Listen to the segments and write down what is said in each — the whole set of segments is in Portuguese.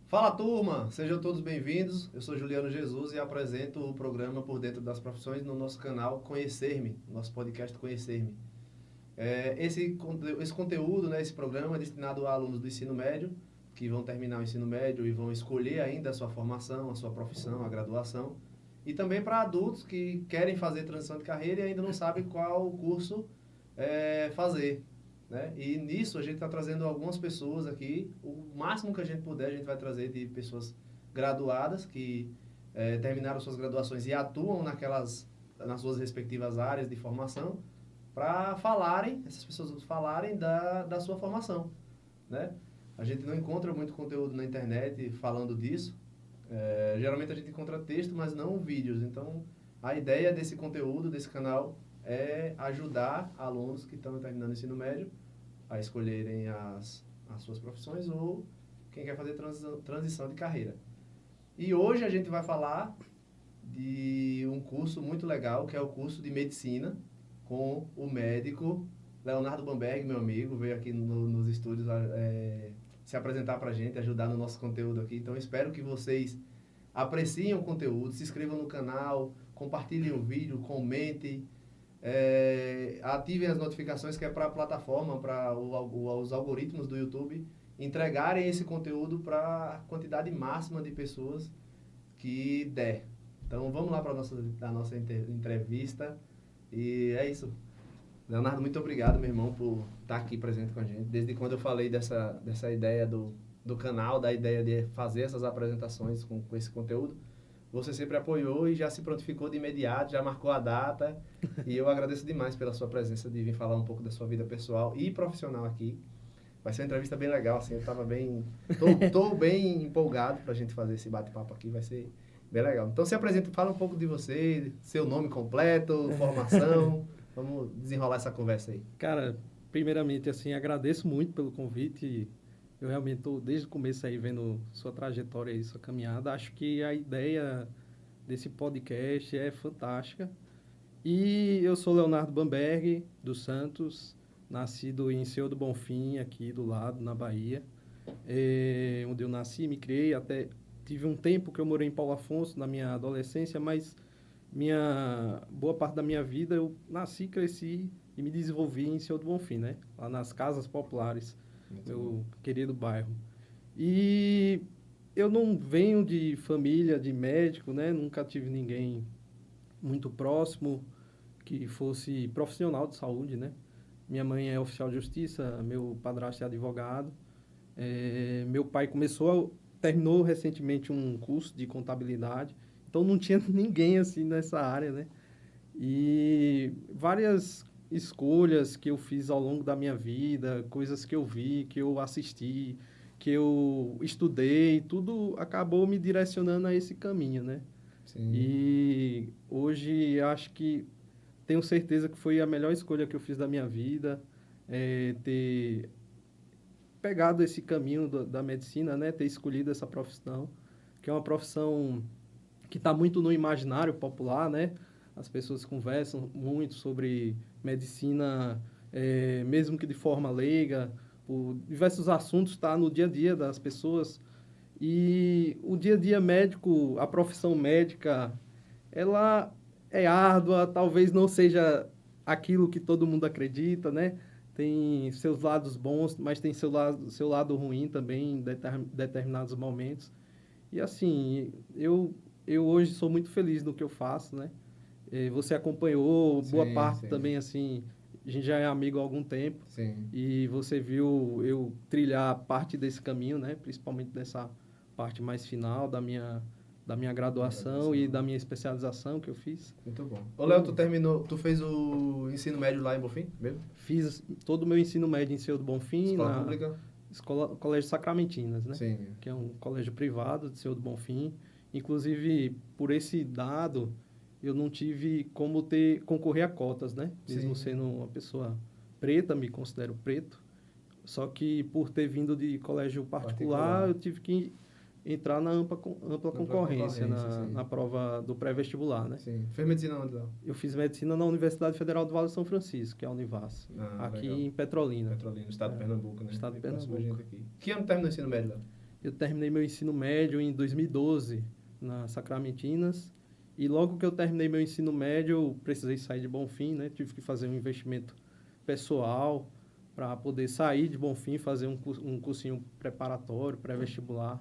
Fala turma, sejam todos bem-vindos. Eu sou Juliano Jesus e apresento o programa Por Dentro das Profissões no nosso canal Conhecer-me, nosso podcast Conhecer-me. Esse conteúdo, esse programa é destinado a alunos do ensino médio, que vão terminar o ensino médio e vão escolher ainda a sua formação, a sua profissão, a graduação. E também para adultos que querem fazer transição de carreira e ainda não sabem qual curso fazer. Né? E nisso a gente está trazendo algumas pessoas aqui, o máximo que a gente puder a gente vai trazer de pessoas graduadas que terminaram suas graduações e atuam nas suas respectivas áreas de formação, para essas pessoas falarem da sua formação. Né? A gente não encontra muito conteúdo na internet falando disso, geralmente a gente encontra texto, mas não vídeos, então a ideia desse conteúdo, desse canal, é ajudar alunos que estão terminando o ensino médio a escolherem as suas profissões ou quem quer fazer transição de carreira. E hoje a gente vai falar de um curso muito legal, que é o curso de medicina, com o médico Leonardo Bamberg, meu amigo, veio aqui nos estúdios se apresentar para a gente, ajudar no nosso conteúdo aqui. Então, espero que vocês apreciem o conteúdo, se inscrevam no canal, compartilhem o vídeo, comentem, ativem as notificações, que é para a plataforma, para os algoritmos do YouTube entregarem esse conteúdo para a quantidade máxima de pessoas que der. Então vamos lá para a nossa entrevista. E é isso. Leonardo, muito obrigado, meu irmão, por estar aqui presente com a gente. Desde quando eu falei dessa ideia do canal, da ideia de fazer essas apresentações com esse conteúdo, você sempre apoiou e já se prontificou de imediato, já marcou a data. E eu agradeço demais pela sua presença, de vir falar um pouco da sua vida pessoal e profissional aqui. Vai ser uma entrevista bem legal, assim, tô bem empolgado para a gente fazer esse bate-papo aqui, vai ser bem legal. Então se apresenta, fala um pouco de você, seu nome completo, formação, vamos desenrolar essa conversa aí. Cara, primeiramente, assim, agradeço muito pelo convite. Eu realmente estou desde o começo aí vendo sua trajetória e sua caminhada. Acho que a ideia desse podcast é fantástica. E eu sou Leonardo Bamberg, dos Santos, nascido em Senhor do Bonfim, aqui do lado, na Bahia, onde eu nasci, me criei. Até tive um tempo que eu morei em Paulo Afonso, na minha adolescência, mas boa parte da minha vida eu nasci, cresci e me desenvolvi em Senhor do Bonfim, né? Lá nas Casas Populares, meu querido bairro. E eu não venho de família de médico, né? Nunca tive ninguém muito próximo que fosse profissional de saúde, né? Minha mãe é oficial de justiça, meu padrasto é advogado. Meu pai terminou recentemente um curso de contabilidade, então não tinha ninguém assim nessa área, né? E várias escolhas que eu fiz ao longo da minha vida, coisas que eu vi, que eu assisti, que eu estudei, tudo acabou me direcionando a esse caminho, né? Sim. E hoje acho que tenho certeza que foi a melhor escolha que eu fiz da minha vida, ter pegado esse caminho da medicina, né? Ter escolhido essa profissão, que é uma profissão que está muito no imaginário popular, né? As pessoas conversam muito sobre medicina, mesmo que de forma leiga, por diversos assuntos, está no dia a dia das pessoas. E o dia a dia médico, a profissão médica, ela é árdua, talvez não seja aquilo que todo mundo acredita, né? Tem seus lados bons, mas tem seu lado ruim também em determinados momentos. E assim, eu hoje sou muito feliz no que eu faço, né? Você acompanhou boa parte Sim. também, assim, a gente já é amigo há algum tempo. Sim. E você viu eu trilhar parte desse caminho, né? Principalmente dessa parte mais final da minha graduação e da minha especialização que eu fiz. Muito bom. Ô, Léo, tu fez o ensino médio lá em Bonfim mesmo? Fiz todo o meu ensino médio em Senhor do Bonfim, Escola pública? Colégio Sacramentinas, né? Sim. Que é um colégio privado de Senhor do Bonfim. Inclusive, por esse dado, eu não tive como concorrer a cotas, né? Mesmo Sim. sendo uma pessoa preta, me considero preto. Só que por ter vindo de colégio particular. Eu tive que entrar na ampla concorrência na prova do pré-vestibular, né? Sim. Fez medicina onde, Léo? Eu fiz medicina na Universidade Federal do Vale do São Francisco, que é a Univas, aqui legal. em Petrolina. Petrolina, estado de Pernambuco, né? Estado de Pernambuco. Gente aqui. Que ano terminou o ensino médio, Léo? Eu terminei meu ensino médio em 2012, na Sacramentinas. E logo que eu terminei meu ensino médio, eu precisei sair de Bonfim, né? Tive que fazer um investimento pessoal para poder sair de Bonfim e fazer um cursinho preparatório, pré-vestibular,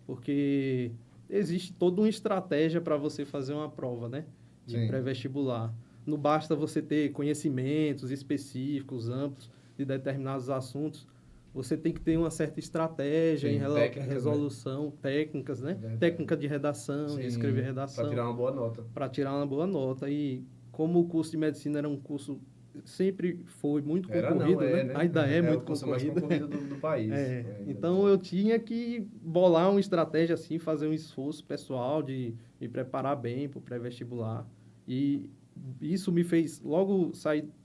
porque existe toda uma estratégia para você fazer uma prova, né? De Sim. pré-vestibular. Não basta você ter conhecimentos específicos, amplos, de determinados assuntos. Você tem que ter uma certa estratégia Sim, em técnicas, resolução, técnicas, né? Verdade. Técnica de redação, Sim, de escrever redação. para tirar uma boa nota. Para tirar uma boa nota. E como o curso de medicina era um curso, sempre foi muito concorrido, né? Ainda é muito o curso mais concorrido. concorrido do país. Então, eu tinha que bolar uma estratégia assim, fazer um esforço pessoal de me preparar bem para o pré-vestibular. E isso me fez, logo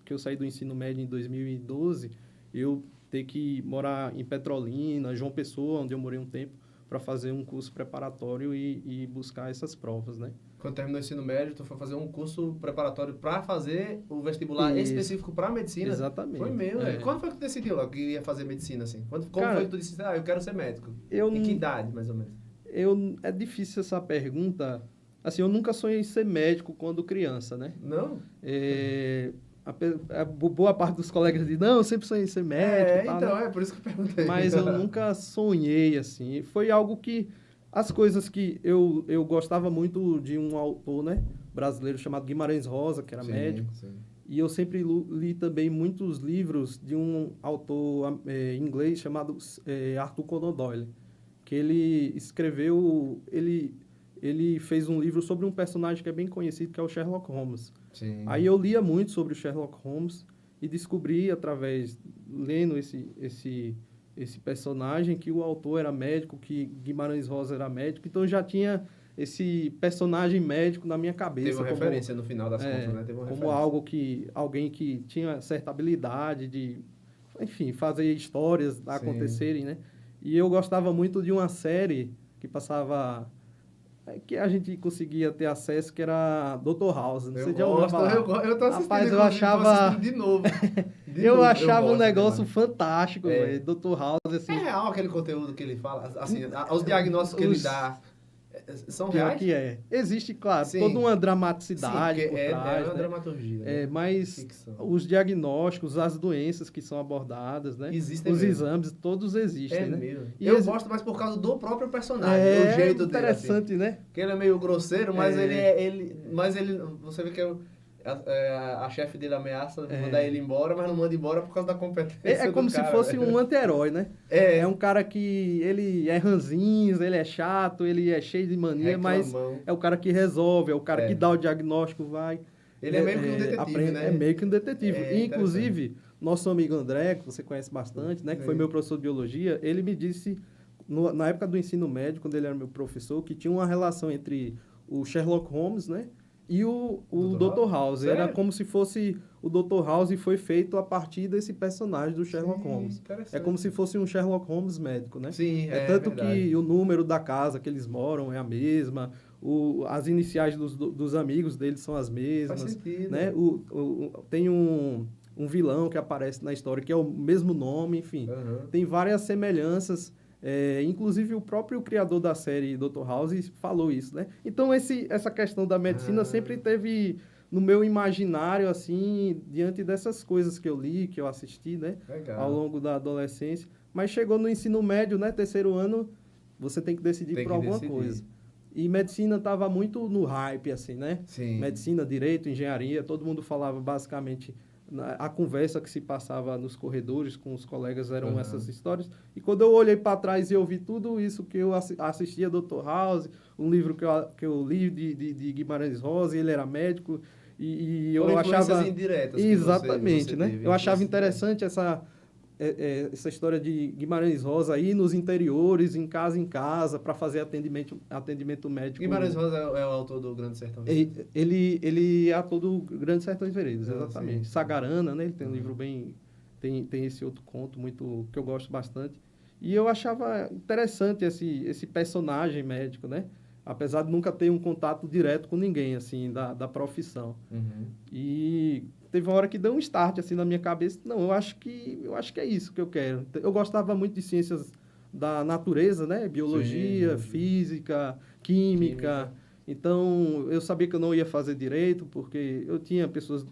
que eu saí do ensino médio em 2012, eu ter que morar em Petrolina, João Pessoa, onde eu morei um tempo, para fazer um curso preparatório e buscar essas provas, né? Quando terminou o ensino médio, tu foi fazer um curso preparatório para fazer o vestibular específico para medicina? Exatamente. Foi mesmo, né? Quando foi que tu decidiu lá que ia fazer medicina, assim? Como foi que tu disse, eu quero ser médico? Em que idade, mais ou menos? É difícil essa pergunta. Assim, eu nunca sonhei em ser médico quando criança, né? Não? Boa parte dos colegas dizem, não, eu sempre sonhei em ser médico. Então, né? por isso que eu perguntei. Mas eu nunca sonhei, assim. Foi algo que... As coisas que eu gostava muito de um autor, né, brasileiro chamado Guimarães Rosa, que era médico. Sim. E eu sempre li também muitos livros de um autor inglês chamado Arthur Conan Doyle, que ele escreveu... Ele fez um livro sobre um personagem que é bem conhecido, que é o Sherlock Holmes. Sim. Aí eu lia muito sobre o Sherlock Holmes e descobri, lendo esse personagem, que o autor era médico, que Guimarães Rosa era médico. Então, eu já tinha esse personagem médico na minha cabeça. Teve uma referência no final das contas, né? Teve uma como alguém que tinha certa habilidade de, enfim, fazer histórias acontecerem, né? E eu gostava muito de uma série que passava... que a gente conseguia ter acesso, que era Dr. House. Não sei de onde eu tô assistindo. Rapaz, eu achava... de novo. Eu achava um negócio fantástico, velho. Dr. House, assim... É real aquele conteúdo que ele fala? Assim, os diagnósticos que ele dá são reais? Que é. Existe, claro, toda uma dramaticidade por trás, uma né? dramaturgia. Né? Mas ficção. Os diagnósticos, as doenças que são abordadas, né? Existem os mesmo. Exames, todos existem, né? Mesmo. E eu gosto mais por causa do próprio personagem, do jeito dele. É interessante, assim. né? Que ele é meio grosseiro, mas ele você vê que a chefe dele ameaça mandar ele embora, mas não manda embora por causa da competência É como se fosse um anti-herói, né? É um cara que ele é ranzinza, ele é chato, ele é cheio de mania, mas é o cara que resolve, é o cara que dá o diagnóstico, vai... Ele é meio que um detetive, né? É meio que um detetive. Inclusive, nosso amigo André, que você conhece bastante, né? Que foi meu professor de biologia, ele me disse, na época do ensino médio, quando ele era meu professor, que tinha uma relação entre o Sherlock Holmes, né? E o Dr. House. Era como se fosse o Dr. House e foi feito a partir desse personagem do Sherlock Holmes. É como se fosse um Sherlock Holmes médico, né? Sim, tanto que o número da casa que eles moram é a mesma, as iniciais dos amigos deles são as mesmas. Faz sentido. Né? Tem um vilão que aparece na história que é o mesmo nome, enfim. Tem várias semelhanças. Inclusive, o próprio criador da série Dr. House falou isso, né? Então, essa questão da medicina sempre teve no meu imaginário, assim, diante dessas coisas que eu li, que eu assisti, né? Legal. Ao longo da adolescência. Mas chegou no ensino médio, né? Terceiro ano, você tem que decidir por alguma coisa. E medicina estava muito no hype, assim, né? Sim. Medicina, direito, engenharia, todo mundo falava basicamente... A conversa que se passava nos corredores com os colegas eram essas histórias. E quando eu olhei para trás e eu vi tudo isso que eu assistia Dr. House, um livro que eu li de Guimarães Rosa, ele era médico, e eu achava... indiretas. Exatamente, você né? teve, eu achava interessante essa história de Guimarães Rosa aí nos interiores, em casa, para fazer atendimento médico. Guimarães Rosa é o autor do Grande Sertão Veredas? Ele é autor do Grande Sertão Veredas, exatamente. Sim. Sagarana, né? Ele tem um livro bem... Tem esse outro conto muito que eu gosto bastante. E eu achava interessante esse personagem médico, né? Apesar de nunca ter um contato direto com ninguém, assim, da profissão. E... teve uma hora que deu um start assim na minha cabeça. Não, eu acho que é isso que eu quero. Eu gostava muito de ciências da natureza, né? Biologia, Sim. física, química. Então, eu sabia que eu não ia fazer direito, porque eu tinha pessoas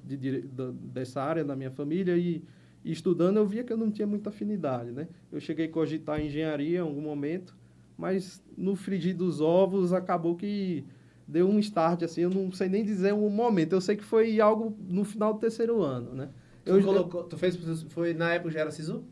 dessa área na minha família e estudando eu via que eu não tinha muita afinidade, né? Eu cheguei a cogitar engenharia em algum momento, mas no frigir dos ovos acabou que deu um start, assim, eu não sei nem dizer um momento, eu sei que foi algo no final do terceiro ano, né? Foi na época já era SISU?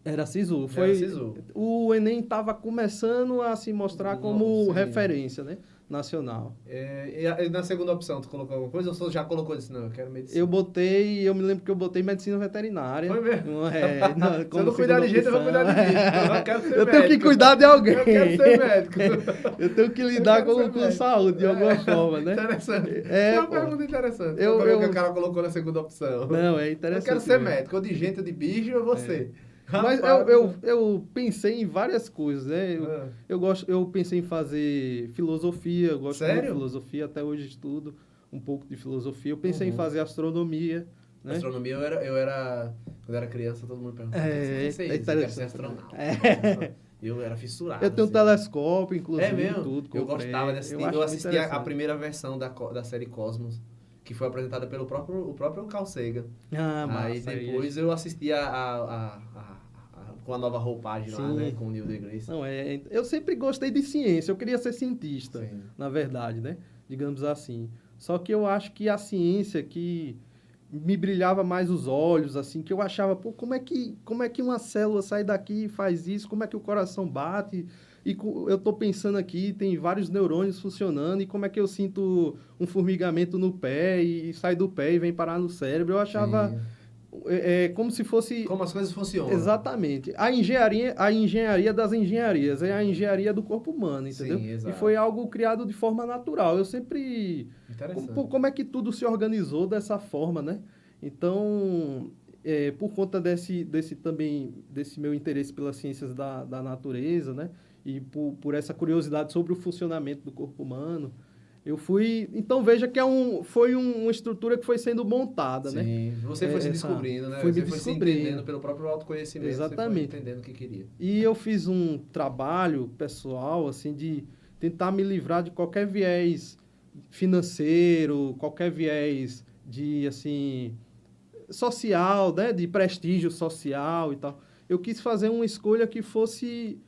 Era SISU. Já era SISU. O Enem estava começando a se mostrar como Sim. referência, né? Nacional. E na segunda opção, tu colocou alguma coisa ou você já colocou isso? Não, eu quero medicina. Eu me lembro que eu botei medicina veterinária. Foi mesmo? Se eu não cuidar de gente, eu vou cuidar de bicho. Eu quero ser médico. Tenho que cuidar de alguém. Eu quero ser médico. Eu tenho que lidar com saúde de alguma forma, né? Interessante. É uma pergunta interessante. Que o cara colocou na segunda opção. Não, é interessante. Eu quero ser médico, ou de gente, ou de bicho, ou você. Mas eu pensei em várias coisas, né? Eu pensei em fazer filosofia, eu gosto muito de filosofia, até hoje estudo um pouco de filosofia. Eu pensei em fazer astronomia, né? Astronomia, quando eu era criança, todo mundo perguntava, eu quero ser astronauta. Eu era fissurado. Eu tenho um telescópio, inclusive. É mesmo? Tudo, eu gostava de assistir. Eu assisti a primeira versão da série Cosmos, que foi apresentada pelo próprio Carl Sagan. Aí depois eu assisti com a nova roupagem lá, né? Com o Neil deGrasse. Não, eu sempre gostei de ciência, eu queria ser cientista, na verdade, né? Digamos assim. Só que eu acho que a ciência que me brilhava mais os olhos, assim, que eu achava, pô, como é que uma célula sai daqui e faz isso? Como é que o coração bate? E eu estou pensando aqui, tem vários neurônios funcionando, e como é que eu sinto um formigamento no pé e sai do pé e vem parar no cérebro? Eu achava como se fosse... Como as coisas funcionam. Exatamente. A engenharia das engenharias, é a engenharia do corpo humano, entendeu? Sim, exato. E foi algo criado de forma natural. Eu sempre... Como é que tudo se organizou dessa forma, né? Então, por conta desse meu interesse pelas ciências da natureza, né? E por essa curiosidade sobre o funcionamento do corpo humano, eu fui... Então, veja que foi uma estrutura que foi sendo montada, né? Sim, você foi se descobrindo, né? Você foi se entendendo pelo próprio autoconhecimento. Exatamente. Você foi entendendo o que queria. E eu fiz um trabalho pessoal, assim, de tentar me livrar de qualquer viés financeiro, qualquer viés de, assim, social, né? De prestígio social e tal. Eu quis fazer uma escolha que fosse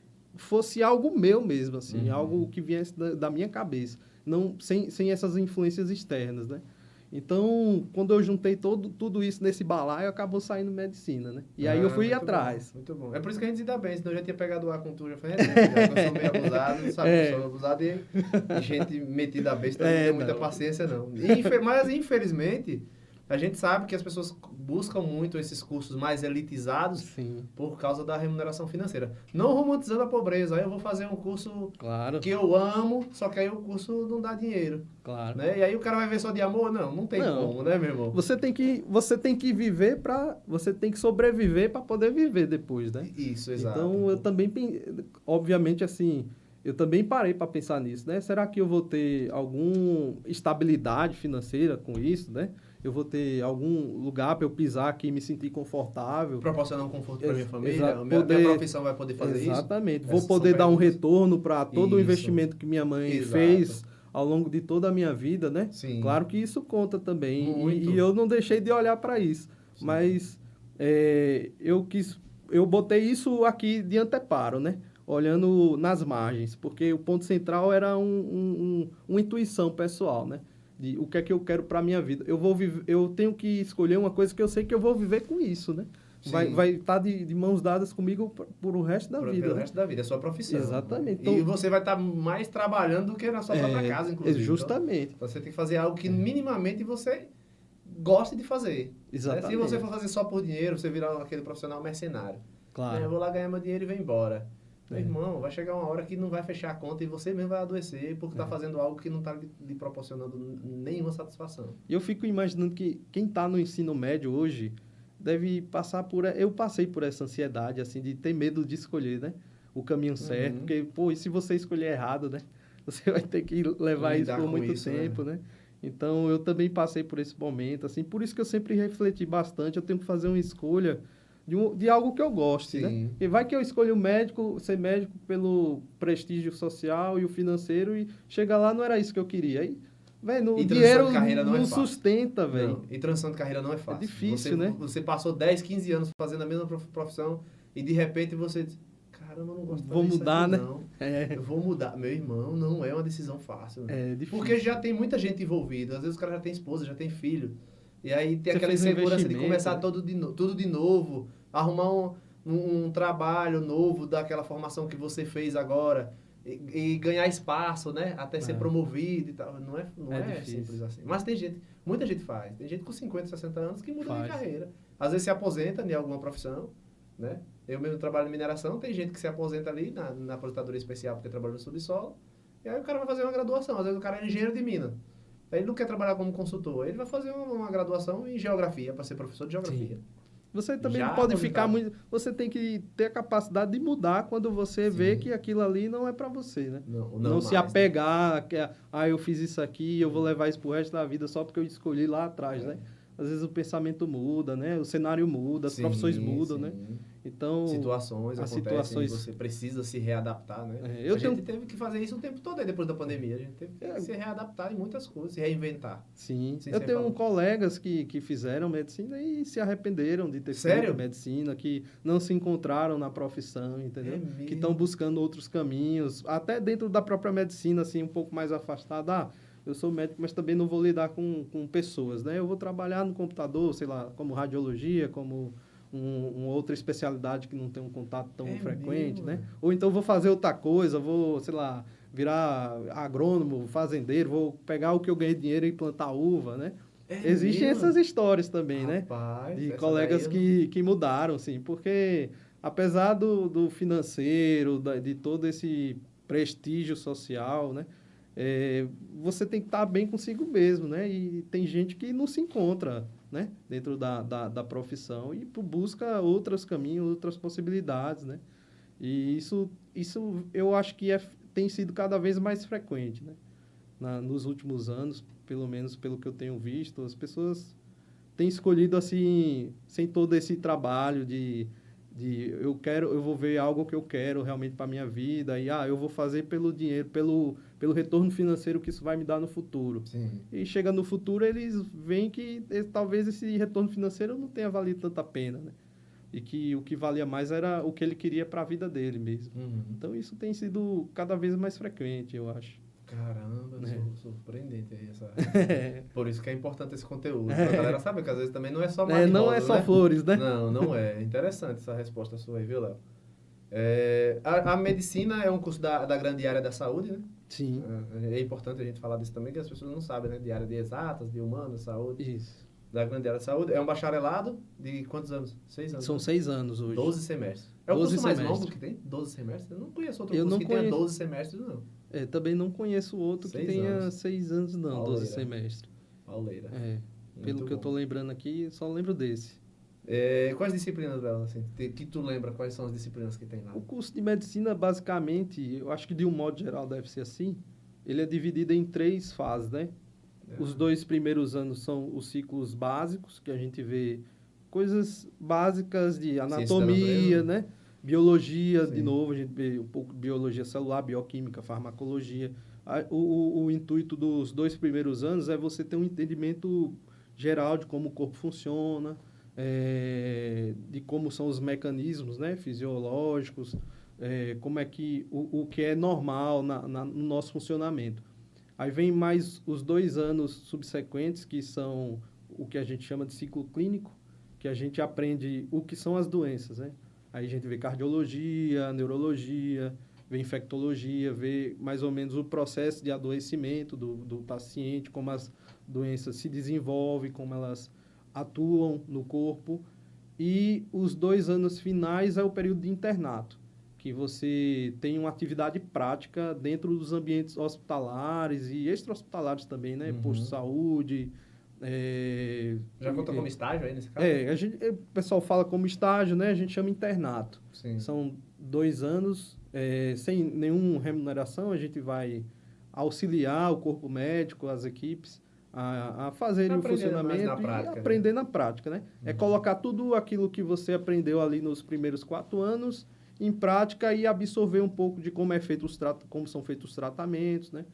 algo meu mesmo, assim, algo que viesse da minha cabeça, não sem essas influências externas, né? Então, quando eu juntei tudo isso nesse balaio, acabou saindo medicina, né? E aí eu fui atrás. Muito bom. É por isso que a gente se dá bem, senão eu já tinha pegado o ar com tu, já foi eu sou meio abusado, sabe? Eu sou abusado e gente metida a besta, não tem muita paciência, não. Mas, infelizmente, a gente sabe que as pessoas buscam muito esses cursos mais elitizados por causa da remuneração financeira. Não romantizando a pobreza. Aí eu vou fazer um curso que eu amo, só que aí o curso não dá dinheiro. Claro. Né? E aí o cara vai ver só de amor? Não tem como, né, meu irmão? Você tem que viver você tem que sobreviver para poder viver depois, né? Isso, exato. Então, eu também, obviamente, assim, eu também parei para pensar nisso, né? Será que eu vou ter alguma estabilidade financeira com isso, né? Eu vou ter algum lugar para eu pisar aqui e me sentir confortável. Proporcionar um conforto para minha família. Minha profissão vai poder fazer isso. Exatamente. Vou poder dar um retorno para todo o investimento que minha mãe fez ao longo de toda a minha vida, né? Sim. Claro que isso conta também. Muito. E eu não deixei de olhar para isso. Sim. Mas eu botei isso aqui de anteparo, né? Olhando nas margens, porque o ponto central era uma intuição pessoal, né? De o que é que eu quero para a minha vida. Eu tenho que escolher uma coisa que eu sei que eu vou viver com isso, né? Vai estar de mãos dadas comigo por o resto da vida. Pelo resto da vida, é sua profissão. Exatamente. Então, e você vai estar mais trabalhando do que na sua própria casa, inclusive. Justamente. Então, você tem que fazer algo que minimamente você goste de fazer. Exatamente. Né? Se você for fazer só por dinheiro, você virar aquele profissional mercenário. Claro. Eu vou lá ganhar meu dinheiro e vou embora. Meu irmão, vai chegar uma hora que não vai fechar a conta e você mesmo vai adoecer porque está fazendo algo que não está lhe proporcionando nenhuma satisfação. E eu fico imaginando que quem está no ensino médio hoje deve passar por... Eu passei por essa ansiedade, assim, de ter medo de escolher, né? O caminho certo. Porque, pô, e se você escolher errado, né? Você vai ter que levar isso por muito tempo, né? Então, eu também passei por esse momento, assim. Por isso que eu sempre refleti bastante. Eu tenho que fazer uma escolha de algo que eu goste, né? Sim. E vai que eu escolho ser médico pelo prestígio social e o financeiro e chega lá não era isso que eu queria. Aí, velho, o E transição dinheiro de carreira não é não fácil. sustenta, velho. Não, e transição de carreira não é fácil. difícil, né? Você passou 10, 15 anos fazendo a mesma profissão e de repente você diz, caramba, eu não gosto de Vou fazer isso mudar, aqui, né? não. É. Eu vou mudar. Meu irmão, não é uma decisão fácil. Né? É difícil. Porque já tem muita gente envolvida. Às vezes o cara já tem esposa, já tem filho. E aí tem Você aquela fez um insegurança de investimento, começar né? tudo de novo, arrumar um trabalho novo daquela formação que você fez agora e ganhar espaço, né? Até ser promovido e tal. Não é simples assim. Mas tem gente, muita gente faz. Tem gente com 50, 60 anos que muda de carreira. Às vezes se aposenta em alguma profissão, né? Eu mesmo trabalho em mineração, tem gente que se aposenta ali na aposentadoria especial porque trabalha no subsolo, e aí o cara vai fazer uma graduação. Às vezes o cara é engenheiro de mina. Aí ele não quer trabalhar como consultor, ele vai fazer uma graduação em geografia, para ser professor de geografia. Sim. Você também Já não pode aposentado. ficar muito... Você tem que ter a capacidade de mudar quando você Sim. vê que aquilo ali não é para você, né? Não se mais, apegar, né? Eu fiz isso aqui, eu vou levar isso pro resto da vida só porque eu escolhi lá atrás, né? Às vezes o pensamento muda, né? O cenário muda, as profissões mudam, né? Então, situações acontecem e você precisa se readaptar, né? A gente teve que fazer isso o tempo todo aí depois da pandemia. A gente teve que se readaptar em muitas coisas, se reinventar. Sim. Eu tenho colegas que fizeram medicina e se arrependeram de ter feito medicina, que não se encontraram na profissão, entendeu? Que estão buscando outros caminhos, até dentro da própria medicina, assim, um pouco mais afastada. Eu sou médico, mas também não vou lidar com pessoas, né? Eu vou trabalhar no computador, sei lá, como radiologia, como uma outra especialidade que não tem um contato tão frequente, né? Ou então vou fazer outra coisa, vou, sei lá, virar agrônomo, fazendeiro, vou pegar o que eu ganhei dinheiro e plantar uva, né? Existem essas histórias também, Rapaz, né? De colegas que mudaram, assim, porque apesar do financeiro, de todo esse prestígio social, né? Você tem que estar bem consigo mesmo, né? E tem gente que não se encontra, né? Dentro da profissão e busca outros caminhos, outras possibilidades, né? E isso eu acho que tem sido cada vez mais frequente, né? Nos últimos anos, pelo menos pelo que eu tenho visto, as pessoas têm escolhido assim, sem todo esse trabalho de eu vou ver algo que eu quero realmente para minha vida e eu vou fazer pelo dinheiro, pelo retorno financeiro que isso vai me dar no futuro. Sim. E chega no futuro, eles veem que talvez esse retorno financeiro não tenha valido tanta pena, né? E que o que valia mais era o que ele queria para a vida dele mesmo. Uhum. Então isso tem sido cada vez mais frequente, eu acho. Caramba, surpreendente aí essa... Por isso que é importante esse conteúdo. A galera sabe que às vezes também não é só mar não é só flores, né? Não é. Interessante essa resposta sua aí, viu, Léo? A medicina é um curso da grande área da saúde, né? Sim. É importante a gente falar disso também, que as pessoas não sabem, né? De área de exatas, de humanas, saúde. Isso. Da grande área da saúde. É um bacharelado de quantos anos? 6 anos? São 6 anos hoje. 12 semestres. É o curso mais longo que tem? 12 semestres? Eu não conheço outro curso que tenha 12 semestres, não. Também não conheço outro que tenha 6 anos, não, Pauleira. 12 semestres. Pauleira. Pelo que eu tô lembrando aqui, só lembro desse. Quais disciplinas dela, assim, que tu lembra quais são as disciplinas que tem lá? O curso de medicina, basicamente, eu acho que de um modo geral deve ser assim, ele é dividido em 3 fases, né? Os 2 primeiros anos são os ciclos básicos, que a gente vê coisas básicas de anatomia, né? Biologia, de novo, a gente vê um pouco de biologia celular, bioquímica, farmacologia. O intuito dos 2 primeiros anos é você ter um entendimento geral de como o corpo funciona, de como são os mecanismos, né, fisiológicos, como é que o que é normal no nosso funcionamento. Aí vem mais os 2 anos subsequentes, que são o que a gente chama de ciclo clínico, que a gente aprende o que são as doenças, né? Aí a gente vê cardiologia, neurologia, vê infectologia, vê mais ou menos o processo de adoecimento do paciente, como as doenças se desenvolvem, como elas atuam no corpo. E os 2 anos finais é o período de internato, que você tem uma atividade prática dentro dos ambientes hospitalares e extra-hospitalares também, né? Posto de saúde. Já conta como estágio aí nesse caso? O pessoal fala como estágio, né? A gente chama internato. Sim. São 2 anos, sem nenhuma remuneração, a gente vai auxiliar o corpo médico, as equipes, a fazer o funcionamento na prática, e aprender na prática, né? É colocar tudo aquilo que você aprendeu ali nos primeiros 4 anos em prática e absorver um pouco de como como são feitos os tratamentos, né?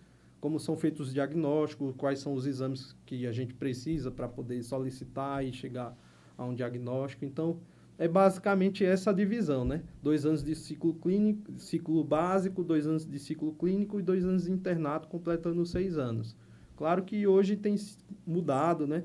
Como são feitos os diagnósticos, quais são os exames que a gente precisa para poder solicitar e chegar a um diagnóstico. Então, é basicamente essa divisão, né? 2 anos de ciclo clínico, ciclo básico, 2 anos de ciclo clínico e 2 anos de internato, completando 6 anos. Claro que hoje tem mudado, né?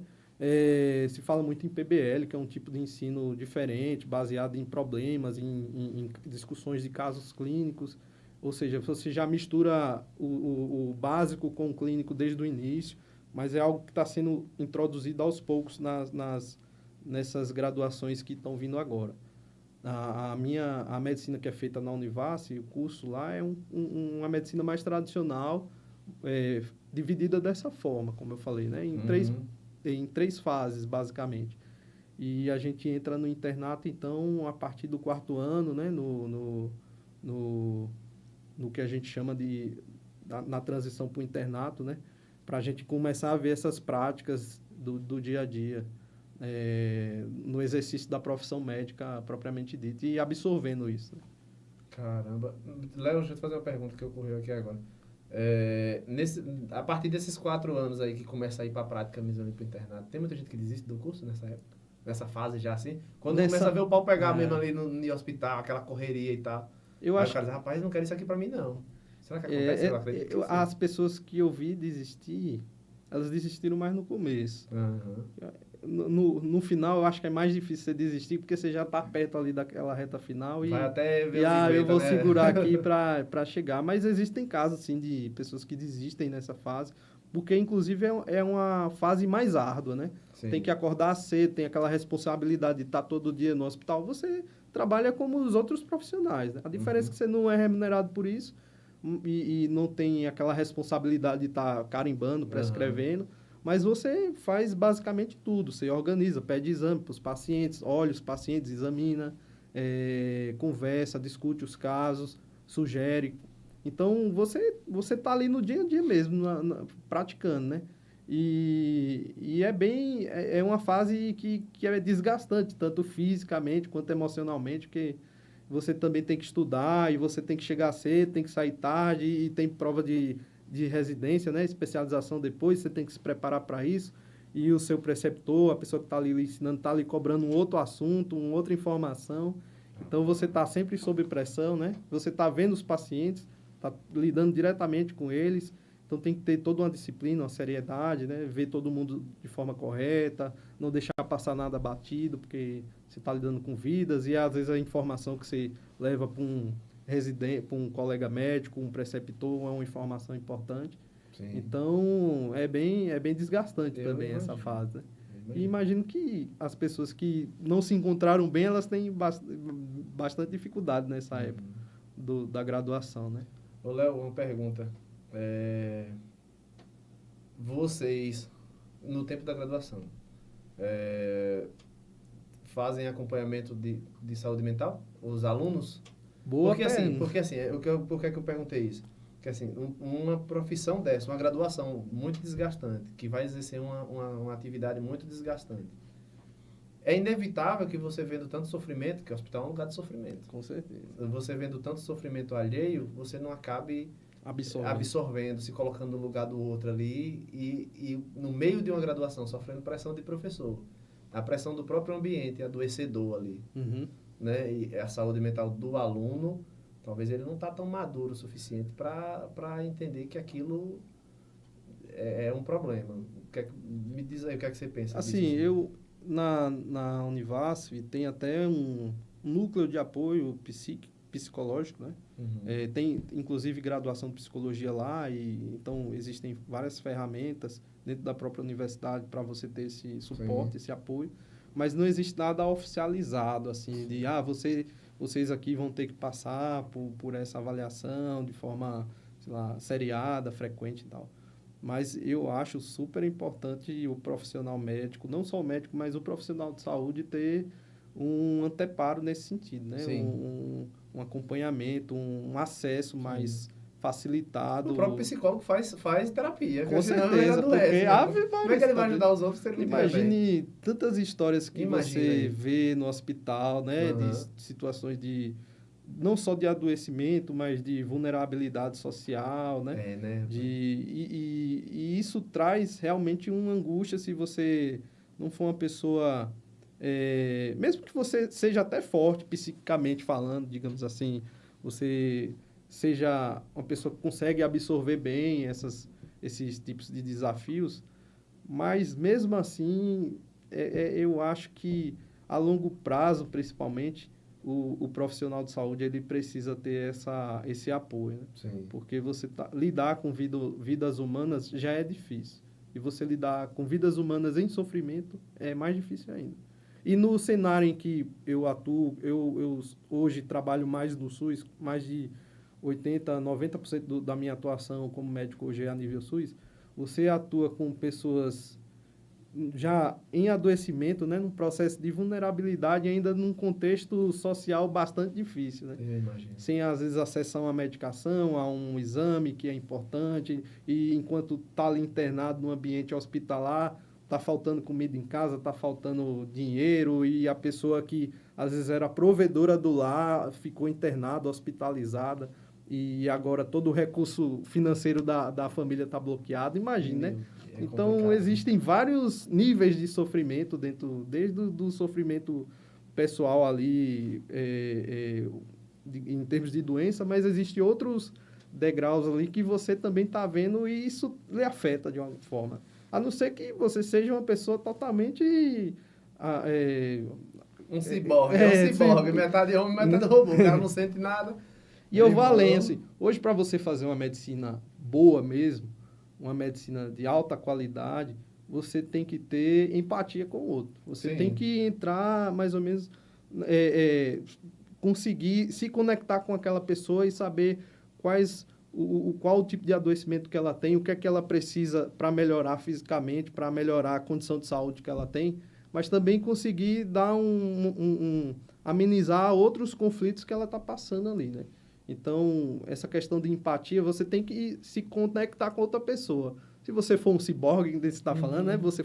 Se fala muito em PBL, que é um tipo de ensino diferente, baseado em problemas, em discussões de casos clínicos. Ou seja, você já mistura o básico com o clínico desde o início, mas é algo que está sendo introduzido aos poucos nessas graduações que estão vindo agora. A medicina que é feita na Univasf, o curso lá é uma medicina mais tradicional, dividida dessa forma, como eu falei, né? Em três fases, basicamente. E a gente entra no internato, então, a partir do 4º ano, né? No que a gente chama na transição para o internato, né? Para a gente começar a ver essas práticas do dia a dia, no exercício da profissão médica propriamente dita e absorvendo isso. Né? Caramba. Léo, deixa eu te fazer uma pergunta que ocorreu aqui agora. A partir desses 4 anos aí que começa a ir para a prática mesmo para o internato, tem muita gente que desiste do curso nessa época? Nessa fase já assim? Quando começa a ver o pau pegar mesmo ali no hospital, aquela correria e tal. Eu acho o cara diz, rapaz, não quero isso aqui para mim não. Será que acontece? Eu acredito que as pessoas que eu vi desistir, elas desistiram mais no começo. No final, eu acho que é mais difícil você desistir, porque você já está perto ali daquela reta final e... Vai até ver eu vou segurar aqui para chegar. Mas existem casos, assim, de pessoas que desistem nessa fase, porque, inclusive, é uma fase mais árdua, né? Sim. Tem que acordar cedo, tem aquela responsabilidade de estar todo dia no hospital. Você trabalha como os outros profissionais, né? A diferença é que você não é remunerado por isso e não tem aquela responsabilidade de estar carimbando, prescrevendo. Mas você faz basicamente tudo. Você organiza, pede exame para os pacientes, olha os pacientes, examina, conversa, discute os casos, sugere. Então, você está ali no dia a dia mesmo, praticando, né? E é uma fase que é desgastante, tanto fisicamente quanto emocionalmente, porque você também tem que estudar e você tem que chegar cedo, tem que sair tarde e tem prova de residência, né? Especialização depois, você tem que se preparar para isso. E o seu preceptor, a pessoa que está ali ensinando, está ali cobrando um outro assunto, uma outra informação. Então, você está sempre sob pressão, né? Você está vendo os pacientes, está lidando diretamente com eles. Então, tem que ter toda uma disciplina, uma seriedade, né? Ver todo mundo de forma correta, não deixar passar nada batido, porque você está lidando com vidas e, às vezes, a informação que você leva para um residente, para um colega médico, um preceptor, é uma informação importante. Sim. Então, é bem desgastante também essa fase. Né? E imagino que as pessoas que não se encontraram bem, elas têm bastante dificuldade nessa época da graduação, né? Ô, Léo, uma pergunta. Vocês, no tempo da graduação, fazem acompanhamento de saúde mental? Os alunos? Boa porque assim, por que eu perguntei isso? Porque assim, uma profissão dessa, uma graduação muito desgastante, que vai exercer uma atividade muito desgastante, é inevitável que você vendo tanto sofrimento, que o hospital é um lugar de sofrimento. Com certeza. Você vendo tanto sofrimento alheio, você não acabe absorvendo, se colocando no lugar do outro ali e no meio de uma graduação, sofrendo pressão de professor. A pressão do próprio ambiente, adoecedor ali. Né? E a saúde mental do aluno, talvez ele não está tão maduro o suficiente para entender que aquilo é um problema. Me diz aí o que é que você pensa disso. Assim, na Univasf tem até um núcleo de apoio psicológico, né? Tem, inclusive, graduação de psicologia lá, então existem várias ferramentas dentro da própria universidade para você ter esse suporte, esse apoio. Mas não existe nada oficializado, assim, de, vocês aqui vão ter que passar por essa avaliação de forma, sei lá, seriada, frequente e tal. Mas eu acho super importante o profissional médico, não só o médico, mas o profissional de saúde ter um anteparo nesse sentido, né? Um acompanhamento, um acesso mais facilitado. O próprio psicólogo faz terapia. Com certeza, como é que ele vai ajudar os outros se ele não imagine tantas histórias que você vê no hospital, né? Uhum. De situações de não só de adoecimento, mas de vulnerabilidade social, né? Né? E isso traz realmente uma angústia se você não for uma pessoa... mesmo que você seja até forte, psiquicamente falando, digamos assim, você seja uma pessoa que consegue absorver bem esses tipos de desafios, mas mesmo assim, eu acho que a longo prazo, principalmente, o profissional de saúde ele precisa ter esse apoio, né? Sim. Porque lidar com vidas humanas já é difícil. E você lidar com vidas humanas em sofrimento é mais difícil ainda. E no cenário em que eu atuo, eu hoje trabalho mais no SUS, mais de 80%, 90% da minha atuação como médico hoje é a nível SUS, você atua com pessoas já em adoecimento, né, num processo de vulnerabilidade, ainda num contexto social bastante difícil, né? Eu imagino. Sem, às vezes, acesso a uma medicação, a um exame que é importante, e enquanto está ali internado no ambiente hospitalar, está faltando comida em casa, está faltando dinheiro, e a pessoa que, às vezes, era provedora do lar, ficou internada, hospitalizada, e agora todo o recurso financeiro da família está bloqueado. Imagine, né? Então, existem vários níveis de sofrimento desde o sofrimento pessoal ali, em termos de doença, mas existem outros degraus ali que você também está vendo e isso lhe afeta de uma forma. A não ser que você seja uma pessoa totalmente... um ciborgue, metade homem, metade robô. O cara não sente nada. E eu vou além, assim, hoje para você fazer uma medicina boa mesmo, uma medicina de alta qualidade, você tem que ter empatia com o outro. Você tem que entrar, mais ou menos, conseguir se conectar com aquela pessoa e saber qual o tipo de adoecimento que ela tem, o que é que ela precisa para melhorar fisicamente, para melhorar a condição de saúde que ela tem, mas também conseguir dar amenizar outros conflitos que ela está passando ali, né? Então, essa questão de empatia, você tem que se conectar com outra pessoa. Se você for um ciborgue, que você está falando, né? Você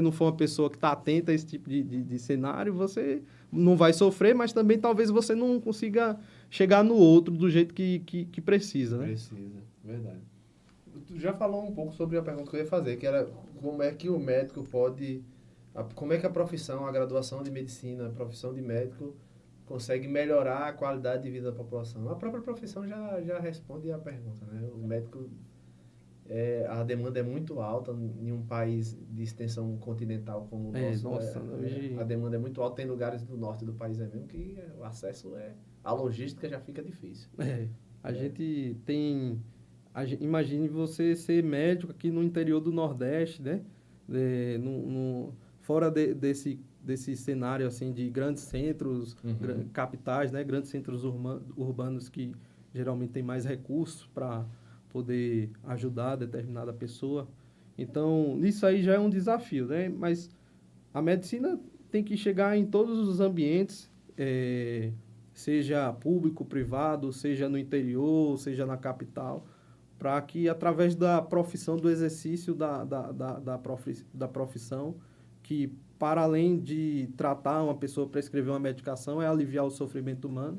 não for uma pessoa que está atenta a esse tipo de cenário, você não vai sofrer, mas também talvez você não consiga chegar no outro do jeito que precisa, né? Precisa, verdade. Tu já falou um pouco sobre a pergunta que eu ia fazer, que era como é que o médico pode... Como é que a profissão, a graduação de medicina, a profissão de médico consegue melhorar a qualidade de vida da população. A própria profissão já responde a pergunta, né? O médico, a demanda é muito alta em um país de extensão continental como o nosso. A demanda é muito alta. Tem lugares do norte do país mesmo que o acesso a logística já fica difícil. Gente tem... imagine você ser médico aqui no interior do Nordeste, né? Fora desse cenário assim de grandes centros, capitais, né, grandes centros urbanos que geralmente têm mais recursos para poder ajudar determinada pessoa. Então, isso aí já é um desafio, né? Mas a medicina tem que chegar em todos os ambientes, seja público, privado, seja no interior, seja na capital, para que através da profissão, do exercício da profissão, que para além de tratar uma pessoa, prescrever uma medicação, é aliviar o sofrimento humano.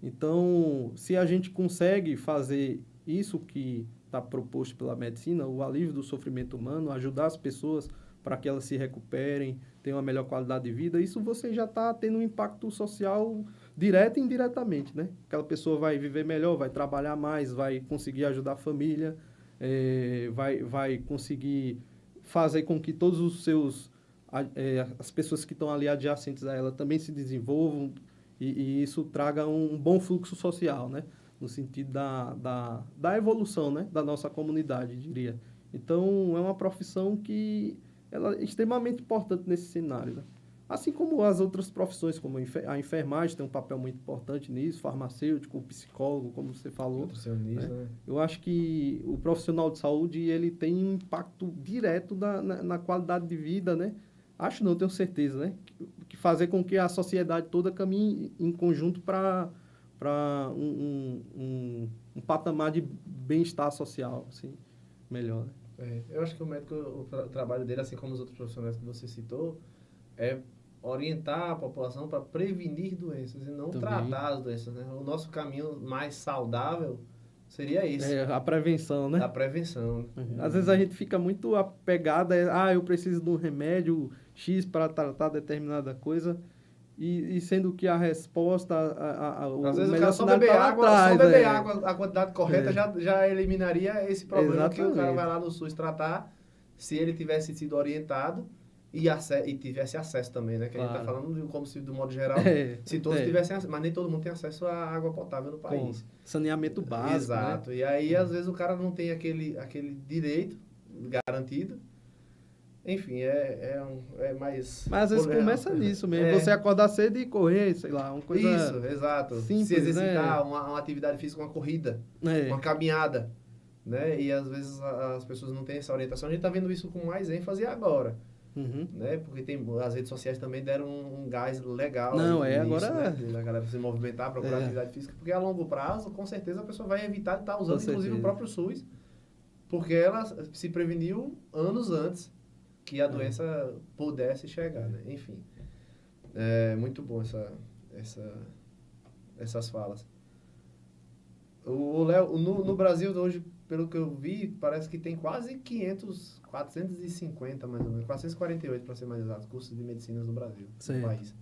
Então, se a gente consegue fazer isso que está proposto pela medicina, o alívio do sofrimento humano, ajudar as pessoas para que elas se recuperem, tenham uma melhor qualidade de vida, isso você já está tendo um impacto social direto e indiretamente, né? Aquela pessoa vai viver melhor, vai trabalhar mais, vai conseguir ajudar a família, vai conseguir fazer com que todos os seus... as pessoas que estão ali adjacentes a ela também se desenvolvam e isso traga um bom fluxo social, né? No sentido da evolução, né? Da nossa comunidade, diria. Então, é uma profissão que ela é extremamente importante nesse cenário, né? Assim como as outras profissões, como a enfermagem tem um papel muito importante nisso, farmacêutico, o psicólogo, como você falou. Né? Eu acho que o profissional de saúde ele tem um impacto direto na qualidade de vida, né? Acho não, tenho certeza, né? Que fazer com que a sociedade toda caminhe em conjunto para um patamar de bem-estar social, assim, melhor, né? Eu acho que o médico, o trabalho dele, assim como os outros profissionais que você citou, é orientar a população para prevenir doenças e não Também. tratar as doenças, né? O nosso caminho mais saudável seria esse, A prevenção, né? da prevenção. Às vezes a gente fica muito apegado eu preciso de um remédio X para tratar determinada coisa, e sendo que a resposta, Às vezes o melhor cara só cenário beber tá lá água, atrás, só beber água, a quantidade correta já eliminaria esse problema que o cara Exatamente. vai lá no SUS tratar, se ele tivesse sido orientado e tivesse acesso também, né? Que a gente está falando como se, do modo geral, se todos tivessem acesso, mas nem todo mundo tem acesso à água potável no país. Com saneamento básico, Exato. né? E aí, às vezes, o cara não tem aquele direito garantido. Enfim, é mais... Mas às vezes começa nisso mesmo. Você acordar cedo e correr, sei lá, uma coisa... Isso, exato. Simples, se exercitar, né? uma atividade física, uma corrida, uma caminhada, né? E às vezes as pessoas não têm essa orientação. A gente está vendo isso com mais ênfase agora, né? Porque as redes sociais também deram um gás legal. Não, nisso, agora... né? A galera se movimentar, procurar atividade física, porque a longo prazo, com certeza, a pessoa vai evitar de estar usando, inclusive, o próprio SUS, porque ela se preveniu anos antes que a doença pudesse chegar, né? Enfim, é muito bom essas falas. O Léo, no Brasil hoje, pelo que eu vi, parece que tem quase 450 mais ou menos, 448 para ser mais exato, cursos de medicina no Brasil, no país.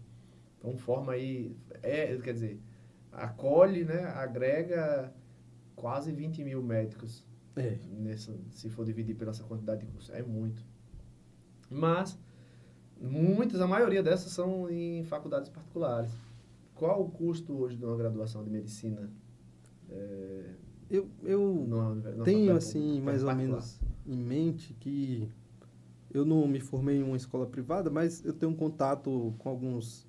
Então forma aí, quer dizer, acolhe, né, agrega quase 20 mil médicos, se for dividir pela essa quantidade de cursos, é muito. Mas, a maioria dessas são em faculdades particulares. Qual o custo hoje de uma graduação de medicina? Eu tenho, assim, mais ou menos em mente que eu não me formei em uma escola privada, mas eu tenho um contato com alguns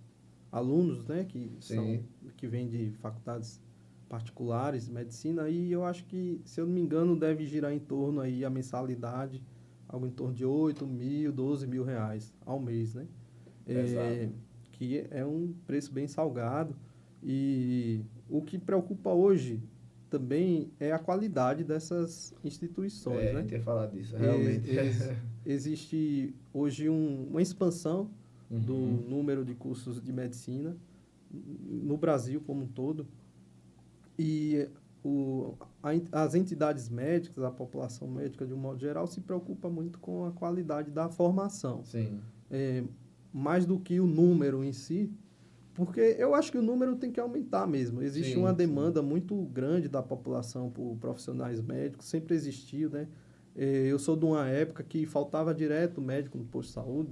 alunos, né, que vêm de faculdades particulares de medicina, e eu acho que, se eu não me engano, deve girar em torno aí a mensalidade, algo em torno de 8 mil, 12 mil reais ao mês, né? Que é um preço bem salgado. E o que preocupa hoje também é a qualidade dessas instituições, né? A gente ia falar disso, realmente. Existe hoje uma expansão do número de cursos de medicina no Brasil como um todo. E as entidades médicas, a população médica de um modo geral, se preocupa muito com a qualidade da formação. Sim. Mais do que o número em si, porque eu acho que o número tem que aumentar mesmo. Existe uma demanda muito grande da população por profissionais médicos, sempre existiu, né? Eu sou de uma época que faltava direto médico no posto de saúde,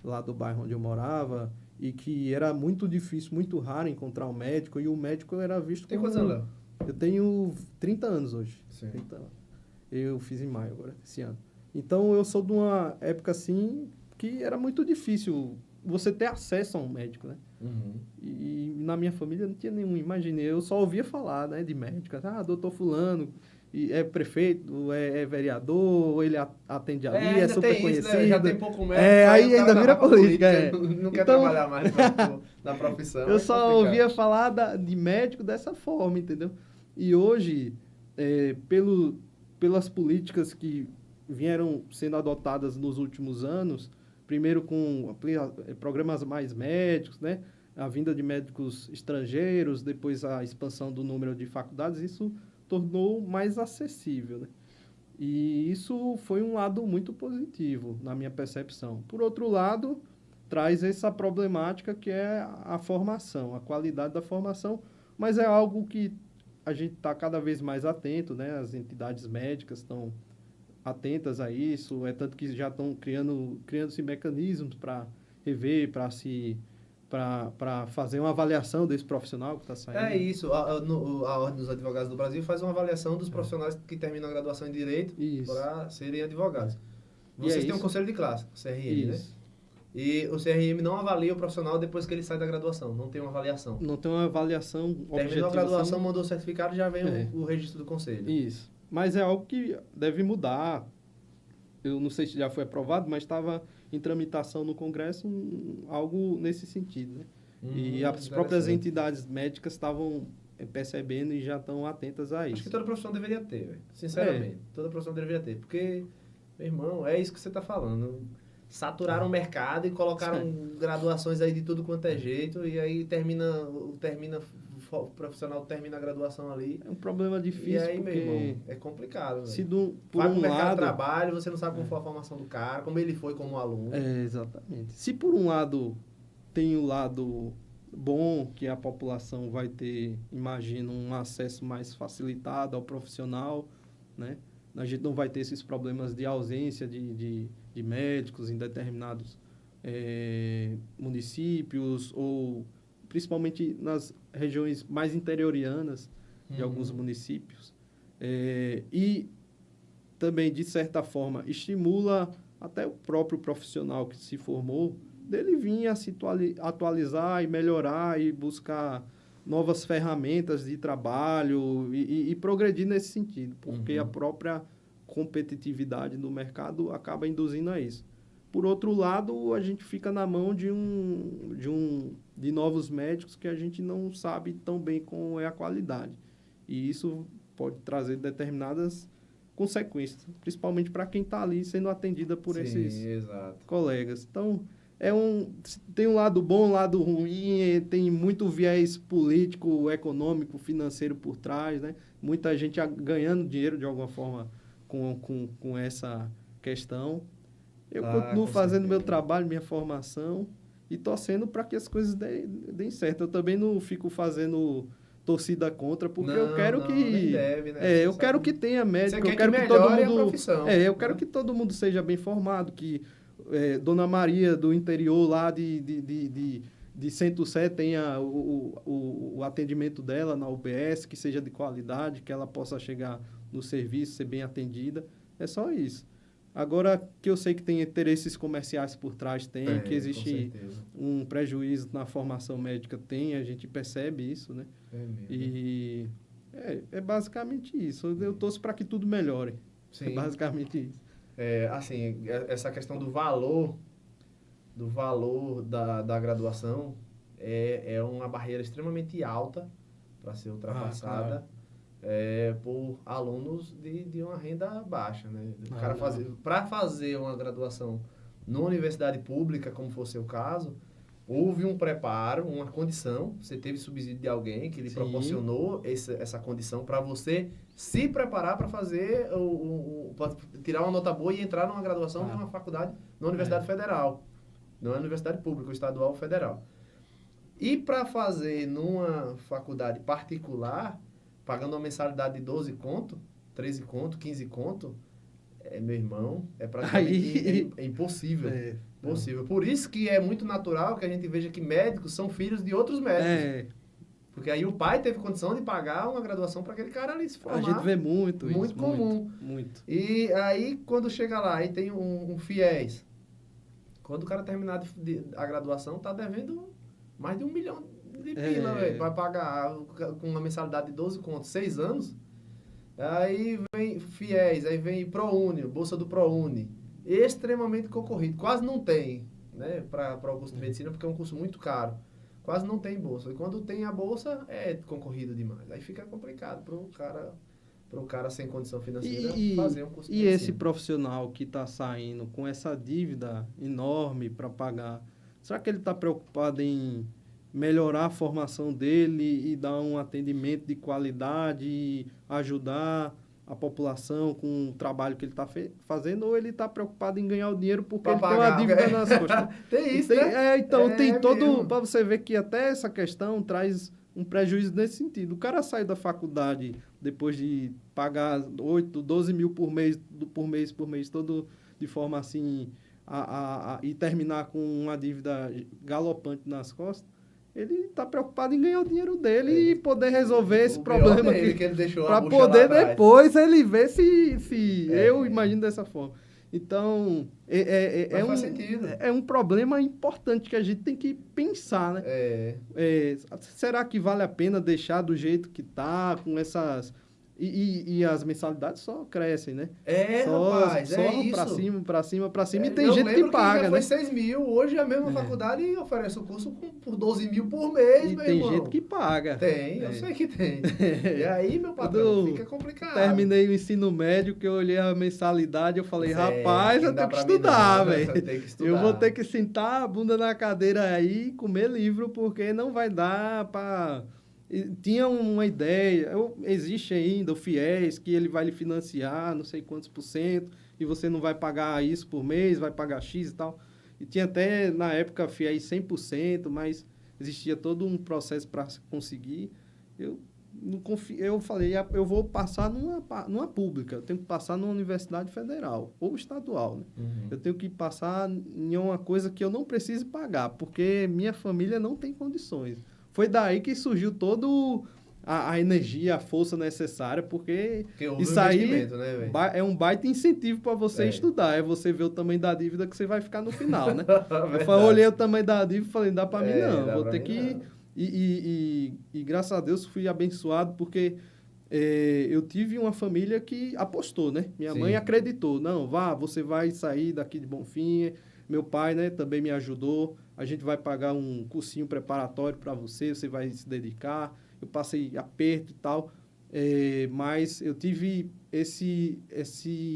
lá do bairro onde eu morava, e que era muito difícil, muito raro encontrar um médico, e o médico era visto como... Tem quantos anos, Léo? Eu tenho 30 anos hoje. Sim. 30 anos. Eu fiz em maio agora, esse ano. Então, eu sou de uma época, assim, que era muito difícil você ter acesso a um médico, né? E na minha família não tinha nenhum. Imaginei, eu só ouvia falar, né, de médico. Doutor fulano, é prefeito, é vereador, ele atende ali, é super conhecido. Isso, né? Já tem pouco médico. Aí ainda vira política. Não quer trabalhar mais na profissão. Eu só ouvia falar de médico dessa forma, entendeu? E hoje, pelas políticas que vieram sendo adotadas nos últimos anos, primeiro com programas mais médicos, né? A vinda de médicos estrangeiros, depois a expansão do número de faculdades, isso tornou mais acessível, né? E isso foi um lado muito positivo, na minha percepção. Por outro lado, traz essa problemática que é a formação, a qualidade da formação, mas é algo que a gente está cada vez mais atento, né? As entidades médicas estão atentas a isso, tanto que já estão criando-se mecanismos para rever, para fazer uma avaliação desse profissional que está saindo. É isso, a Ordem dos Advogados do Brasil faz uma avaliação dos profissionais que terminam a graduação em Direito para serem advogados. Vocês têm um conselho de classe, o CRM, né? E o CRM não avalia o profissional depois que ele sai da graduação, não tem uma avaliação. Não tem uma avaliação objetiva. Terminou a graduação, mandou o certificado, já vem o registro do conselho. Isso. Mas é algo que deve mudar. Eu não sei se já foi aprovado, mas estava em tramitação no Congresso algo nesse sentido, né? E as próprias entidades médicas estavam percebendo e já estão atentas a isso. Acho que toda profissão deveria ter, velho. Sinceramente. Toda profissão deveria ter. Porque, meu irmão, é isso que você está falando. Saturaram o mercado e colocaram graduações aí de tudo quanto é jeito. E aí o profissional termina a graduação ali. É um problema difícil, e aí, porque... meu irmão, é complicado. Se por vai pro mercado de trabalho, você não sabe como foi a formação do cara, como ele foi como aluno. Exatamente. Se por um lado tem o lado bom, que a população vai ter, imagino, um acesso mais facilitado ao profissional, né? A gente não vai ter esses problemas de ausência de médicos em determinados municípios, ou principalmente nas regiões mais interiorianas de alguns municípios. E também, de certa forma, estimula até o próprio profissional que se formou, dele vir a se atualizar e melhorar e buscar novas ferramentas de trabalho e progredir nesse sentido, porque a própria competitividade do mercado acaba induzindo a isso. Por outro lado, a gente fica na mão de novos médicos que a gente não sabe tão bem qual é a qualidade. E isso pode trazer determinadas consequências, principalmente para quem está ali sendo atendida por esses colegas. Então, tem um lado bom, um lado ruim, tem muito viés político, econômico, financeiro por trás, né? Muita gente ganhando dinheiro de alguma forma com essa questão. Eu continuo fazendo meu trabalho, minha formação e torcendo para que as coisas deem certo. Eu também não fico fazendo torcida contra, porque eu quero que... Nem deve, né? Eu quero que tenha médico, eu quero que todo mundo... eu quero que todo mundo seja bem formado, que Dona Maria do interior lá de Centro-Sé tenha o atendimento dela na UBS, que seja de qualidade, que ela possa chegar no serviço, ser bem atendida. É só isso. Agora, que eu sei que tem interesses comerciais por trás, que existe um prejuízo na formação médica, a gente percebe isso, né? E é basicamente isso. Eu torço para que tudo melhore. Sim. É basicamente isso. Assim, essa questão do valor da graduação é uma barreira extremamente alta para ser ultrapassada. Claro. Por alunos de uma renda baixa, né? Para fazer uma graduação numa universidade pública, como fosse o caso, houve um preparo, uma condição, você teve subsídio de alguém que lhe proporcionou essa condição para você se preparar para fazer, pra tirar uma nota boa e entrar numa graduação numa faculdade, numa universidade federal, não é universidade pública, estadual ou federal. E para fazer numa faculdade particular, pagando uma mensalidade de 12 conto, 13 conto, 15 conto, meu irmão, praticamente impossível. Possível. Por isso que é muito natural que a gente veja que médicos são filhos de outros médicos. Porque aí o pai teve condição de pagar uma graduação para aquele cara ali se formar. A gente vê muito isso. Muito comum. Muito. E aí, quando chega lá e tem um FIES, quando o cara terminar a graduação, tá devendo mais de 1 milhão de pila, velho, para pagar com uma mensalidade de 12 contos, 6 anos. Aí vem FIES, aí vem ProUni, Bolsa do ProUni. Extremamente concorrido. Quase não tem, né, para o curso de medicina, porque é um curso muito caro. Quase não tem bolsa. E quando tem a bolsa, é concorrido demais. Aí fica complicado para o cara sem condição financeira fazer um curso de medicina. E esse profissional que está saindo com essa dívida enorme para pagar, será que ele está preocupado em melhorar a formação dele e dar um atendimento de qualidade e ajudar a população com o trabalho que ele está fazendo, ou ele está preocupado em ganhar o dinheiro porque ele tem uma dívida nas costas? Tem isso, né? Tem todo... Para você ver que até essa questão traz um prejuízo nesse sentido. O cara sai da faculdade depois de pagar 8, 12 mil por mês, todo de forma assim, e terminar com uma dívida galopante nas costas. Ele está preocupado em ganhar o dinheiro dele e poder resolver esse problema para poder depois ele ver se eu imagino dessa forma. Então, faz sentido. É um problema importante que a gente tem que pensar, né? Será que vale a pena deixar do jeito que está, com E as mensalidades só crescem, né? Rapaz, só é isso. pra cima. E tem gente que paga, já né? foi 6 mil, hoje a mesma faculdade oferece o curso por 12 mil por mês, E meu tem irmão. gente que paga. Eu sei que tem. E aí, meu patrão, fica complicado. Terminei o ensino médio, que eu olhei a mensalidade, eu falei, rapaz, eu não dá tenho que pra mim, estudar, não. velho. Tem que estudar. Eu vou ter que sentar a bunda na cadeira aí e comer livro, porque não vai dar pra... Tinha uma ideia, existe ainda o FIES, que ele vai lhe financiar não sei quantos %, e você não vai pagar isso por mês, vai pagar X e tal. E tinha até, na época, FIES 100%, mas existia todo um processo para conseguir. Eu não confio, eu falei, eu vou passar numa pública, eu tenho que passar numa universidade federal ou estadual, né? Uhum. Eu tenho que passar em uma coisa que eu não precise pagar, porque minha família não tem condições. Foi daí que surgiu todo a energia, a força necessária, porque isso aí né, é um baita incentivo para você estudar. É você ver o tamanho da dívida que você vai ficar no final, né? Eu olhei o tamanho da dívida e falei, não dá para mim não, vou ter que... E graças a Deus fui abençoado, porque eu tive uma família que apostou, né? Minha mãe acreditou. Não, você vai sair daqui de Bonfim. Meu pai, né, também me ajudou. A gente vai pagar um cursinho preparatório para você vai se dedicar. Eu passei aperto e tal, mas eu tive esse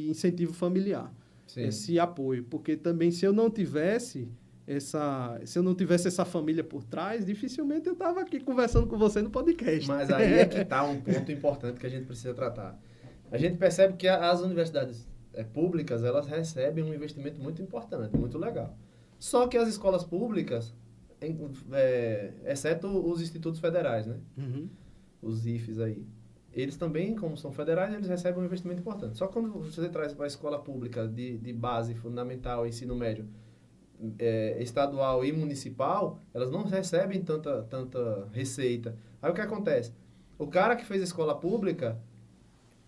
incentivo familiar, esse apoio. Porque também, se eu não tivesse essa família por trás, dificilmente eu estava aqui conversando com você no podcast. Mas aí é que está um ponto importante que a gente precisa tratar. A gente percebe que as universidades públicas, elas recebem um investimento muito importante, muito legal. Só que as escolas públicas, exceto os institutos federais, né? Uhum. Os IFES aí, eles também, como são federais, eles recebem um investimento importante. Só que quando você traz para a escola pública de base, fundamental, ensino médio, estadual e municipal, elas não recebem tanta receita. Aí o que acontece? O cara que fez a escola pública,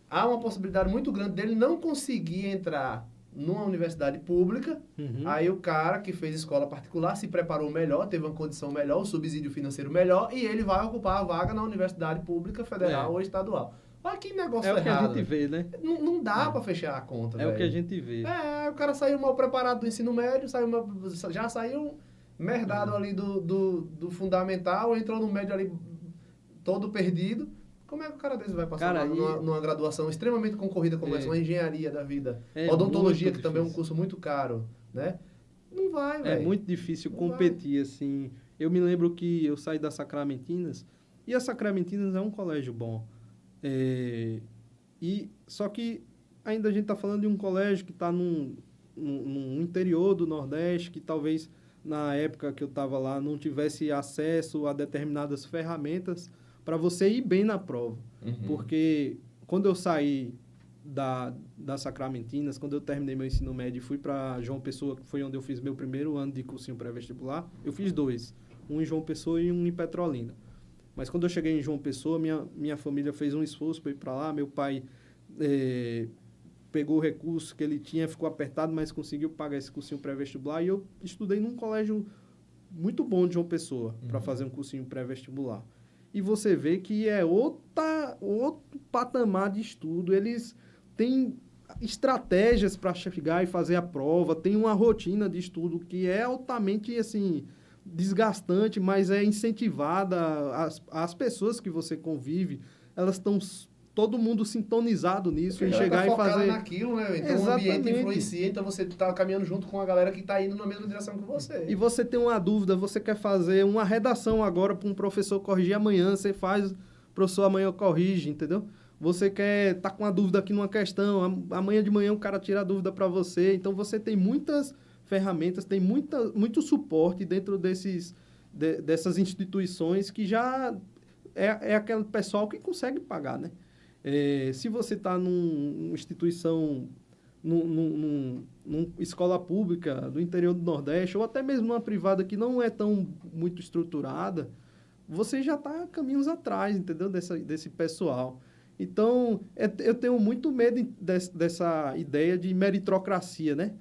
há uma possibilidade muito grande dele não conseguir entrar numa universidade pública. Aí o cara que fez escola particular se preparou melhor, teve uma condição melhor, um subsídio financeiro melhor, e ele vai ocupar a vaga na universidade pública, federal ou estadual. Olha que negócio errado. É o que a gente vê, né? Não dá pra fechar a conta, o que a gente vê. O cara saiu mal preparado do ensino médio, já saiu merdado ali do fundamental, entrou no médio ali todo perdido. Como é que o cara desse vai passar numa graduação extremamente concorrida como essa, uma engenharia da vida? Odontologia, que também é um curso muito caro, né? Não vai, velho. É muito difícil competir, assim. Eu me lembro que eu saí da Sacramentinas, e a Sacramentinas é um colégio bom. Só que ainda a gente está falando de um colégio que está no interior do Nordeste, que talvez na época que eu estava lá não tivesse acesso a determinadas ferramentas para você ir bem na prova. Porque quando eu saí da Sacramentinas, quando eu terminei meu ensino médio e fui para João Pessoa, que foi onde eu fiz meu primeiro ano de cursinho pré-vestibular, eu fiz 2, um em João Pessoa e um em Petrolina. Mas quando eu cheguei em João Pessoa, minha família fez um esforço para ir para lá. Meu pai pegou o recurso que ele tinha, ficou apertado, mas conseguiu pagar esse cursinho pré-vestibular. E eu estudei num colégio muito bom de João Pessoa para fazer um cursinho pré-vestibular. E você vê que é outro patamar de estudo. Eles têm estratégias para chegar e fazer a prova, tem uma rotina de estudo que é altamente, assim, desgastante, mas é incentivada. As pessoas que você convive, elas estão todo mundo sintonizado nisso e chegar e fazer naquilo, né? Então o ambiente influencia, então você está caminhando junto com a galera que está indo na mesma direção que você. E você tem uma dúvida, você quer fazer uma redação agora para um professor corrigir amanhã, você faz, o professor amanhã corrige, entendeu? Você tá com uma dúvida aqui numa questão, amanhã de manhã o cara tira a dúvida para você. Então você tem muitas ferramentas, tem muito suporte dentro dessas instituições que já é aquele pessoal que consegue pagar, né? Se você está numa instituição, numa escola pública do interior do Nordeste, ou até mesmo numa privada que não é tão muito estruturada, você já está caminhos atrás, entendeu? Desse pessoal. Então, eu tenho muito medo dessa ideia de meritocracia, né?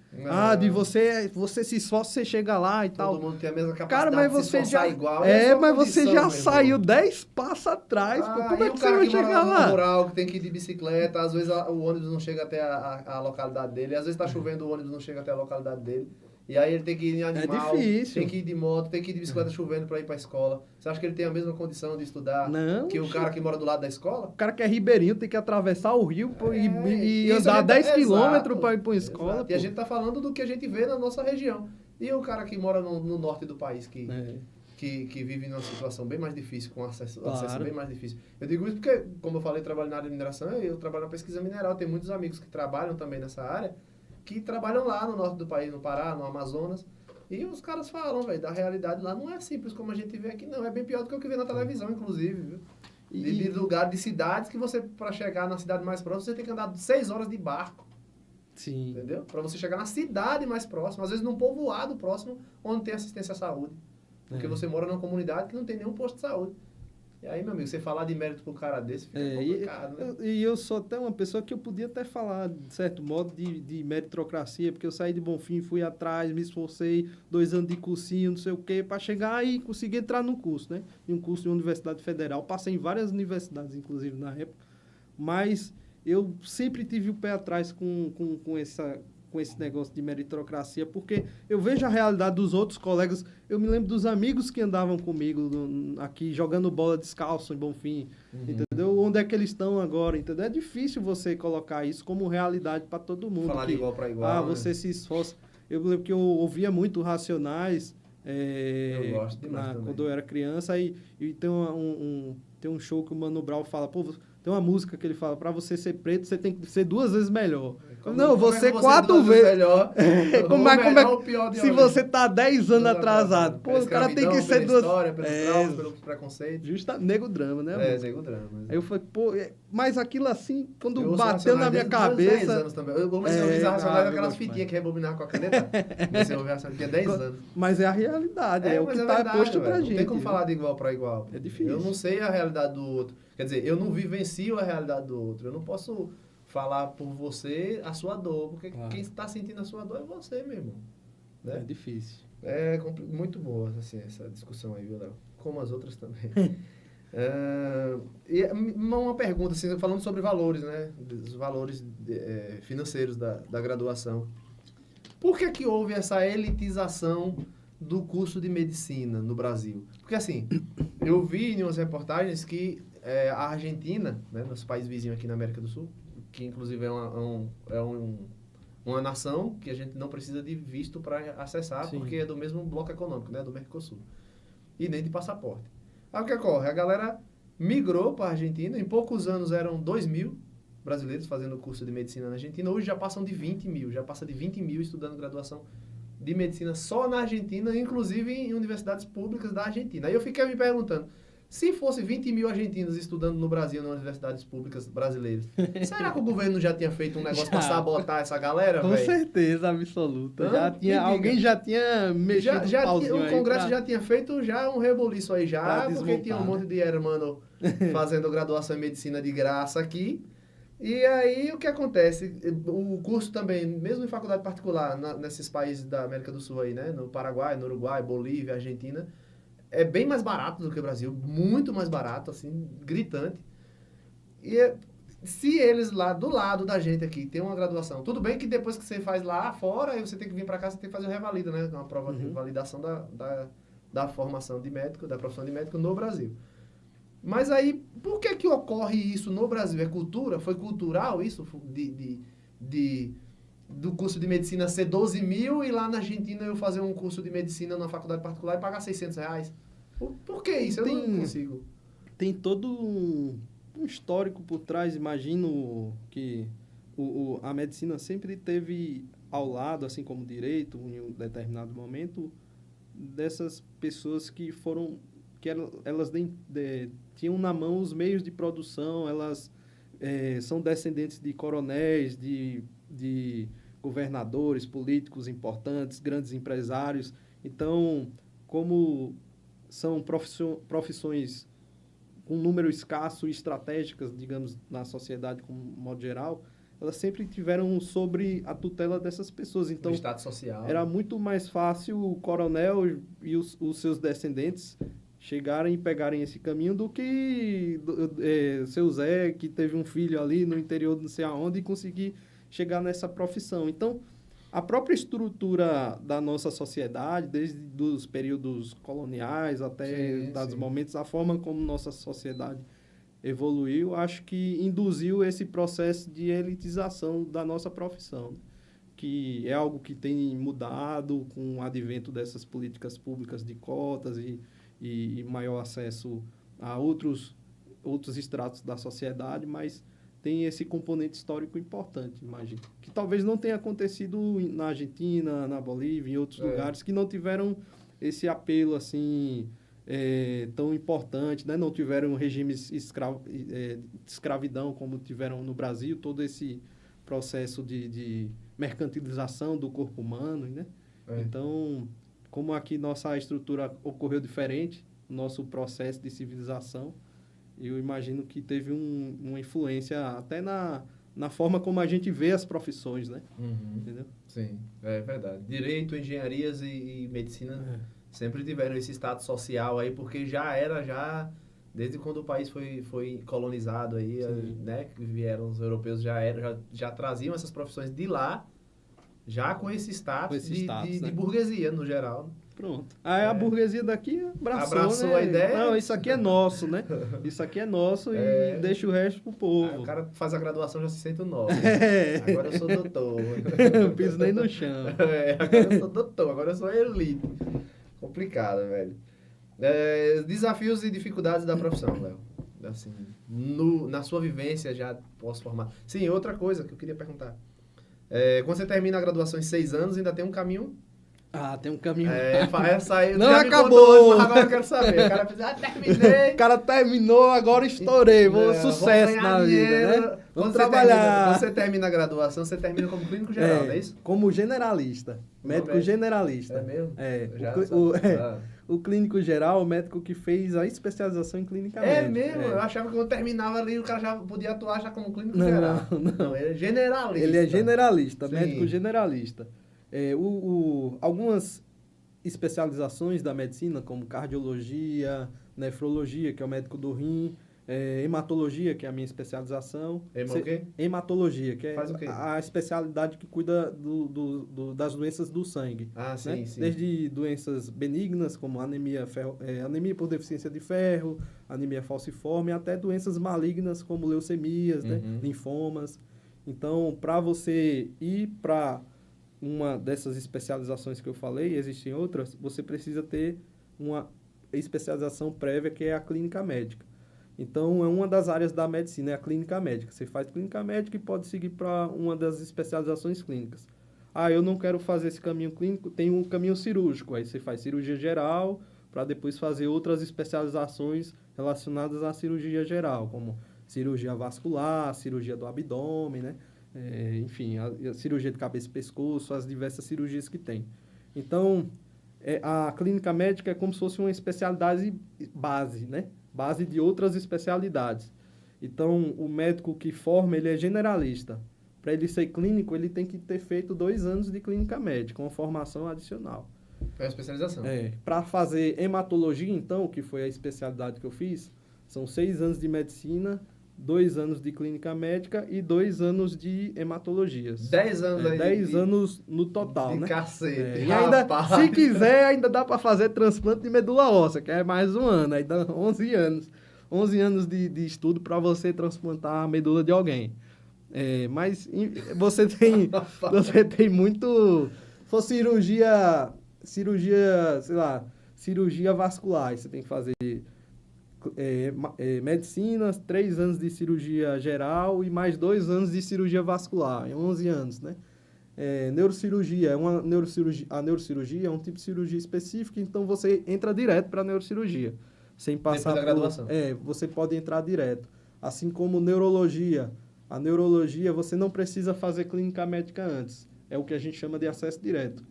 De você se esforça, você chega lá e tal. Todo mundo tem a mesma capacidade cara, mas de se você esforçar já igual. mas você já saiu 10 passos atrás. Pô, como E é o que você cara vai que mora chegar no lá? rural, que tem que ir de bicicleta, às vezes o ônibus não chega até a localidade dele, às vezes tá chovendo, o ônibus não chega até a localidade dele. E aí ele tem que ir em animal, difícil. tem que ir de moto, tem que ir de bicicleta chovendo para ir para a escola. Você acha que ele tem a mesma condição de estudar que o cara que mora do lado da escola? O cara que é ribeirinho tem que atravessar o rio e andar 10 quilômetros para ir para uma escola. Exato. E a gente tá falando do que a gente vê na nossa região. E o cara que mora no norte do país, que vive numa situação bem mais difícil, com acesso bem mais difícil. Eu digo isso porque, como eu falei, eu trabalho na área de mineração, eu trabalho na pesquisa mineral, tenho muitos amigos que trabalham também nessa área, que trabalham lá no norte do país, no Pará, no Amazonas, e os caras falam, velho, da realidade lá não é simples como a gente vê aqui, não. É bem pior do que o que vê na televisão, inclusive, viu? De lugar, de cidades que você, para chegar na cidade mais próxima, você tem que andar 6 horas de barco. Sim. Entendeu? Para você chegar na cidade mais próxima, às vezes num povoado próximo, onde tem assistência à saúde. Porque você mora numa comunidade que não tem nenhum posto de saúde. E aí, meu amigo, você falar de mérito pro cara desse fica complicado, né? E eu sou até uma pessoa que eu podia até falar, de certo modo, de meritocracia, porque eu saí de Bonfim, fui atrás, me esforcei, 2 anos de cursinho, não sei o quê, para chegar e conseguir entrar no curso, né? Em um curso de Universidade Federal. Passei em várias universidades, inclusive, na época. Mas eu sempre tive o pé atrás com esse negócio de meritocracia, porque eu vejo a realidade dos outros colegas. Eu me lembro dos amigos que andavam comigo aqui, jogando bola descalço em Bonfim, entendeu? Onde é que eles estão agora, entendeu? É difícil você colocar isso como realidade para todo mundo. Falar de igual para igual, você se esforça. Eu me lembro que eu ouvia muito Racionais, eu gosto demais quando eu era criança, e tem um show que o Mano Brown fala, pô, tem uma música que ele fala, para você ser preto, você tem que ser 2 vezes melhor. Você 4 vezes melhor. Se você tá 10 anos atrasado, pô, o cara tem que ser duas... história, pelos traumas, pelo preconceito. Justa, nego drama, né? Nego drama. Aí eu falei, pô, mas aquilo assim, quando bateu na minha cabeça... 10 anos também. Eu comecei a ouvir Racionais aquelas fitinhas que rebobinar com a caneta. Comecei a ouvir Racionais, tinha 10 anos. Mas é a realidade, é o que tá posto pra gente. Não tem como falar de igual para igual. É difícil. Eu não sei a realidade do outro. Quer dizer, eu não vivencio a realidade do outro. Eu não posso falar por você a sua dor, porque quem está sentindo a sua dor é você, meu irmão. Né? É difícil. É muito boa assim, essa discussão aí, viu, Léo? Como as outras também. E uma pergunta, assim, falando sobre valores, né? Os valores financeiros da graduação. Por que houve essa elitização do curso de medicina no Brasil? Porque, assim, eu vi em umas reportagens que a Argentina, né, nosso país vizinho aqui na América do Sul, que inclusive é uma nação que a gente não precisa de visto para acessar, Sim. porque é do mesmo bloco econômico, né, do Mercosul, e nem de passaporte. Aí o que ocorre? A galera migrou para a Argentina, em poucos anos eram 2.000 brasileiros fazendo curso de medicina na Argentina, hoje já passam de 20.000, já passa de 20.000 estudando graduação de medicina só na Argentina, inclusive em universidades públicas da Argentina. Aí eu fiquei me perguntando, se fosse 20.000 argentinos estudando no Brasil, nas universidades públicas brasileiras, será que o governo já tinha feito um negócio para sabotar essa galera, velho? Com certeza, absoluta. Alguém já tinha mexido o Congresso já tinha feito um reboliço aí já, porque tinha um monte de hermano fazendo graduação em medicina de graça aqui. E aí, o que acontece? O curso também, mesmo em faculdade particular, nesses países da América do Sul aí, né? No Paraguai, no Uruguai, Bolívia, Argentina, é bem mais barato do que o Brasil, muito mais barato, assim, gritante. E se eles lá, do lado da gente aqui, tem uma graduação, tudo bem que depois que você faz lá fora, aí você tem que vir para cá, você tem que fazer o revalida, né? Uma prova de validação da formação de médico, da profissão de médico no Brasil. Mas aí, por que ocorre isso no Brasil? É cultura? Foi cultural isso? Do curso de medicina ser 12.000 e lá na Argentina eu fazer um curso de medicina numa faculdade particular e pagar R$600? Por que isso? Eu não consigo. Tem todo um histórico por trás. Imagino que a medicina sempre teve ao lado, assim como o direito, em um determinado momento, dessas pessoas que foram... que elas tinham na mão os meios de produção, elas são descendentes de coronéis, de governadores, políticos importantes, grandes empresários. Então, como são profissões com número escasso e estratégicas, digamos, na sociedade como modo geral, elas sempre tiveram sobre a tutela dessas pessoas. Então, o status social. Era muito mais fácil o coronel e os seus descendentes chegarem e pegarem esse caminho do que seu Zé, que teve um filho ali no interior de não sei aonde, e conseguir chegar nessa profissão. Então, a própria estrutura da nossa sociedade, desde os períodos coloniais até os momentos, a forma como nossa sociedade evoluiu, acho que induziu esse processo de elitização da nossa profissão, que é algo que tem mudado com o advento dessas políticas públicas de cotas e maior acesso a outros estratos da sociedade, mas tem esse componente histórico importante, imagino. Que talvez não tenha acontecido na Argentina, na Bolívia, em outros lugares, que não tiveram esse apelo, assim, tão importante, né? Não tiveram regimes de escravidão como tiveram no Brasil, todo esse processo de mercantilização do corpo humano, né? Então, como aqui nossa estrutura ocorreu diferente, nosso processo de civilização, eu imagino que teve uma influência até na forma como a gente vê as profissões, né? Entendeu? Sim, é verdade. Direito, engenharias e medicina sempre tiveram esse status social aí, porque desde quando o país foi colonizado aí, né? Que vieram os europeus, já traziam essas profissões de lá, já com esse status, de burguesia, no geral. Pronto. Aí a burguesia daqui abraçou, né? A ideia. Não, isso aqui é nosso, né? Isso aqui é nosso e deixa o resto pro povo. Aí o cara faz a graduação já se sente o nosso. Agora eu sou doutor. Não piso nem no chão. Agora eu sou doutor, agora eu sou elite. Complicado, velho. Desafios e dificuldades da profissão, Léo. Assim, na sua vivência já posso formar. Sim, outra coisa que eu queria perguntar. Quando você termina a graduação em 6 anos, ainda tem um caminho... tem um caminho. Não acabou! Hoje, agora eu quero saber. O cara fez, terminei. O cara terminou, agora estourei. Sucesso na vida, né? Vamos trabalhar. Quando você termina a graduação, você termina como clínico geral, não é isso? Como generalista. Médico generalista. É mesmo? O clínico geral, o médico que fez a especialização em clínica médica. É mesmo? Eu achava que quando terminava ali, o cara já podia atuar já como clínico geral. Não, ele é generalista. Ele é generalista, médico generalista. Algumas especializações da medicina, como cardiologia, nefrologia, que é o médico do rim, hematologia, que é a minha especialização. O quê? Hematologia, que é a especialidade que cuida das doenças do sangue. Sim, né? sim. Desde doenças benignas, como anemia por deficiência de ferro, anemia falciforme, até doenças malignas, como leucemias, né? Linfomas. Então, para você ir para uma dessas especializações que eu falei, existem outras, você precisa ter uma especialização prévia, que é a clínica médica. Então, é uma das áreas da medicina, é a clínica médica. Você faz clínica médica e pode seguir para uma das especializações clínicas. Eu não quero fazer esse caminho clínico, tem um caminho cirúrgico. Aí você faz cirurgia geral, para depois fazer outras especializações relacionadas à cirurgia geral, como cirurgia vascular, cirurgia do abdômen, né? Enfim, a cirurgia de cabeça e pescoço, as diversas cirurgias que tem. Então, a clínica médica é como se fosse uma especialidade base, né? Base de outras especialidades. Então, o médico que forma, ele é generalista. Para ele ser clínico, ele tem que ter feito 2 anos de clínica médica, uma formação adicional. É a especialização. Para fazer hematologia, então, que foi a especialidade que eu fiz, são 6 anos de medicina, 2 anos de clínica médica e 2 anos de hematologias. 10 anos aí. 10 anos no total, né? Cacete. E ainda, se quiser, ainda dá para fazer transplante de medula óssea, que é mais 1 ano, aí dá 11 anos. 11 anos de estudo para você transplantar a medula de alguém. Mas você tem muito... Se for cirurgia, sei lá, cirurgia vascular, você tem que fazer... medicina, 3 anos de cirurgia geral e mais 2 anos de cirurgia vascular, 11 anos, né? Neurocirurgia, a neurocirurgia é um tipo de cirurgia específica, então você entra direto para a neurocirurgia, sem passar depois da graduação. Você pode entrar direto. Assim como neurologia, a neurologia você não precisa fazer clínica médica antes, é o que a gente chama de acesso direto.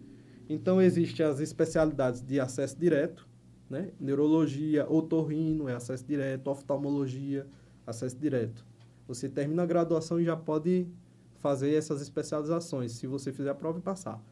Então, existem as especialidades de acesso direto, né? Neurologia, otorrino, é acesso direto, oftalmologia, acesso direto. Você termina a graduação e já pode fazer essas especializações, se você fizer a prova e passar.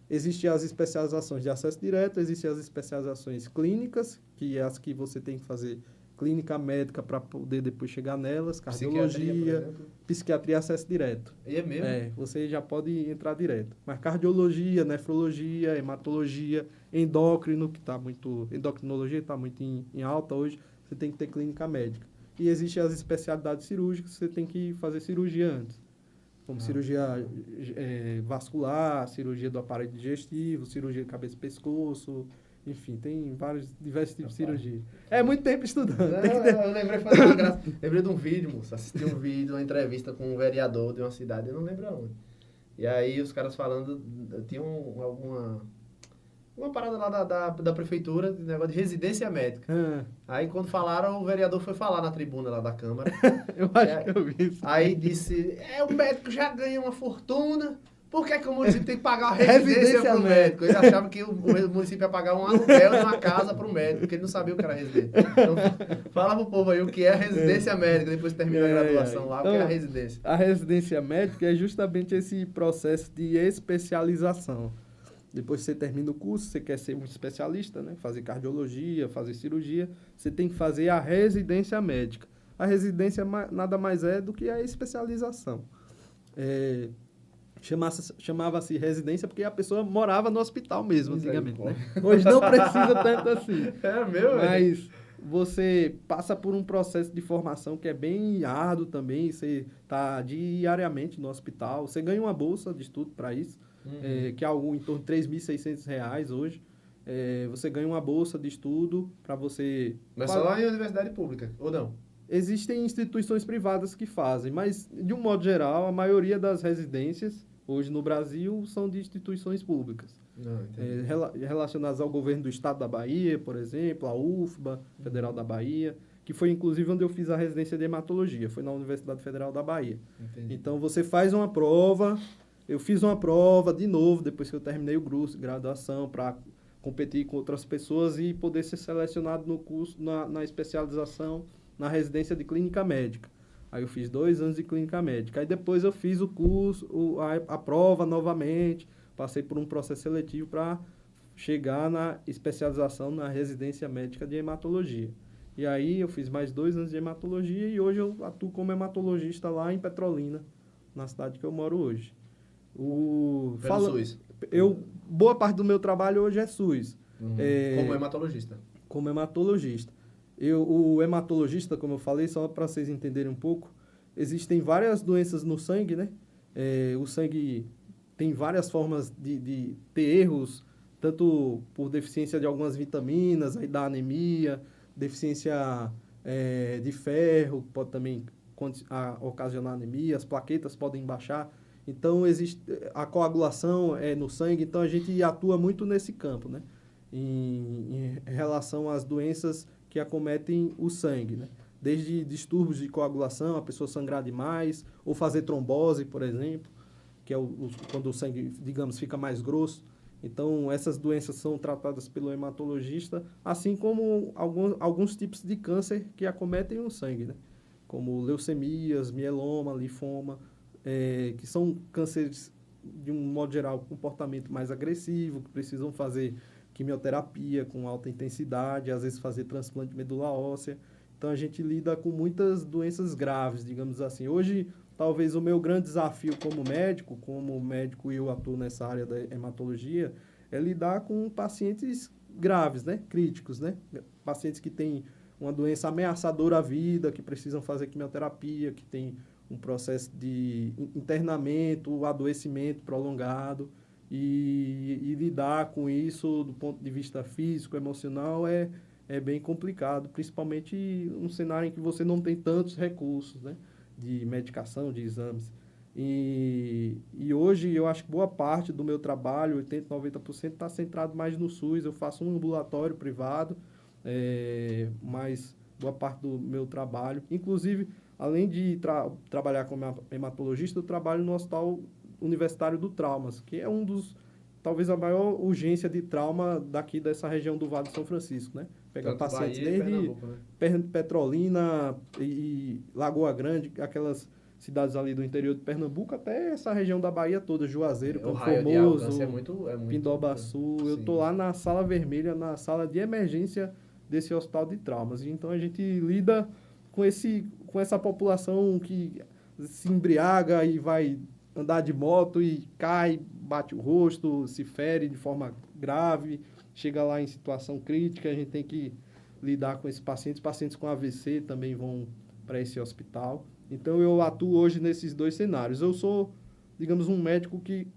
Existem as especializações de acesso direto, existem as especializações clínicas, que é as que você tem que fazer clínica médica para poder depois chegar nelas, cardiologia, psiquiatria, acesso direto. E é mesmo? Você já pode entrar direto. Mas cardiologia, nefrologia, hematologia, endócrino, que está muito... Endocrinologia está muito em alta hoje, você tem que ter clínica médica. E existem as especialidades cirúrgicas, você tem que fazer cirurgia antes. Como cirurgia vascular, cirurgia do aparelho digestivo, cirurgia de cabeça e pescoço, enfim, tem diversos tipos de cirurgia. É muito tempo estudando. Não, eu lembrei, foi uma graça. Lembrei de um vídeo, moço. Assisti um vídeo, uma entrevista com um vereador de uma cidade, eu não lembro aonde. E aí os caras falando, tinha uma parada lá da prefeitura, de negócio de residência médica. Aí quando falaram, o vereador foi falar na tribuna lá da Câmara. Eu acho que eu vi isso. Aí disse, o médico já ganha uma fortuna, por que que o município tem que pagar uma residência para o médico? Ele achava que o município ia pagar um aluguel de uma casa para o médico, porque ele não sabia o que era residência. Então, fala pro povo aí o que é residência médica, depois que termina a graduação lá, então, o que é a residência. A residência médica é justamente esse processo de especialização. Depois que você termina o curso, você quer ser um especialista, né? Fazer cardiologia, fazer cirurgia, você tem que fazer a residência médica. A residência nada mais é do que a especialização. Chamava-se residência porque a pessoa morava no hospital mesmo, antigamente, né? Hoje não precisa tanto assim. Mas você passa por um processo de formação que é bem árduo também. Você está diariamente no hospital. Você ganha uma bolsa de estudo para isso, que é algo em torno de R$3.600 hoje. Você ganha uma bolsa de estudo para você... Mas só lá em universidade pública, ou não? Existem instituições privadas que fazem, mas, de um modo geral, a maioria das residências, hoje no Brasil, são de instituições públicas. Relacionadas ao governo do Estado da Bahia, por exemplo, a UFBA, Federal da Bahia, que foi, inclusive, onde eu fiz a residência de hematologia, foi na Universidade Federal da Bahia. Entendi. Então, você faz uma prova, eu fiz uma prova de novo, depois que eu terminei o curso de graduação, para competir com outras pessoas e poder ser selecionado no curso, na especialização, na residência de clínica médica. Aí eu fiz 2 anos de clínica médica. Aí depois eu fiz o curso, a prova novamente, passei por um processo seletivo para chegar na especialização na residência médica de hematologia. E aí eu fiz mais 2 anos de hematologia e hoje eu atuo como hematologista lá em Petrolina, na cidade que eu moro hoje. SUS? Boa parte do meu trabalho hoje é SUS. Como hematologista? Como hematologista. O hematologista, como eu falei, só para vocês entenderem um pouco, existem várias doenças no sangue, né? O sangue tem várias formas de ter erros, tanto por deficiência de algumas vitaminas, aí da anemia, deficiência de ferro, pode também ocasionar anemia, as plaquetas podem baixar. Então, existe a coagulação no sangue, então a gente atua muito nesse campo, né? Em relação às doenças que acometem o sangue, né? Desde distúrbios de coagulação, a pessoa sangrar demais, ou fazer trombose, por exemplo, que é quando o sangue, digamos, fica mais grosso. Então, essas doenças são tratadas pelo hematologista, assim como alguns tipos de câncer que acometem o sangue, né? Como leucemias, mieloma, linfoma, que são cânceres, de um modo geral, comportamento mais agressivo, que precisam fazer quimioterapia com alta intensidade, às vezes fazer transplante de medula óssea. Então, a gente lida com muitas doenças graves, digamos assim. Hoje, talvez o meu grande desafio como médico eu atuo nessa área da hematologia, é lidar com pacientes graves, né? Críticos, né? Pacientes que têm uma doença ameaçadora à vida, que precisam fazer quimioterapia, que tem um processo de internamento, adoecimento prolongado. E lidar com isso do ponto de vista físico, emocional, é bem complicado, principalmente num cenário em que você não tem tantos recursos, né, de medicação, de exames. E hoje eu acho que boa parte do meu trabalho, 80%, 90%, está centrado mais no SUS. Eu faço um ambulatório privado, mas boa parte do meu trabalho, inclusive, além de trabalhar como hematologista, eu trabalho no Hospital Universitário do Traumas, que é um dos talvez a maior urgência de trauma daqui dessa região do Vale do São Francisco, né? Pega Tanto pacientes Bahia e desde Pernambuco, né? Petrolina e Lagoa Grande, aquelas cidades ali do interior de Pernambuco, até essa região da Bahia toda, Juazeiro, O Campo raio de Formoso, alcance é muito... Pindobaçu. Eu tô Sim. lá na sala vermelha, na sala de emergência desse hospital de traumas. Então a gente lida com essa população que se embriaga e vai andar de moto e cai, bate o rosto, se fere de forma grave, chega lá em situação crítica, a gente tem que lidar com esses pacientes. Pacientes com AVC também vão para esse hospital. Então eu atuo hoje nesses dois cenários. Eu sou, digamos, um médico que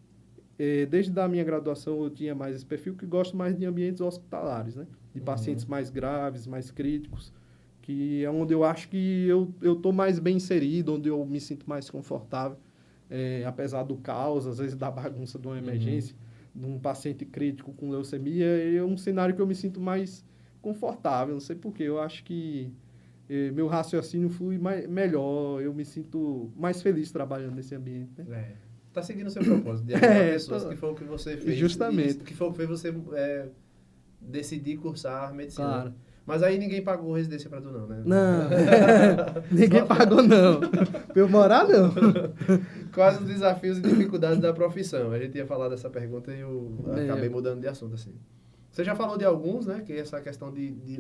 desde a minha graduação eu tinha mais esse perfil, que gosto mais de ambientes hospitalares, né? De pacientes mais graves, mais críticos, que é onde eu acho que eu estou mais bem inserido, onde eu me sinto mais confortável, apesar do caos, às vezes da bagunça de uma emergência, de um paciente crítico com leucemia, é um cenário que eu me sinto mais confortável, não sei porquê, eu acho que meu raciocínio flui melhor, eu me sinto mais feliz trabalhando nesse ambiente, né? Tá seguindo o seu propósito de ajudar pessoas, que foi o que você fez. Justamente. Que foi o que fez você decidir cursar medicina. Claro. Mas aí ninguém pagou residência pra tu não, né? Não, ninguém pagou não. Pra eu morar, não. Quais os desafios e dificuldades da profissão? A gente ia falar dessa pergunta e eu acabei mudando de assunto, assim. Você já falou de alguns, né? Que é essa questão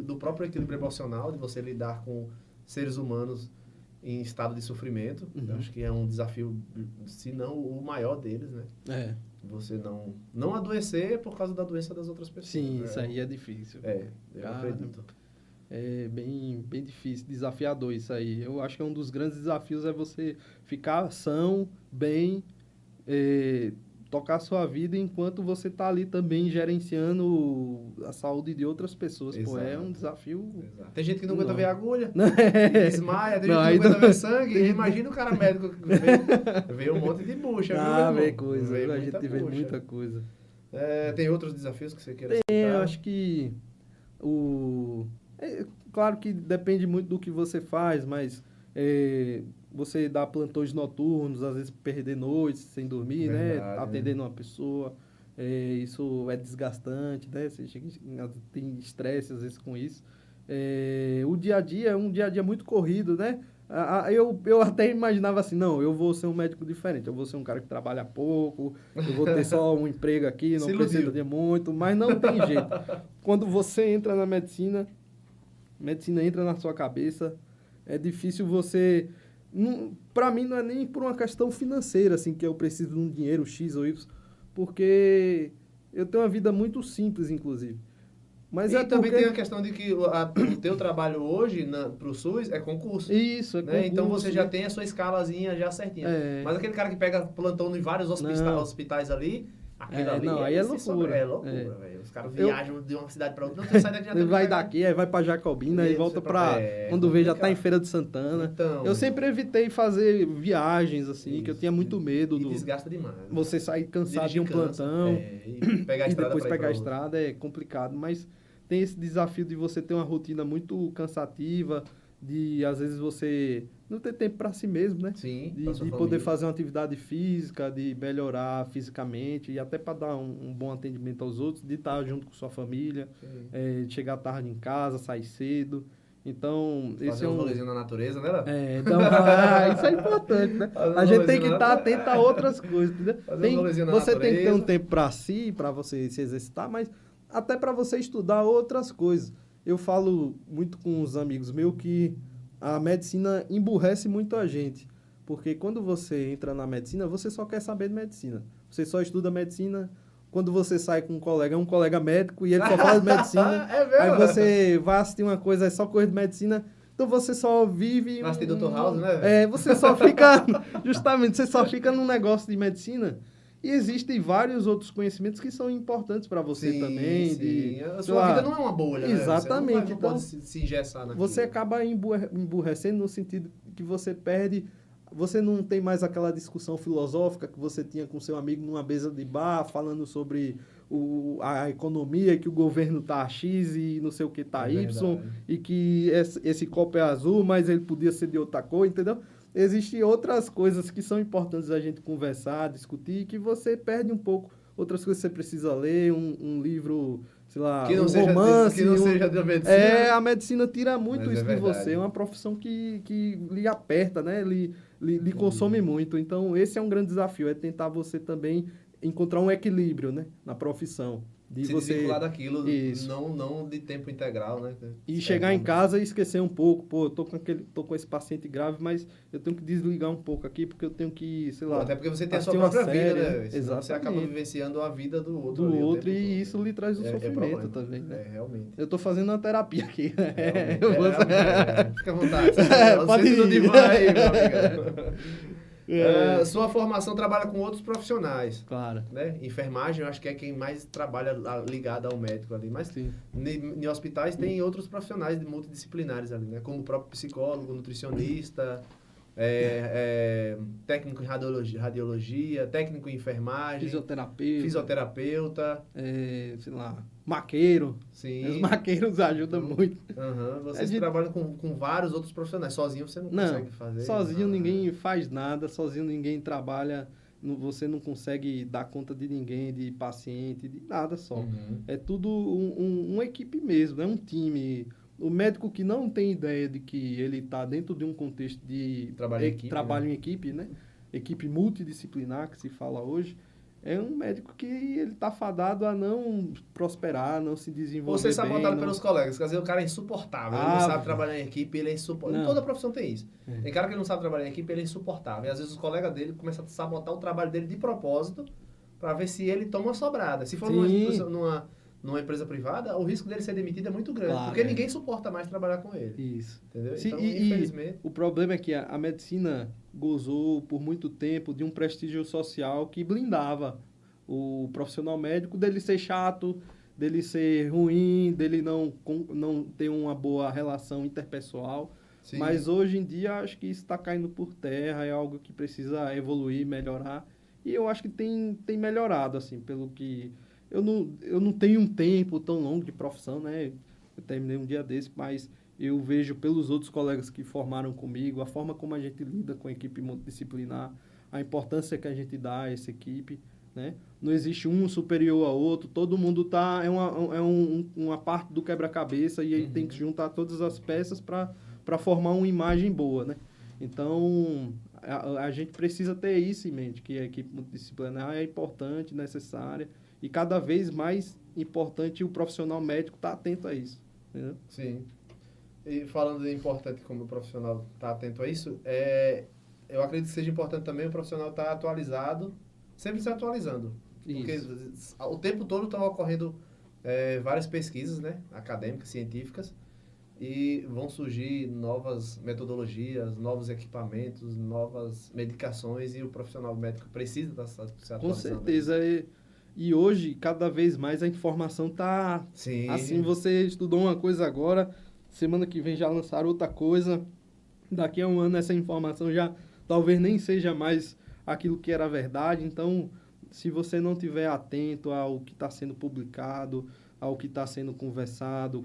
do próprio equilíbrio emocional, de você lidar com seres humanos em estado de sofrimento. Eu acho que é um desafio, se não o maior deles, né? Você não adoecer por causa da doença das outras pessoas. Sim, isso aí é difícil. Eu acredito. É bem difícil, desafiador isso aí. Eu acho que um dos grandes desafios é você ficar são, bem, tocar a sua vida enquanto você está ali também gerenciando a saúde de outras pessoas. Exato. Pô, é um desafio. Exato. Tem gente que não aguenta ver agulha, desmaia, tem gente que não aguenta ver sangue. Imagina o cara médico que vê um monte de bucha. Vê coisa, a gente vê muita coisa. Tem outros desafios que você queira citar? Eu acho que claro que depende muito do que você faz, mas você dá plantões noturnos, às vezes perder noites sem dormir, verdade, né? Atendendo uma pessoa, isso é desgastante, né? Você tem estresse às vezes com isso. O dia a dia é um dia a dia muito corrido, né? Eu até imaginava assim, não, eu vou ser um médico diferente, eu vou ser um cara que trabalha pouco, eu vou ter só um emprego aqui, não precisa de muito, mas não tem jeito. Quando você entra na medicina entra na sua cabeça, é difícil você... Para mim não é nem por uma questão financeira, assim, que eu preciso de um dinheiro X ou Y, porque eu tenho uma vida muito simples, inclusive. Mas também tem a questão de que o teu trabalho hoje para o SUS é concurso. Isso, é concurso. Então você já tem a sua escalazinha já certinha. Mas aquele cara que pega plantão em vários hospitais ali, aquilo ali aí é loucura. É loucura, velho. Os caras viajam de uma cidade para outra. Não, você sai daqui, já tem vai daqui, aí vai para Jacobina, aí volta para... quando vê, já tá em Feira de Santana. Então, eu sempre evitei fazer viagens, assim, que eu tinha muito medo. Desgasta demais. Você sair cansado de um plantão e depois pegar a estrada é complicado, mas tem esse desafio de você ter uma rotina muito cansativa, de às vezes você não ter tempo para si mesmo, né? Sim, de poder fazer uma atividade física, de melhorar fisicamente e até para dar um bom atendimento aos outros, de estar junto com sua família, de chegar tarde em casa, sair cedo. Então, fazer um rolezinho na natureza, né? Então, isso é importante, né? A gente tem que estar atento a outras coisas, entendeu? Você tem que ter um tempo para si, para você se exercitar, mas até para você estudar outras coisas. Eu falo muito com os amigos meus que a medicina emburrece muito a gente. Porque quando você entra na medicina, você só quer saber de medicina. Você só estuda medicina. Quando você sai com um colega médico, e ele só fala de medicina. Aí você vai assistir uma coisa, é só coisa de medicina. Então você só vive... Vai assistir Dr. House, né? Você só fica... Justamente, você só fica num negócio de medicina. E existem vários outros conhecimentos que são importantes para você também. Sim. A sua vida não é uma bolha, exatamente. Né? Você não pode se engessar naquilo. Você acaba emburrecendo no sentido que você perde... Você não tem mais aquela discussão filosófica que você tinha com seu amigo numa mesa de bar, falando sobre a economia, que o governo tá X e não sei o que tá Y, e que esse copo é azul, mas ele podia ser de outra cor, entendeu? Existem outras coisas que são importantes a gente conversar, discutir, que você perde um pouco outras coisas você precisa ler, um livro, sei lá, Que não um seja romance. que não seja da medicina. A medicina tira muito Mas isso é de verdade. você. É uma profissão que lhe aperta, né? Lhe consome muito. Então, esse é um grande desafio, é tentar você também encontrar um equilíbrio, né? Na profissão. De Se você... desvincular daquilo, Isso. não de tempo integral, né? E chegar em casa e esquecer um pouco. Pô, eu tô com esse paciente grave, mas eu tenho que desligar um pouco aqui, porque eu tenho que, sei lá... Até porque você tem a sua assistir uma própria vida, série, né? Senão Exatamente. você acaba vivenciando a vida do outro. Do ali, outro, o tempo e todo, isso né? lhe traz um sofrimento problema. também, né? Realmente. Eu tô fazendo uma terapia aqui. Realmente. Fica à vontade. Pode Senta no ir. divã aí, meu amigão. Sua formação trabalha com outros profissionais. Claro. Né? Enfermagem, eu acho que é quem mais trabalha ligado ao médico ali. Mas em hospitais tem outros profissionais multidisciplinares ali, né? Como o próprio psicólogo, nutricionista, técnico em radiologia, técnico em enfermagem, fisioterapeuta, sei lá, maqueiro. Sim. Os maqueiros ajudam muito. Vocês trabalham com vários outros profissionais. Sozinho você não consegue fazer. Sozinho ninguém faz nada, sozinho ninguém trabalha, você não consegue dar conta de ninguém, de paciente, de nada só. É tudo uma equipe mesmo, é um time. O médico que não tem ideia de que ele está dentro de um contexto de trabalho em equipe, né? Equipe multidisciplinar, que se fala hoje, é um médico que ele está fadado a não prosperar, não se desenvolver. Você é sabotado pelos colegas, quer dizer, o cara é insuportável, ele não sabe trabalhar em equipe, ele é insuportável. Toda profissão tem isso. Tem cara que não sabe trabalhar em equipe, ele é insuportável. E às vezes os colegas dele começam a sabotar o trabalho dele de propósito para ver se ele toma uma sobrada. Se for numa empresa privada, o risco dele ser demitido é muito grande, porque ninguém suporta mais trabalhar com ele. Isso. Entendeu? Então, infelizmente... o problema é que a medicina gozou por muito tempo de um prestígio social que blindava o profissional médico dele ser chato, dele ser ruim, dele não ter uma boa relação interpessoal. Sim. Mas hoje em dia acho que isso está caindo por terra, é algo que precisa evoluir, melhorar. E eu acho que tem melhorado, assim, pelo que... Eu não tenho um tempo tão longo de profissão, né? Eu terminei um dia desse, mas eu vejo pelos outros colegas que formaram comigo, a forma como a gente lida com a equipe multidisciplinar, a importância que a gente dá a essa equipe, né? Não existe um superior ao outro, todo mundo uma parte do quebra-cabeça e aí tem que juntar todas as peças para formar uma imagem boa, né? Então, a gente precisa ter isso em mente, que a equipe multidisciplinar é importante, necessária, e cada vez mais importante o profissional médico estar atento a isso. Entendeu? Sim. E falando de importante como o profissional estar atento a isso, eu acredito que seja importante também o profissional estar atualizado, sempre se atualizando. Porque o tempo todo estão ocorrendo várias pesquisas, né, acadêmicas, científicas, e vão surgir novas metodologias, novos equipamentos, novas medicações, e o profissional médico precisa estar se atualizando. Com certeza. E hoje, cada vez mais, a informação está... Assim, você estudou uma coisa agora, semana que vem já lançaram outra coisa, daqui a um ano essa informação já talvez nem seja mais aquilo que era verdade. Então, se você não estiver atento ao que está sendo publicado, ao que está sendo conversado,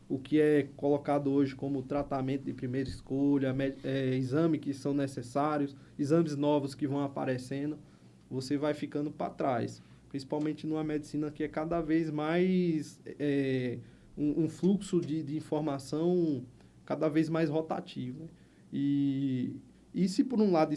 o que é colocado hoje como tratamento de primeira escolha, exames que são necessários, exames novos que vão aparecendo, você vai ficando para trás. Principalmente numa medicina que é cada vez mais um fluxo de informação cada vez mais rotativo. Né? E se por um lado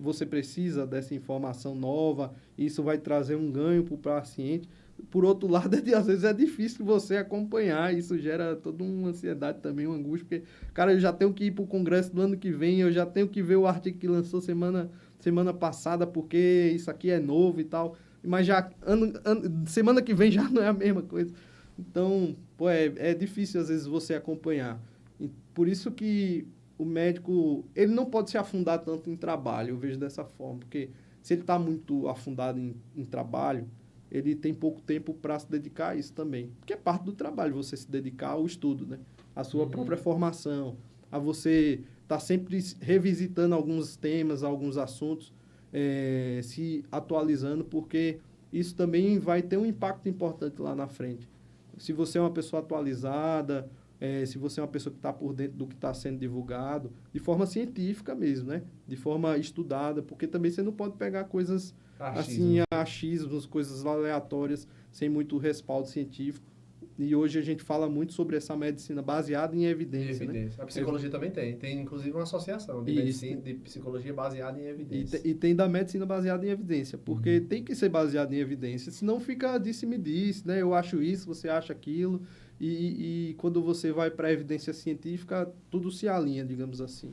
você precisa dessa informação nova, isso vai trazer um ganho para o paciente, por outro lado, às vezes é difícil você acompanhar, isso gera toda uma ansiedade também, uma angústia, porque, cara, eu já tenho que ir para o congresso do ano que vem, eu já tenho que ver o artigo que lançou semana passada, porque isso aqui é novo e tal, mas já semana que vem já não é a mesma coisa. Então, é difícil às vezes você acompanhar. E por isso que o médico, ele não pode se afundar tanto em trabalho, eu vejo dessa forma, porque se ele está muito afundado em trabalho, ele tem pouco tempo para se dedicar a isso também. Porque é parte do trabalho você se dedicar ao estudo, né? A sua própria formação, a você estar sempre revisitando alguns temas, alguns assuntos, se atualizando, porque isso também vai ter um impacto importante lá na frente. Se você é uma pessoa atualizada, se você é uma pessoa que está por dentro do que está sendo divulgado, de forma científica mesmo, né? De forma estudada, porque também você não pode pegar coisas assim, achismos, coisas aleatórias, sem muito respaldo científico. E hoje a gente fala muito sobre essa medicina baseada em evidência. Né? A psicologia também tem. Tem, inclusive, uma associação de medicina, de psicologia baseada em evidência. E tem da medicina baseada em evidência, porque tem que ser baseada em evidência, senão fica disse-me-disse, né? Eu acho isso, você acha aquilo, e quando você vai para a evidência científica, tudo se alinha, digamos assim.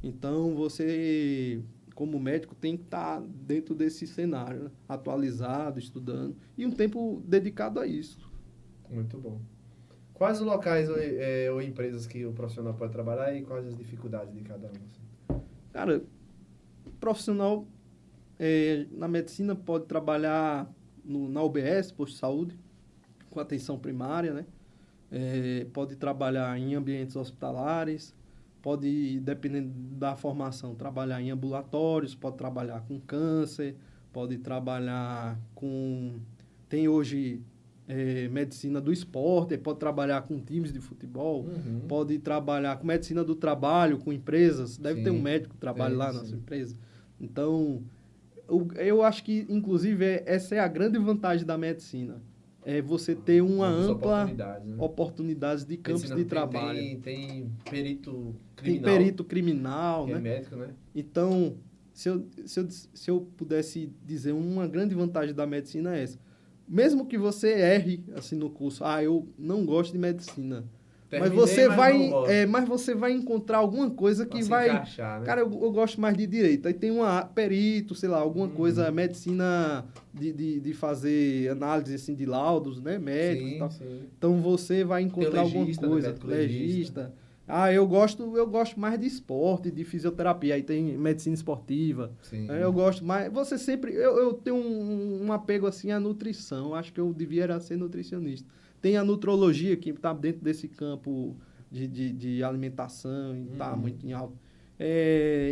Então, você, como médico, tem que estar dentro desse cenário, né? Atualizado, estudando, e um tempo dedicado a isso. Muito bom. Quais os locais ou empresas que o profissional pode trabalhar e quais as dificuldades de cada um? Assim? Cara, o profissional na medicina pode trabalhar na UBS, posto de saúde, com atenção primária, né? Pode trabalhar em ambientes hospitalares, pode, dependendo da formação, trabalhar em ambulatórios, pode trabalhar com câncer, pode trabalhar com... Tem hoje... medicina do esporte, pode trabalhar com times de futebol, pode trabalhar com medicina do trabalho, com empresas, deve ter um médico que trabalha lá na sua empresa. Então, eu acho que, inclusive, essa é a grande vantagem da medicina, é você ter uma ampla oportunidades de campos de trabalho. Tem perito criminal. Tem perito criminal, que né? É médico, né? Então, se eu pudesse dizer uma grande vantagem da medicina é essa. Mesmo que você erre assim no curso, eu não gosto de medicina. Mas você vai encontrar alguma coisa que vai... encaixar, né? Cara, eu gosto mais de direito. Aí tem perito, sei lá, alguma coisa, medicina de fazer análise assim, de laudos, né? Médicos e tal. Sim. Então você vai encontrar alguma coisa. Legista. Eu gosto mais de esporte, de fisioterapia. Aí tem medicina esportiva. Eu gosto mais... Você sempre... Eu tenho um apego, assim, à nutrição. Acho que eu devia ser nutricionista. Tem a nutrologia, que está dentro desse campo de alimentação e está muito em alta.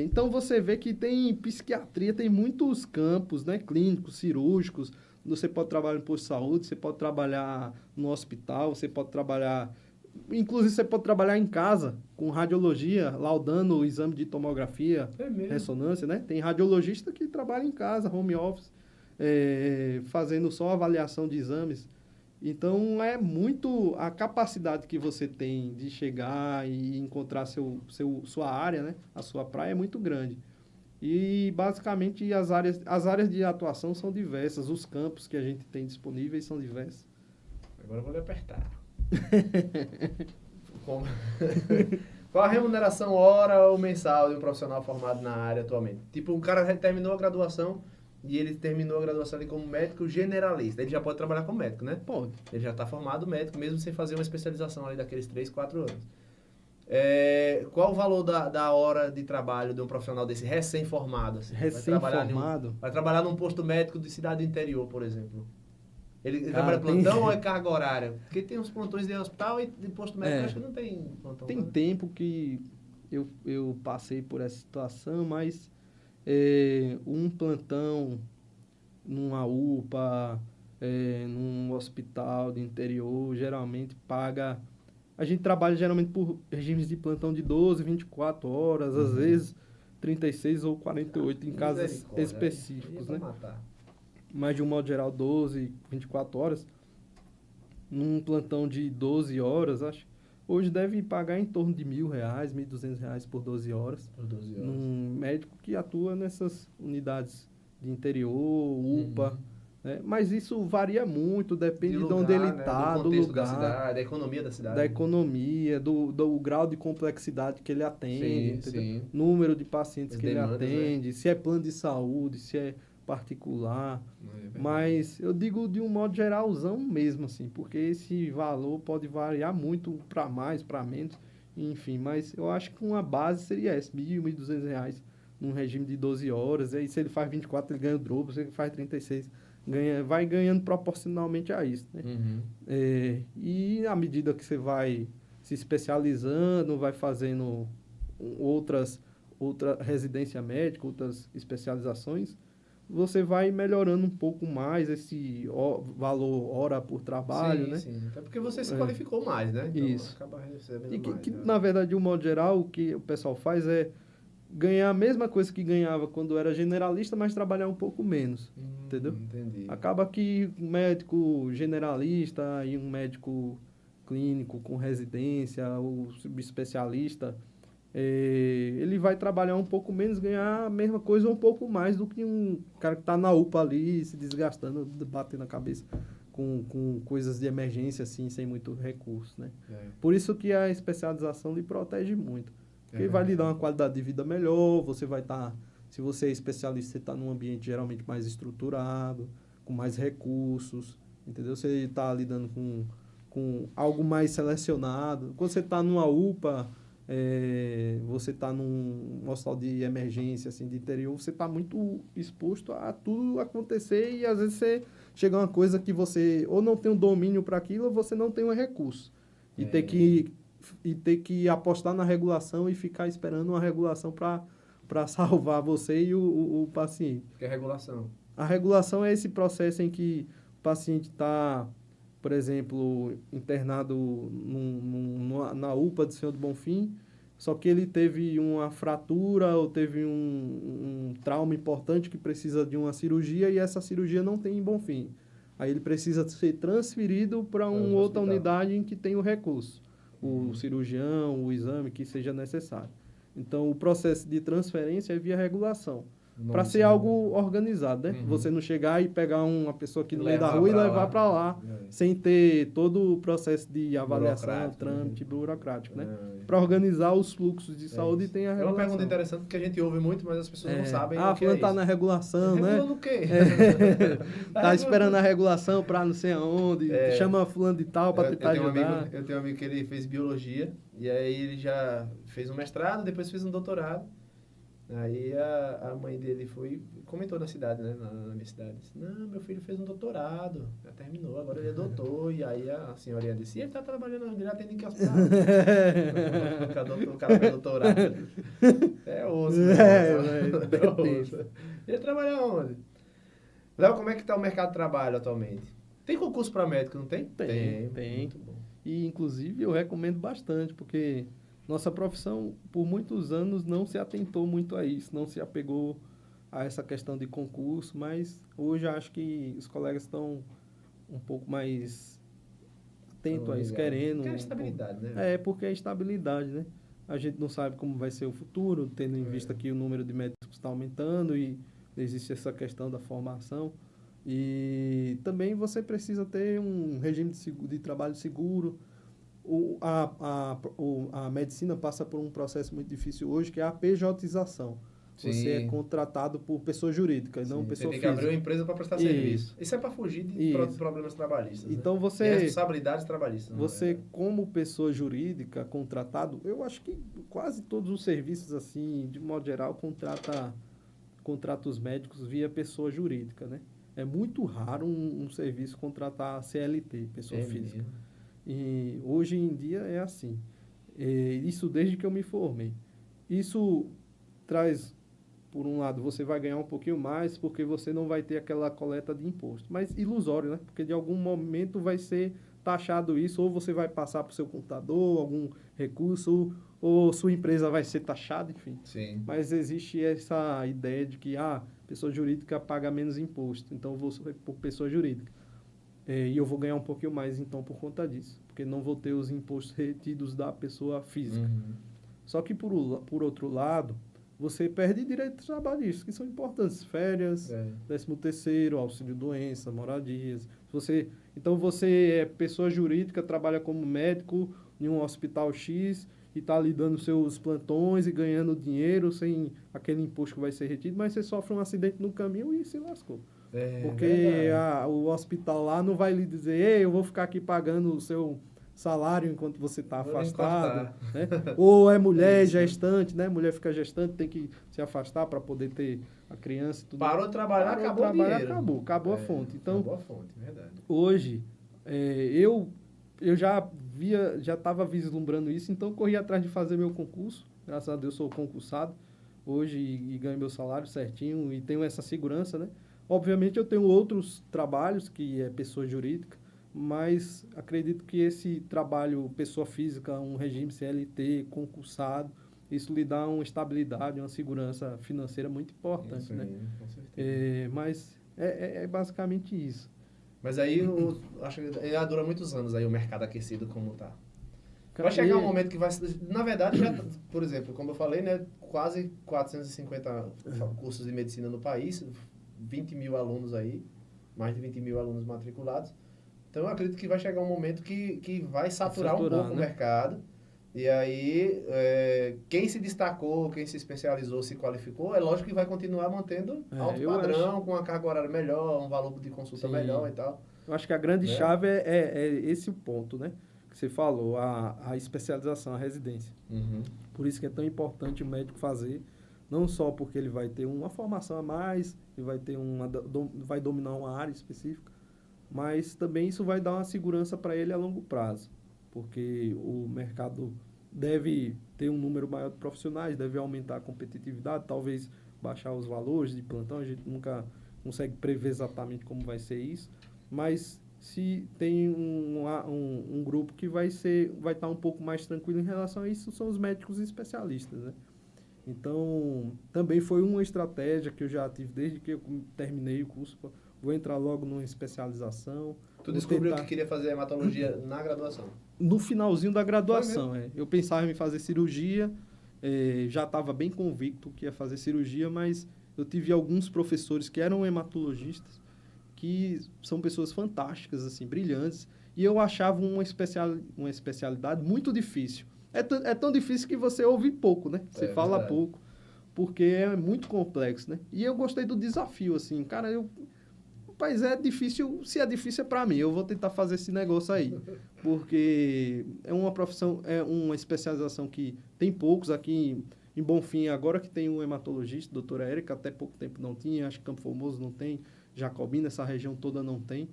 Então, você vê que tem psiquiatria, tem muitos campos, né? Clínicos, cirúrgicos. Você pode trabalhar no posto de saúde, você pode trabalhar no hospital, você pode trabalhar... Inclusive, você pode trabalhar em casa com radiologia, laudando o exame de tomografia, ressonância, né? Tem radiologista que trabalha em casa, home office, fazendo só avaliação de exames. Então, é muito a capacidade que você tem de chegar e encontrar sua área, né? A sua praia é muito grande. E, basicamente, as áreas de atuação são diversas. Os campos que a gente tem disponíveis são diversos. Agora eu vou lhe apertar. Qual a remuneração hora ou mensal de um profissional formado na área atualmente? Tipo, um cara terminou a graduação e ele terminou a graduação ali como médico generalista. Ele já pode trabalhar como médico, né? Pode. Ele já está formado médico, mesmo sem fazer uma especialização ali daqueles 3, 4 anos. Qual o valor da hora de trabalho de um profissional desse recém-formado? Assim? Recém-formado? Vai trabalhar num posto médico de cidade interior, por exemplo. Ele trabalha plantão ou é carga horária? Porque tem uns plantões de hospital e de posto médico, acho que não tem plantão. Tem tempo que eu passei por essa situação, mas um plantão numa UPA, num hospital de interior, geralmente paga... A gente trabalha geralmente por regimes de plantão de 12, 24 horas, às vezes 36 ou 48 em casos específicos, né? Matar. Mas de um modo geral, 12, 24 horas, num plantão de 12 horas, acho, hoje deve pagar em torno de R$1.000, R$1.200 por 12 horas. Por 12 horas. Num médico que atua nessas unidades de interior, UPA, né? Mas isso varia muito, depende de onde ele está, do lugar. Da cidade, da economia da cidade. Da economia, do grau de complexidade que ele atende, número de pacientes que ele atende, se é plano de saúde, se é particular, mas eu digo de um modo geralzão mesmo, assim, porque esse valor pode variar muito para mais, para menos, enfim, mas eu acho que uma base seria essa, R$1.000, R$1.200 num regime de 12 horas, aí se ele faz 24, ele ganha o dobro, se ele faz 36, vai ganhando proporcionalmente a isso, né? E à medida que você vai se especializando, vai fazendo outra residência médica, outras especializações, você vai melhorando um pouco mais esse valor hora por trabalho, né? Sim, até porque você se qualificou mais, né? Então isso. Acaba recebendo e mais. Que, na verdade, de um modo geral, o que o pessoal faz é ganhar a mesma coisa que ganhava quando era generalista, mas trabalhar um pouco menos, entendeu? Entendi. Acaba que um médico generalista e um médico clínico com residência, ou subespecialista, ele vai trabalhar um pouco menos, ganhar a mesma coisa ou um pouco mais do que um cara que está na UPA ali, se desgastando, batendo a cabeça com coisas de emergência, assim, sem muito recurso, né? Por isso que a especialização lhe protege muito. Porque vai lhe dar uma qualidade de vida melhor, você vai estar... Se você é especialista, você está num ambiente geralmente mais estruturado, com mais recursos, entendeu? Você está lidando com algo mais selecionado. Quando você está numa UPA, você está num hospital de emergência, assim, de interior, você está muito exposto a tudo acontecer e às vezes você chega a uma coisa que você ou não tem um domínio para aquilo ou você não tem um recurso. E ter que apostar na regulação e ficar esperando uma regulação para salvar você e o paciente. Que é a regulação? A regulação é esse processo em que o paciente está, por exemplo, internado na UPA do Senhor do Bonfim, só que ele teve uma fratura ou teve um trauma importante que precisa de uma cirurgia e essa cirurgia não tem em Bonfim. Aí ele precisa ser transferido para uma outra unidade em que tem o recurso. O cirurgião, o exame que seja necessário. Então, o processo de transferência é via regulação. Para ser algo organizado, né? Você não chegar e pegar uma pessoa aqui no meio da rua e levar para lá, sem ter todo o processo de avaliação, trâmite burocrático, né? Para organizar os fluxos de saúde tem a regulação. É uma pergunta interessante porque a gente ouve muito, mas as pessoas não sabem o que fulano tá na regulação, né? Regulando o quê? Tá esperando a regulação para não sei aonde, chama fulano de tal para tentar ajudar. Eu tenho um amigo que ele fez biologia, e aí ele já fez um mestrado, depois fez um doutorado. Aí a mãe dele comentou na cidade, né? Na minha cidade. Disse, não, meu filho fez um doutorado, já terminou, agora ele é doutor. E aí a senhorinha disse, ele tá trabalhando, ele já tem nem que hospital. O cara fez doutorado. É osso. É osso. Ele trabalha onde? Léo, como é que tá o mercado de trabalho atualmente? Tem concurso para médico, não tem? Tem. Muito bom. E, inclusive, eu recomendo bastante, porque... Nossa profissão, por muitos anos, não se atentou muito a isso, não se apegou a essa questão de concurso, mas hoje acho que os colegas estão um pouco mais atentos a isso, querendo... Porque é estabilidade, né? Porque é estabilidade, né? A gente não sabe como vai ser o futuro, tendo em vista que o número de médicos está aumentando e existe essa questão da formação. E também você precisa ter um regime de trabalho seguro. A medicina passa por um processo muito difícil hoje, que é a pejotização. Você é contratado por pessoa jurídica, não pessoa física. Você tem que abrir uma empresa para prestar serviço. Isso é para fugir de problemas trabalhistas. Então, né? você... responsabilidades trabalhistas. Você, como pessoa jurídica, contratado, eu acho que quase todos os serviços, assim, de modo geral, contrata os médicos via pessoa jurídica, né? É muito raro um serviço contratar CLT, pessoa física. Mesmo. E hoje em dia é assim. Isso desde que eu me formei. Isso traz, por um lado, você vai ganhar um pouquinho mais porque você não vai ter aquela coleta de imposto. Mas ilusório, né? Porque de algum momento vai ser taxado isso, ou você vai passar para o seu contador, algum recurso, ou sua empresa vai ser taxada, enfim. Sim. Mas existe essa ideia de que pessoa jurídica paga menos imposto, então eu vou ser por pessoa jurídica. E eu vou ganhar um pouquinho mais, então, por conta disso. Porque não vou ter os impostos retidos da pessoa física. Só que, por outro lado, você perde direitos trabalhistas, que são importantes. Férias, 13º, auxílio-doença, moradias. Então, você é pessoa jurídica, trabalha como médico em um hospital X e está ali dando seus plantões e ganhando dinheiro sem aquele imposto que vai ser retido, mas você sofre um acidente no caminho e se lascou. Porque o hospital lá não vai lhe dizer, ei, eu vou ficar aqui pagando o seu salário enquanto você está afastado. Né? Ou é mulher gestante, né? Mulher fica gestante, tem que se afastar para poder ter a criança. Tudo. Parou de trabalhar, acabou o dinheiro. Acabou a fonte. Então, acabou a fonte, verdade. Hoje, eu já estava vislumbrando isso, então corri atrás de fazer meu concurso. Graças a Deus sou concursado hoje e ganho meu salário certinho e tenho essa segurança, né? Obviamente, eu tenho outros trabalhos, que é pessoa jurídica, mas acredito que esse trabalho, pessoa física, um regime CLT, concursado, isso lhe dá uma estabilidade, uma segurança financeira muito importante, Sim, né? com certeza. Mas é basicamente isso. Mas aí, acho que ainda dura muitos anos aí o mercado aquecido como tá. Vai Cara, chegar um momento que vai... Na verdade, já, por exemplo, como eu falei, né, quase 450 cursos de medicina no país, 20 mil alunos aí, mais de 20 mil alunos matriculados. Então, eu acredito que vai chegar um momento que vai saturar um pouco, né, o mercado. E aí, quem se destacou, quem se especializou, se qualificou, é lógico que vai continuar mantendo alto padrão, com uma carga horária melhor, um valor de consulta melhor e tal. Eu acho que a grande chave é esse o ponto, né? Que você falou, a especialização, a residência. Uhum. Por isso que é tão importante o médico fazer, não só porque ele vai ter uma formação a mais, ele vai ter vai dominar uma área específica, mas também isso vai dar uma segurança para ele a longo prazo, porque o mercado deve ter um número maior de profissionais, deve aumentar a competitividade, talvez baixar os valores de plantão, a gente nunca consegue prever exatamente como vai ser isso, mas se tem um grupo que vai estar um pouco mais tranquilo em relação a isso, são os médicos especialistas, né? Então, também foi uma estratégia que eu já tive desde que eu terminei o curso. Vou entrar logo numa especialização. Tu descobriu que queria fazer hematologia na graduação? No finalzinho da graduação, Eu pensava em fazer cirurgia, já estava bem convicto que ia fazer cirurgia, mas eu tive alguns professores que eram hematologistas, que são pessoas fantásticas, assim, brilhantes, e eu achava uma especialidade muito difícil. É tão difícil que você ouve pouco, né? Você fala pouco, porque é muito complexo, né? E eu gostei do desafio, assim, cara, rapaz, é difícil, se é difícil é para mim, eu vou tentar fazer esse negócio aí, porque é uma profissão, é uma especialização que tem poucos aqui em Bonfim, agora que tem um hematologista, doutora Érica, até pouco tempo não tinha, acho que Campo Formoso não tem, Jacobina, essa região toda não tem.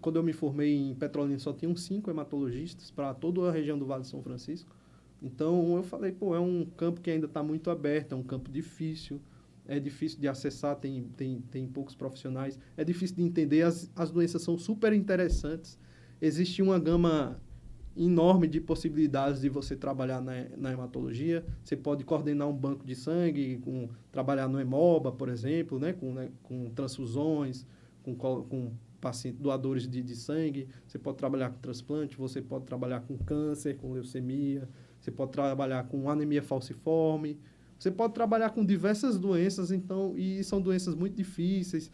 Quando eu me formei em Petrolina, só tinham 5 hematologistas para toda a região do Vale de São Francisco. Então, eu falei, é um campo que ainda está muito aberto, é um campo difícil, é difícil de acessar, tem poucos profissionais, é difícil de entender, as doenças são super interessantes, existe uma gama enorme de possibilidades de você trabalhar na hematologia. Você pode coordenar um banco de sangue, trabalhar no Hemoba, por exemplo, né? Com transfusões, com pacientes doadores de sangue. Você pode trabalhar com transplante, você pode trabalhar com câncer, com leucemia, você pode trabalhar com anemia falciforme, você pode trabalhar com diversas doenças, então, e são doenças muito difíceis,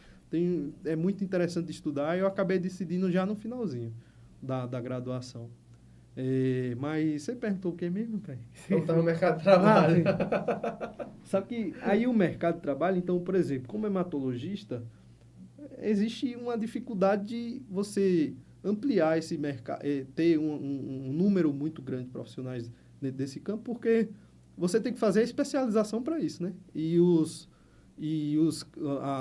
é muito interessante de estudar, e eu acabei decidindo já no finalzinho da graduação. Mas você perguntou o que mesmo, pai? Como está no mercado de trabalho. Só que aí o mercado de trabalho, então, por exemplo, como hematologista, existe uma dificuldade de você ampliar esse mercado, ter um número muito grande de profissionais desse campo, porque você tem que fazer a especialização para isso, né?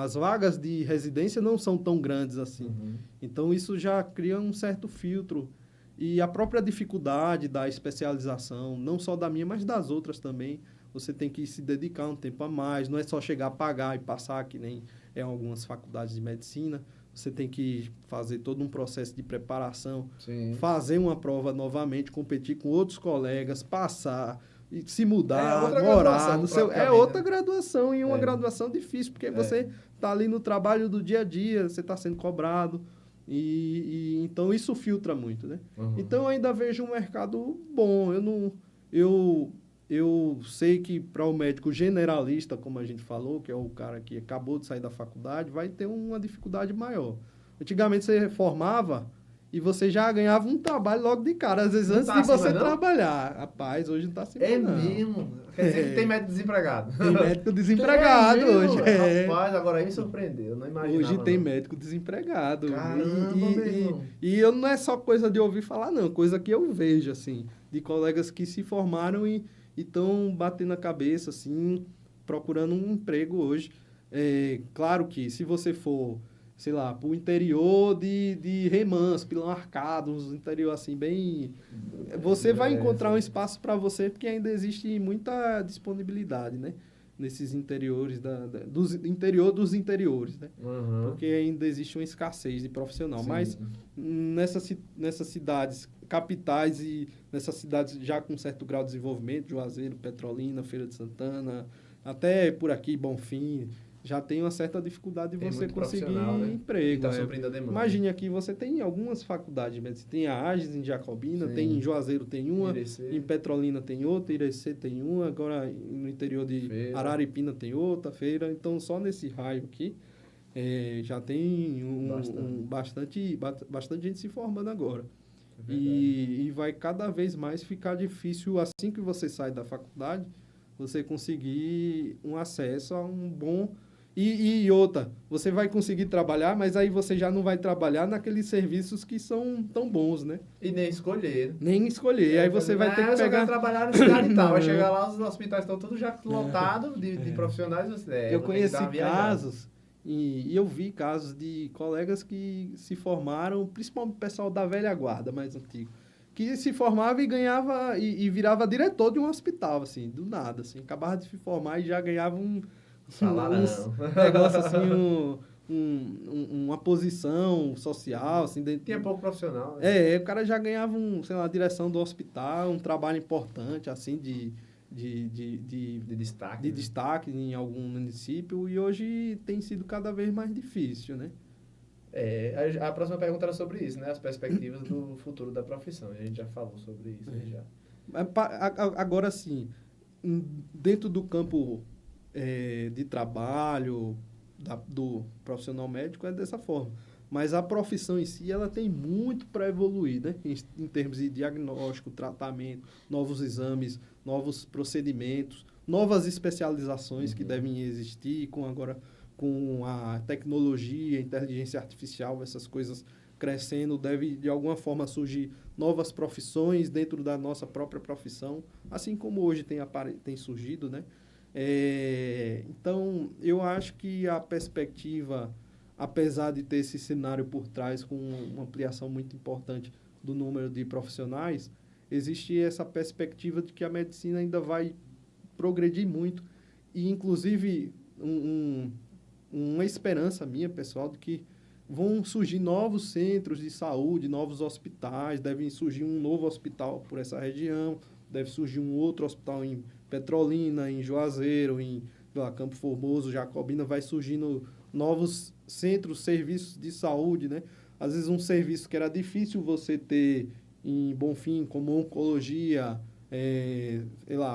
As vagas de residência não são tão grandes assim. Uhum. Então, isso já cria um certo filtro. E a própria dificuldade da especialização, não só da minha, mas das outras também, você tem que se dedicar um tempo a mais, não é só chegar a pagar e passar, que nem em algumas faculdades de medicina, você tem que fazer todo um processo de preparação, fazer uma prova novamente, competir com outros colegas, passar, se mudar, morar, outra graduação, e uma graduação difícil, porque você está ali no trabalho do dia a dia, você está sendo cobrado, então isso filtra muito, né? Uhum. Então eu ainda vejo um mercado bom. Eu sei que para o médico generalista, como a gente falou, que é o cara que acabou de sair da faculdade, vai ter uma dificuldade maior. Antigamente você formava e você já ganhava um trabalho logo de cara, às vezes antes de você trabalhar. Rapaz, hoje não está assim. É mesmo? Quer dizer que tem médico desempregado. Tem médico desempregado hoje. Rapaz, agora aí me surpreendeu, eu não imaginava. Hoje tem médico desempregado. Caramba, e eu não é só coisa de ouvir falar, não. Coisa que eu vejo, assim, de colegas que se formaram e estão batendo a cabeça, assim, procurando um emprego hoje. Claro que se você for, sei lá, para o interior de Remanso, Pilão Arcado, uns interior assim, bem... Você vai encontrar um espaço para você, porque ainda existe muita disponibilidade, né? nesses interiores, interior dos interiores, né? Uhum. Porque ainda existe uma escassez de profissional. Sim. Mas nessas cidades capitais e nessas cidades já com certo grau de desenvolvimento, Juazeiro, Petrolina, Feira de Santana, até por aqui, Bonfim, já tem uma certa dificuldade de Tem você muito conseguir profissional, né? emprego. E tá suprindo a demanda. Imagine aqui, você tem algumas faculdades de medicina. Tem a Agis em Jacobina, Sim. tem em Juazeiro tem uma, Irecê. em Petrolina tem outra, Irecê tem uma, agora no interior de Feira. Araripina tem outra, Feira. Então, só nesse raio aqui, já tem bastante gente se formando agora. E vai cada vez mais ficar difícil, assim que você sai da faculdade, você conseguir um acesso a um bom... E outra, você vai conseguir trabalhar, mas aí você já não vai trabalhar naqueles serviços que são tão bons, né? E nem escolher. Nem escolher. Aí você vai ter que eu pegar... quero trabalhar na cidade e tal. Vai chegar lá, os hospitais estão todos já lotados de profissionais. Eu conheci casos, e eu vi casos de colegas que se formaram, principalmente o pessoal da velha guarda, mais antigo, que se formava e ganhava, e virava diretor de um hospital, assim, do nada, assim. Acabava de se formar e já ganhava um negócio assim, uma posição social, assim. Tinha pouco profissional. Né? O cara já ganhava a direção do hospital, um trabalho importante, assim, de destaque. De destaque em algum município, e hoje tem sido cada vez mais difícil, né? A próxima pergunta era sobre isso, né? As perspectivas do futuro da profissão. A gente já falou sobre isso. Já. Agora, sim, dentro do campo de trabalho do profissional médico é dessa forma. Mas a profissão em si, ela tem muito para evoluir, né? Em termos de diagnóstico, tratamento, novos exames, novos procedimentos, novas especializações que devem existir com a tecnologia, a inteligência artificial, essas coisas crescendo, deve de alguma forma surgir novas profissões dentro da nossa própria profissão, assim como hoje tem surgido, né? Então, eu acho que a perspectiva, apesar de ter esse cenário por trás com uma ampliação muito importante do número de profissionais, existe essa perspectiva de que a medicina ainda vai progredir muito e, inclusive, uma esperança minha, pessoal, de que vão surgir novos centros de saúde, novos hospitais, deve surgir um novo hospital por essa região, deve surgir um outro hospital em Petrolina, em Juazeiro, em Campo Formoso, Jacobina, vai surgindo novos centros, serviços de saúde, né? Às vezes um serviço que era difícil você ter em Bonfim, como oncologia,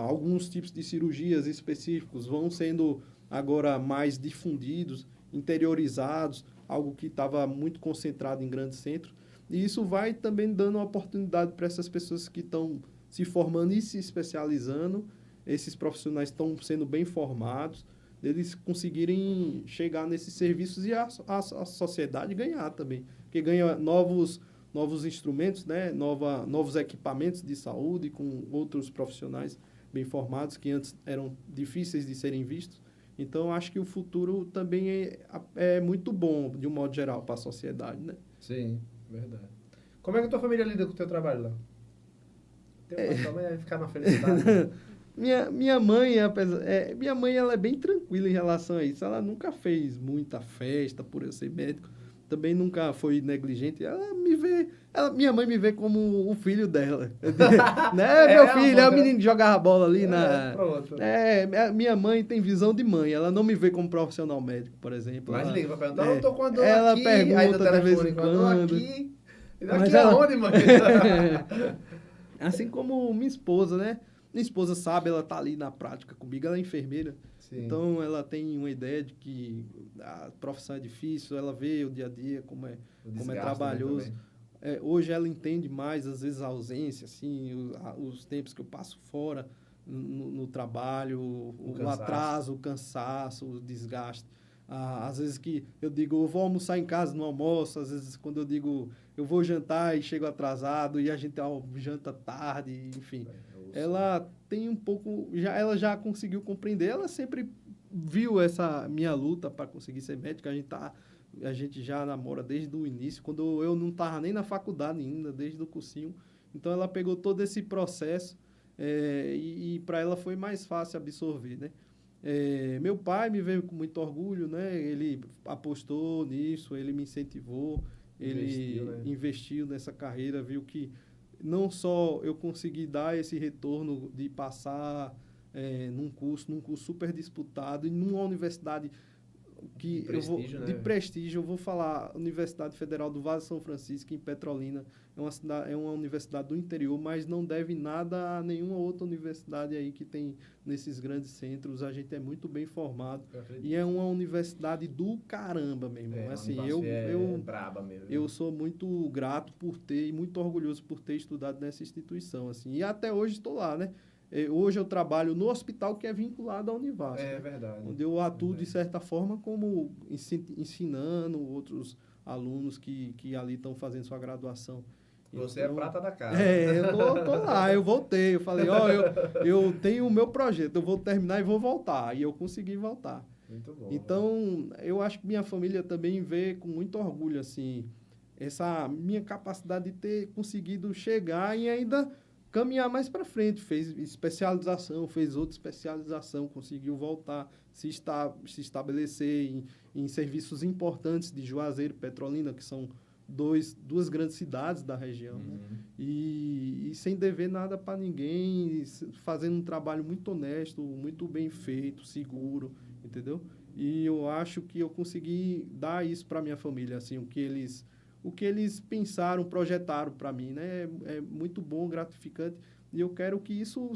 alguns tipos de cirurgias específicos vão sendo agora mais difundidos, interiorizados, algo que estava muito concentrado em grandes centros. E isso vai também dando uma oportunidade para essas pessoas que estão se formando e se especializando. Esses profissionais estão sendo bem formados, eles conseguirem chegar nesses serviços e a sociedade ganhar também. Porque ganha novos instrumentos, né? Novos equipamentos de saúde com outros profissionais bem formados que antes eram difíceis de serem vistos. Então, acho que o futuro também é muito bom, de um modo geral, para a sociedade, né? Sim, verdade. Como é que a tua família lida com o teu trabalho lá? Tua mãe vai ficar na felicidade. Minha mãe, ela é bem tranquila em relação a isso. Ela nunca fez muita festa por eu ser médico. Também nunca foi negligente. Minha mãe me vê como o filho dela. Né, meu filho? É o menino que jogava bola ali Pronto. Minha mãe tem visão de mãe. Ela não me vê como profissional médico, por exemplo. Mas liga pra perguntar, eu tô com a dor ela aqui. Pergunta aí no telefone, de vez em quando. Aqui. Mas aonde, mãe? Assim como minha esposa, né? Minha esposa sabe, ela tá ali na prática comigo, ela é enfermeira. Sim. Então, ela tem uma ideia de que a profissão é difícil, ela vê o dia a dia, como é trabalhoso. Hoje ela entende mais, às vezes, a ausência, assim, os tempos que eu passo fora no trabalho, o atraso, o cansaço, o desgaste. Às vezes que eu digo, eu vou almoçar em casa no almoço, às vezes quando eu digo, eu vou jantar e chego atrasado e a gente janta tarde, enfim. Ela tem um pouco, ela já conseguiu compreender, ela sempre viu essa minha luta para conseguir ser médica, a gente já namora desde o início, quando eu não estava nem na faculdade ainda, desde o cursinho. Então, ela pegou todo esse processo e para ela foi mais fácil absorver, né? Meu pai me veio com muito orgulho, né? Ele apostou nisso, ele me incentivou, ele investiu nessa carreira, viu que não só eu consegui dar esse retorno de passar num curso super disputado e numa universidade que de prestígio, eu vou falar Universidade Federal do Vale de São Francisco, em Petrolina, é uma universidade do interior, mas não deve nada a nenhuma outra universidade aí que tem nesses grandes centros. A gente é muito bem formado e é uma universidade do caramba, meu irmão. Assim, braba mesmo. Eu sou muito grato por ter e muito orgulhoso por ter estudado nessa instituição, assim, e até hoje estou lá, né? Hoje eu trabalho no hospital que é vinculado à Univasf. É verdade. Onde eu atuo, de certa forma, como ensinando outros alunos que ali estão fazendo sua graduação. Você então, é prata da casa. Eu tô lá, eu voltei. Eu falei, eu tenho o meu projeto, eu vou terminar e vou voltar. E eu consegui voltar. Muito bom. Então, eu acho que minha família também vê com muito orgulho, assim, essa minha capacidade de ter conseguido chegar e ainda caminhar mais para frente, fez especialização, fez outra especialização, conseguiu voltar, se estabelecer em serviços importantes de Juazeiro e Petrolina, que são duas grandes cidades da região. Né? E sem dever nada para ninguém, fazendo um trabalho muito honesto, muito bem feito, seguro, entendeu? E eu acho que eu consegui dar isso para minha família, assim, o que eles pensaram, projetaram para mim, né? É muito bom, gratificante, e eu quero que isso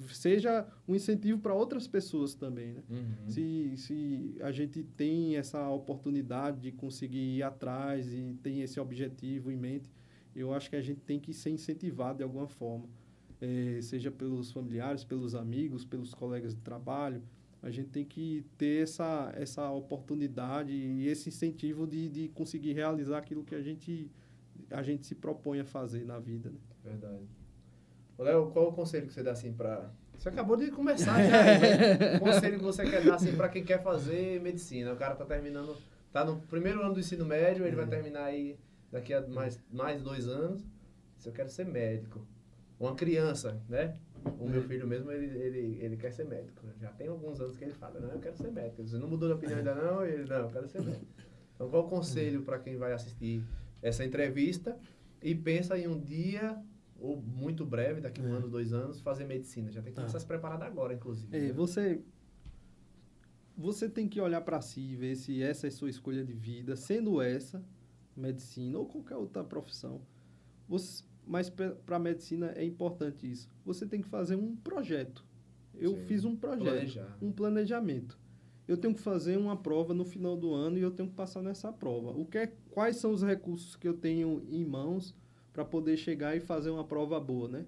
seja um incentivo para outras pessoas também, né? Se a gente tem essa oportunidade de conseguir ir atrás e tem esse objetivo em mente, eu acho que a gente tem que ser incentivado de alguma forma, seja pelos familiares, pelos amigos, pelos colegas de trabalho. A gente tem que ter essa oportunidade e esse incentivo de conseguir realizar aquilo que a gente se propõe a fazer na vida. Né? Verdade. Léo, qual o conselho que você dá assim para... Você acabou de começar já, né? O conselho que você quer dar assim para quem quer fazer medicina? O cara tá no primeiro ano do ensino médio, ele vai terminar aí daqui a mais 2 anos. Se eu quero ser médico. Uma criança, né? O meu filho mesmo, ele quer ser médico. Já tem alguns anos que ele fala, não, eu quero ser médico. Você não mudou de opinião ainda não? Ele, não, eu quero ser médico. Então, qual o conselho para quem vai assistir essa entrevista e pensa em um dia, ou muito breve, daqui 1 ano, 2 anos, fazer medicina? Já tem que começar a se preparar agora, inclusive. Né? Você tem que olhar para si e ver se essa é a sua escolha de vida, sendo essa, medicina ou qualquer outra profissão. Mas para a medicina é importante isso. Você tem que fazer um projeto. Eu fiz um projeto, um planejamento. Eu tenho que fazer uma prova no final do ano e eu tenho que passar nessa prova. Quais são os recursos que eu tenho em mãos para poder chegar e fazer uma prova boa, né?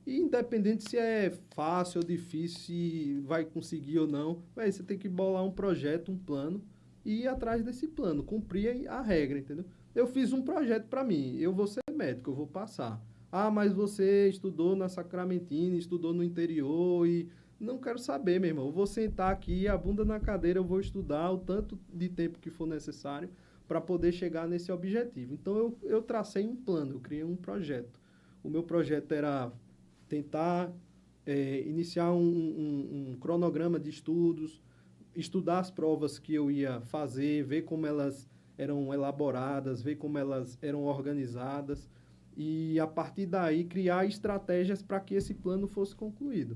E independente se é fácil ou difícil, se vai conseguir ou não, você tem que bolar um projeto, um plano e ir atrás desse plano, cumprir a regra, entendeu? Eu fiz um projeto para mim, eu vou ser médico, eu vou passar. Ah, mas você estudou na Sacramentina, estudou no interior e... Não quero saber, meu irmão. Eu vou sentar aqui, a bunda na cadeira, eu vou estudar o tanto de tempo que for necessário para poder chegar nesse objetivo. Então, eu tracei um plano, eu criei um projeto. O meu projeto era tentar iniciar um cronograma de estudos, estudar as provas que eu ia fazer, ver como elas eram elaboradas, ver como elas eram organizadas e, a partir daí, criar estratégias para que esse plano fosse concluído.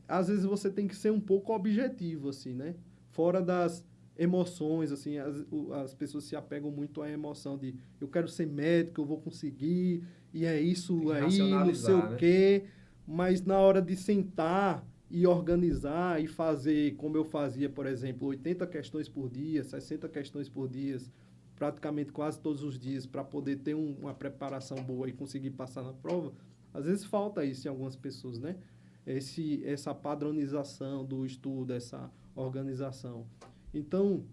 Às vezes você tem que ser um pouco objetivo, assim, né? Fora das emoções, assim, as pessoas se apegam muito à emoção de eu quero ser médico, eu vou conseguir, e é isso aí, não sei o quê. Mas na hora de sentar e organizar e fazer, como eu fazia, por exemplo, 80 questões por dia, 60 questões por dia, praticamente quase todos os dias, para poder ter uma preparação boa e conseguir passar na prova, às vezes falta isso em algumas pessoas, né? Essa padronização do estudo, essa organização. Então,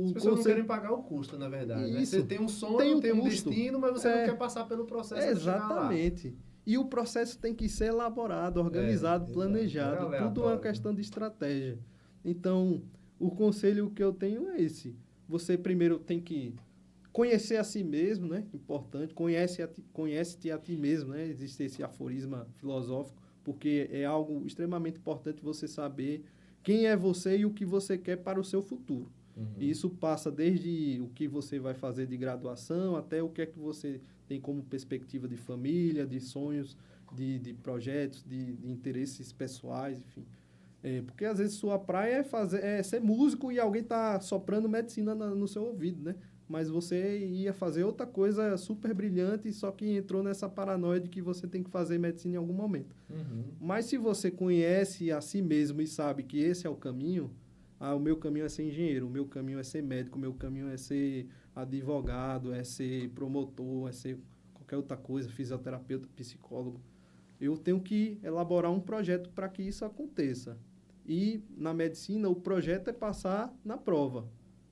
as pessoas não querem pagar o custo, na verdade. Né? Você tem um sonho, tem um destino, mas você não quer passar pelo processo de chegar lá. Exatamente. E o processo tem que ser elaborado, organizado, planejado. Tudo é uma questão de estratégia. Então, o conselho que eu tenho é esse. Você primeiro tem que conhecer a si mesmo, né? Importante. Conhece-te a ti mesmo, né? Existe esse aforisma filosófico. porque é algo extremamente importante você saber quem é você e o que você quer para o seu futuro. E isso passa desde o que você vai fazer de graduação até o que é que você tem como perspectiva de família, de sonhos, de projetos, de interesses pessoais, enfim. Porque às vezes sua praia é ser músico e alguém está soprando medicina no seu ouvido, né? Mas você ia fazer outra coisa super brilhante, só que entrou nessa paranoia de que você tem que fazer medicina em algum momento. Mas se você conhece a si mesmo e sabe que esse é o caminho, o meu caminho é ser engenheiro, o meu caminho é ser médico, o meu caminho é ser advogado, é ser promotor, é ser qualquer outra coisa, fisioterapeuta, psicólogo. Eu tenho que elaborar um projeto para que isso aconteça. E na medicina, o projeto é passar na prova.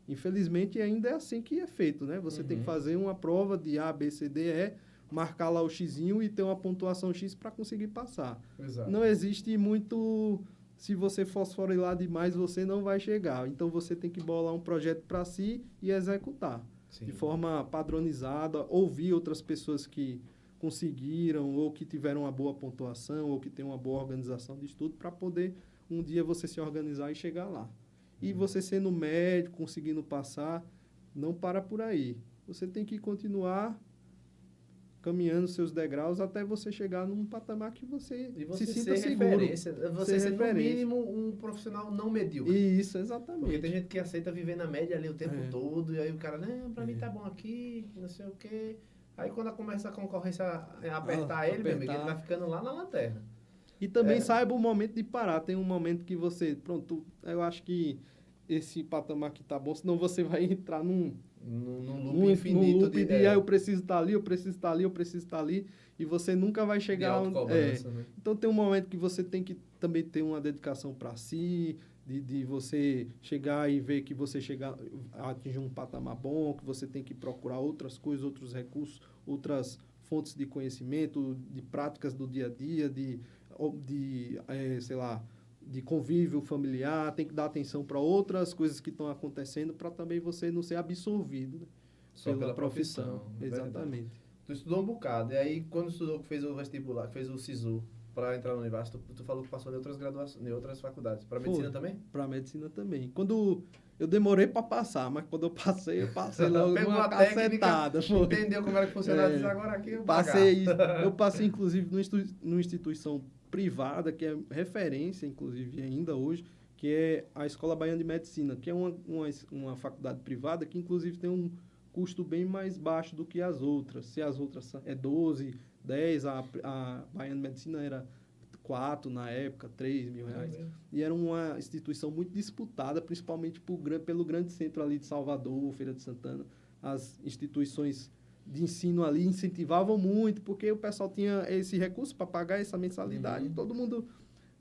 Infelizmente, ainda é assim que é feito, né? Você tem que fazer uma prova de A, B, C, D, E, marcar lá o xizinho e ter uma pontuação X para conseguir passar. Exato. Não existe muito... Se você fosforilar demais, você não vai chegar. Então, você tem que bolar um projeto para si e executar. Sim. De forma padronizada, ouvir outras pessoas que conseguiram ou que tiveram uma boa pontuação ou que têm uma boa organização de estudo para poder um dia você se organizar e chegar lá. E você sendo médico, conseguindo passar, não para por aí. Você tem que continuar caminhando seus degraus até você chegar num patamar que você se sinta seguro. Você ser, no mínimo, um profissional não medíocre. Isso, exatamente. Porque tem gente que aceita viver na média ali o tempo todo, e aí o cara, não, pra mim tá bom aqui, não sei o quê. Aí quando começa a concorrência a apertar ele, meu amigo, ele vai ficando lá na lanterna. E também saiba o momento de parar. Tem um momento que você, pronto, eu acho que esse patamar aqui tá bom, senão você vai entrar num loop infinito. Num loop de eu preciso estar ali, eu preciso estar ali, eu preciso estar ali, e você nunca vai chegar onde... Né? Então tem um momento que você tem que também ter uma dedicação para si, de você chegar e ver que você atingir um patamar bom, que você tem que procurar outras coisas, outros recursos, outras fontes de conhecimento, de práticas do dia a dia, sei lá, de convívio familiar, tem que dar atenção para outras coisas que estão acontecendo para também você não ser absorvido, né? Só pela profissão. Exatamente. Tu estudou um bocado, e aí quando estudou, fez o vestibular, fez o SISU para entrar na universidade, tu falou que passou em outras graduações, em outras faculdades. Para medicina também? Para medicina também. Quando eu demorei para passar, mas quando eu passei logo uma cacetada. Entendeu como era que funcionava, diz agora aqui eu passei inclusive numa instituição privada, que é referência, inclusive, ainda hoje, que é a Escola Baiana de Medicina, que é uma faculdade privada que, inclusive, tem um custo bem mais baixo do que as outras. Se as outras é 12, 10, a Baiana de Medicina era 4 na época, 3 mil reais. E era uma instituição muito disputada, principalmente pelo grande centro ali de Salvador, Feira de Santana. As instituições de ensino ali incentivavam muito, porque o pessoal tinha esse recurso para pagar essa mensalidade, todo mundo...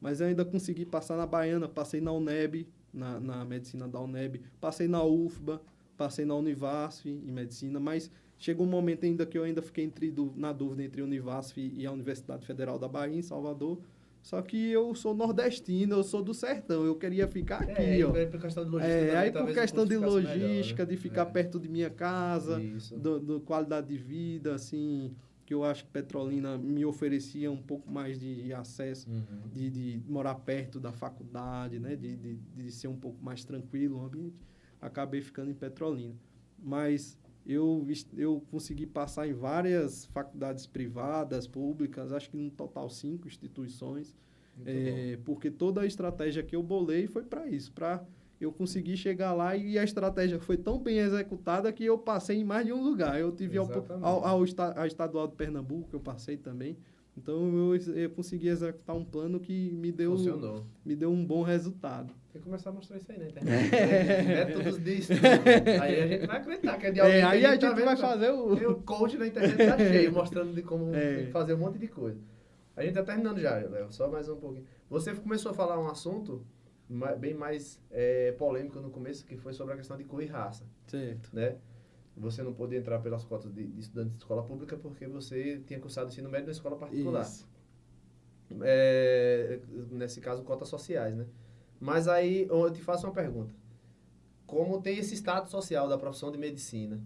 Mas eu ainda consegui passar na Baiana, passei na UNEB, na medicina da UNEB, passei na UFBA, passei na Univasf em medicina, mas chegou um momento ainda que eu ainda fiquei na dúvida entre a Univasf e a Universidade Federal da Bahia, em Salvador. Só que eu sou nordestino, eu sou do sertão, eu queria ficar aqui, ó. Por questão de logística. Aí por questão de logística, melhor, né? de ficar perto de minha casa, do qualidade de vida, assim, que eu acho que Petrolina me oferecia um pouco mais de acesso, de morar perto da faculdade, né? De ser um pouco mais tranquilo o ambiente. Acabei ficando em Petrolina. Mas eu consegui passar em várias faculdades privadas, públicas, acho que no total 5 instituições, porque toda a estratégia que eu bolei foi para isso, para eu conseguir chegar lá, e a estratégia foi tão bem executada que eu passei em mais de um lugar. Eu tive a Estadual de Pernambuco, eu passei também. Então, eu consegui executar um plano que me deu um bom resultado. Tem que começar a mostrar isso aí na internet. Métodos de estudo. Aí a gente vai acreditar que é de alguém. Aí a gente vai fazer o coach na internet tá cheio, mostrando de como fazer um monte de coisa. A gente tá terminando já, Léo. Só mais um pouquinho. Você começou a falar um assunto bem mais polêmico no começo, que foi sobre a questão de cor e raça. Certo. Né? Você não podia entrar pelas cotas de estudantes de escola pública porque você tinha cursado ensino médio na escola particular. Isso. Nesse caso, cotas sociais, né? Mas aí eu te faço uma pergunta. Como tem esse status social da profissão de medicina,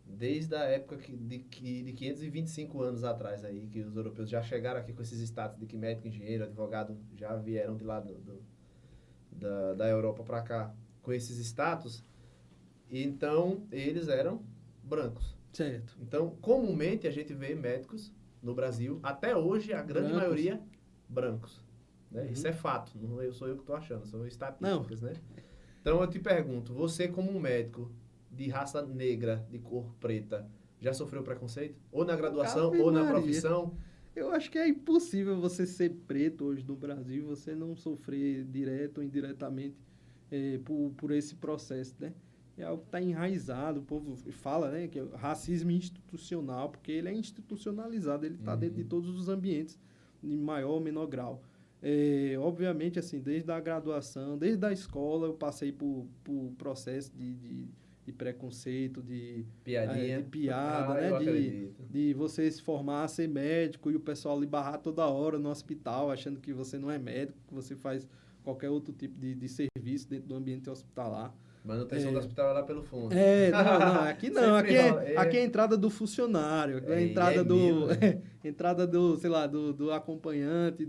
desde a época de 525 anos atrás aí, que os europeus já chegaram aqui com esses status de que médico, engenheiro, advogado já vieram de lá da Europa para cá com esses status, então eles eram brancos. Certo. Então, comumente a gente vê médicos no Brasil, até hoje, a grande maioria brancos. Né? Isso é fato, não sou eu que estou achando, são estatísticas, né? Então eu te pergunto, você como um médico de raça negra, de cor preta, já sofreu preconceito? Ou na graduação, Ave ou na Maria. profissão? Eu acho que é impossível você ser preto hoje no Brasil e você não sofrer direto ou indiretamente por esse processo, né? É algo que está enraizado, o povo fala, né, que é o racismo institucional, porque ele é institucionalizado, ele está dentro de todos os ambientes, de maior ou menor grau. Obviamente, assim, desde a graduação, desde a escola, eu passei por processo de preconceito, de Piadinha. de piada, Eu né? acredito. De você se formar, ser médico e o pessoal lhe barrar toda hora no hospital, achando que você não é médico, que você faz qualquer outro tipo de serviço dentro do ambiente hospitalar. Manutenção do hospital é lá pelo fundo. Aqui não, aqui é a entrada do funcionário, a entrada entrada do, sei lá, do acompanhante,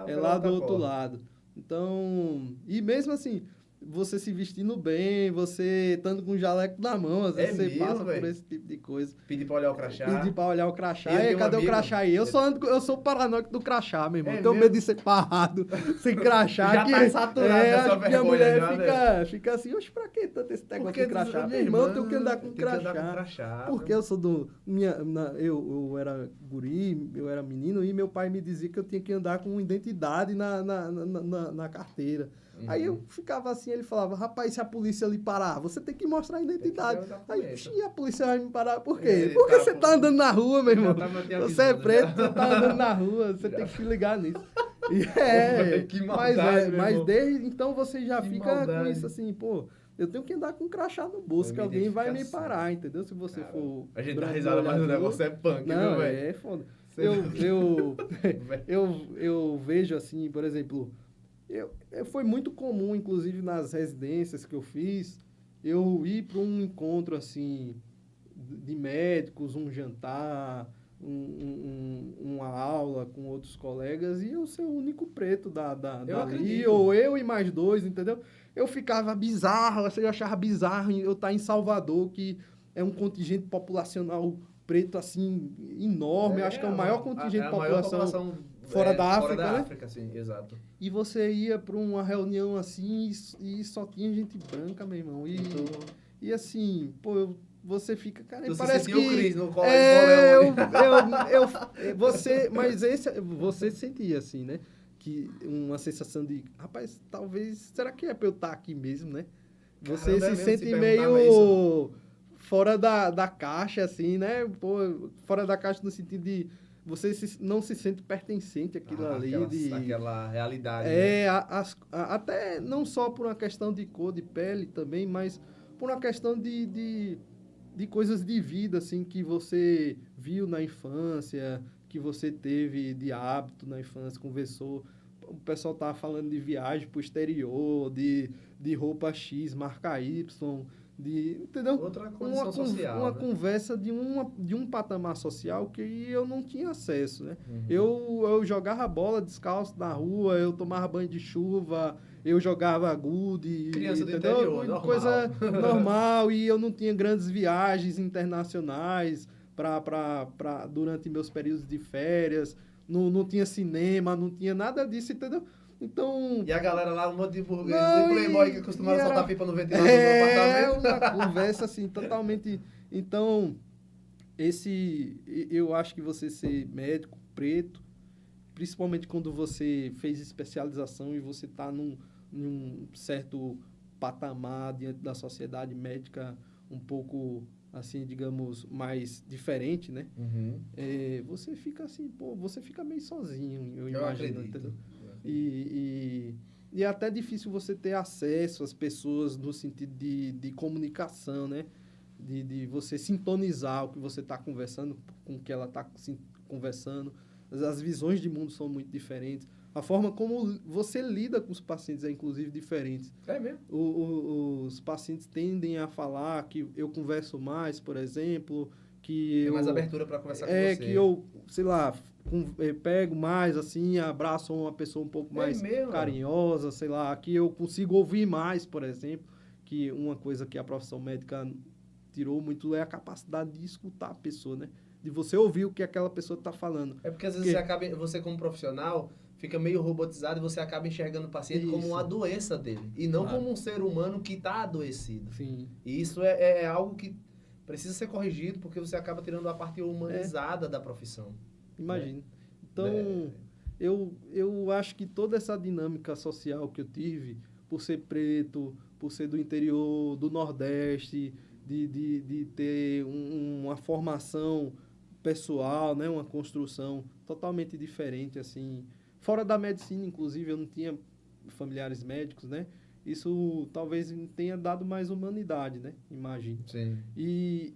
é lá do outro lado. Então, e mesmo assim, você se vestindo bem, você estando com o jaleco na mão, às vezes você passa por esse tipo de coisa. Pedir pra olhar o crachá. Cadê o crachá aí? Eu sou paranoico do crachá, meu irmão. Tenho mesmo? medo de ser parado, sem crachá. Já tá saturado dessa vergonha. Minha mulher já, fica assim, oxe, pra que tanto esse negócio Porque de crachá? Meu irmão, eu tenho que andar com crachá. Porque eu sou eu era guri, eu era menino, e meu pai me dizia que eu tinha que andar com identidade na carteira. Aí eu ficava assim, ele falava, rapaz, se a polícia lhe parar, você tem que mostrar a identidade. Aí, e a polícia vai me parar por quê? Porque você tá andando na rua, meu irmão. Você é preto, você tá andando na rua, você tem que se ligar nisso. Que maldade, mas desde então você já que fica maldade. com isso assim, pô, eu tenho que andar com um crachá no bolso, que alguém vai me parar, entendeu? Se você for... A gente dá risada, mas o negócio é punk, não, viu, velho? É foda. Eu vejo assim, por exemplo... Foi muito comum, inclusive nas residências que eu fiz, eu ir para um encontro assim de médicos, um jantar, uma aula com outros colegas e eu ser o único preto dali, ou eu e mais dois, entendeu? Eu ficava bizarro, eu achava bizarro eu estar em Salvador, que é um contingente populacional preto assim enorme, acho que é o maior contingente de população fora da África, fora da né? África, sim, exato. E você ia para uma reunião assim e só tinha gente branca, meu irmão. E assim, pô, você fica, cara, parece que... o Cris no colo você sentia assim, né? Que uma sensação de, rapaz, talvez, será que é pra eu estar aqui mesmo, né? Você Caramba, se sente se meio isso. Fora da caixa, assim, né? Pô, fora da caixa no sentido de você não se sente pertencente àquilo ali. Aquela realidade. Até não só por uma questão de cor de pele também, mas por uma questão de coisas de vida, assim, que você viu na infância, que você teve de hábito na infância, conversou. O pessoal tava falando de viagem pro exterior, de roupa X, marca Y, entendeu? Outra condição social. Uma conversa de um patamar social que eu não tinha acesso, né? Uhum. Eu jogava bola descalço na rua, eu tomava banho de chuva, eu jogava gude, criança do entendeu? interior, normal. Coisa normal, e eu não tinha grandes viagens internacionais durante meus períodos de férias, não tinha cinema, não tinha nada disso, entendeu? Então... E a galera lá, um monte de burguês, de playboy que costumava soltar pipa no ventilador do apartamento. Uma conversa assim, totalmente... Então, eu acho que você ser médico preto, principalmente quando você fez especialização e você está num certo patamar diante da sociedade médica um pouco, assim, digamos, mais diferente, né? Uhum. Você fica assim, pô, você fica meio sozinho, eu imagino. Acredito. Entendeu? E é até difícil você ter acesso às pessoas no sentido de comunicação, né? De você sintonizar o que você está conversando com o que ela está conversando. As visões de mundo são muito diferentes. A forma como você lida com os pacientes é, inclusive, diferente. É mesmo? os pacientes tendem a falar que eu converso mais, por exemplo, que Tem mais abertura para conversar com você. que eu, sei lá, pego mais, assim, abraço uma pessoa um pouco mais carinhosa, sei lá, que eu consigo ouvir mais, por exemplo, que uma coisa que a profissão médica tirou muito é a capacidade de escutar a pessoa, né? De você ouvir o que aquela pessoa está falando. É porque às vezes você como profissional fica meio robotizado e você acaba enxergando o paciente como uma doença dele e não como um ser humano que está adoecido. Sim. E isso é algo que precisa ser corrigido porque você acaba tirando a parte humanizada da profissão. Imagina. Né? Então, eu acho que toda essa dinâmica social que eu tive, por ser preto, por ser do interior, do Nordeste, de ter uma formação pessoal, né, uma construção totalmente diferente, assim, fora da medicina, inclusive, eu não tinha familiares médicos, né, isso talvez tenha dado mais humanidade, né, imagino. Sim. E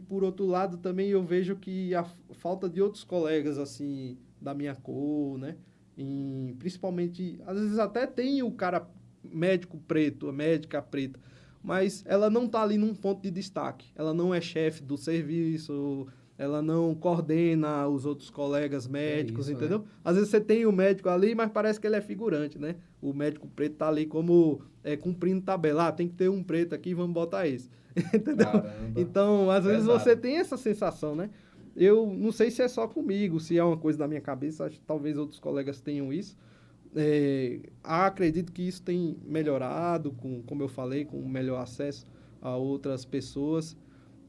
por outro lado, também eu vejo que a falta de outros colegas, assim, da minha cor, né, principalmente, às vezes até tem o cara médico preto, a médica preta, mas ela não está ali num ponto de destaque. Ela não é chefe do serviço, ela não coordena os outros colegas médicos, entendeu? Né? Às vezes você tem o médico ali, mas parece que ele é figurante, né? O médico preto está ali como cumprindo tabela. Tem que ter um preto aqui, vamos botar esse. Entendeu? Caramba. Então, às vezes você tem essa sensação, né? Eu não sei se é só comigo, se é uma coisa da minha cabeça, acho que talvez outros colegas tenham isso. Acredito que isso tem melhorado, como eu falei, com melhor acesso a outras pessoas,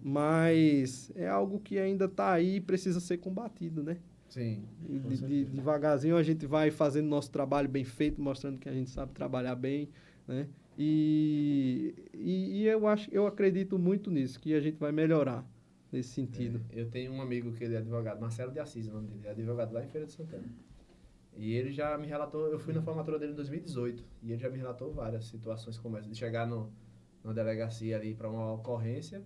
mas é algo que ainda está aí e precisa ser combatido, né? Sim. Devagarzinho a gente vai fazendo nosso trabalho bem feito, mostrando que a gente sabe trabalhar bem, né? E eu acredito muito nisso, que a gente vai melhorar nesse sentido. Eu tenho um amigo que ele é advogado, Marcelo de Assis, o nome dele, é advogado lá em Feira de Santana. E ele já me relatou, eu fui na formatura dele em 2018, e ele já me relatou várias situações como essa, de chegar na delegacia ali para uma ocorrência,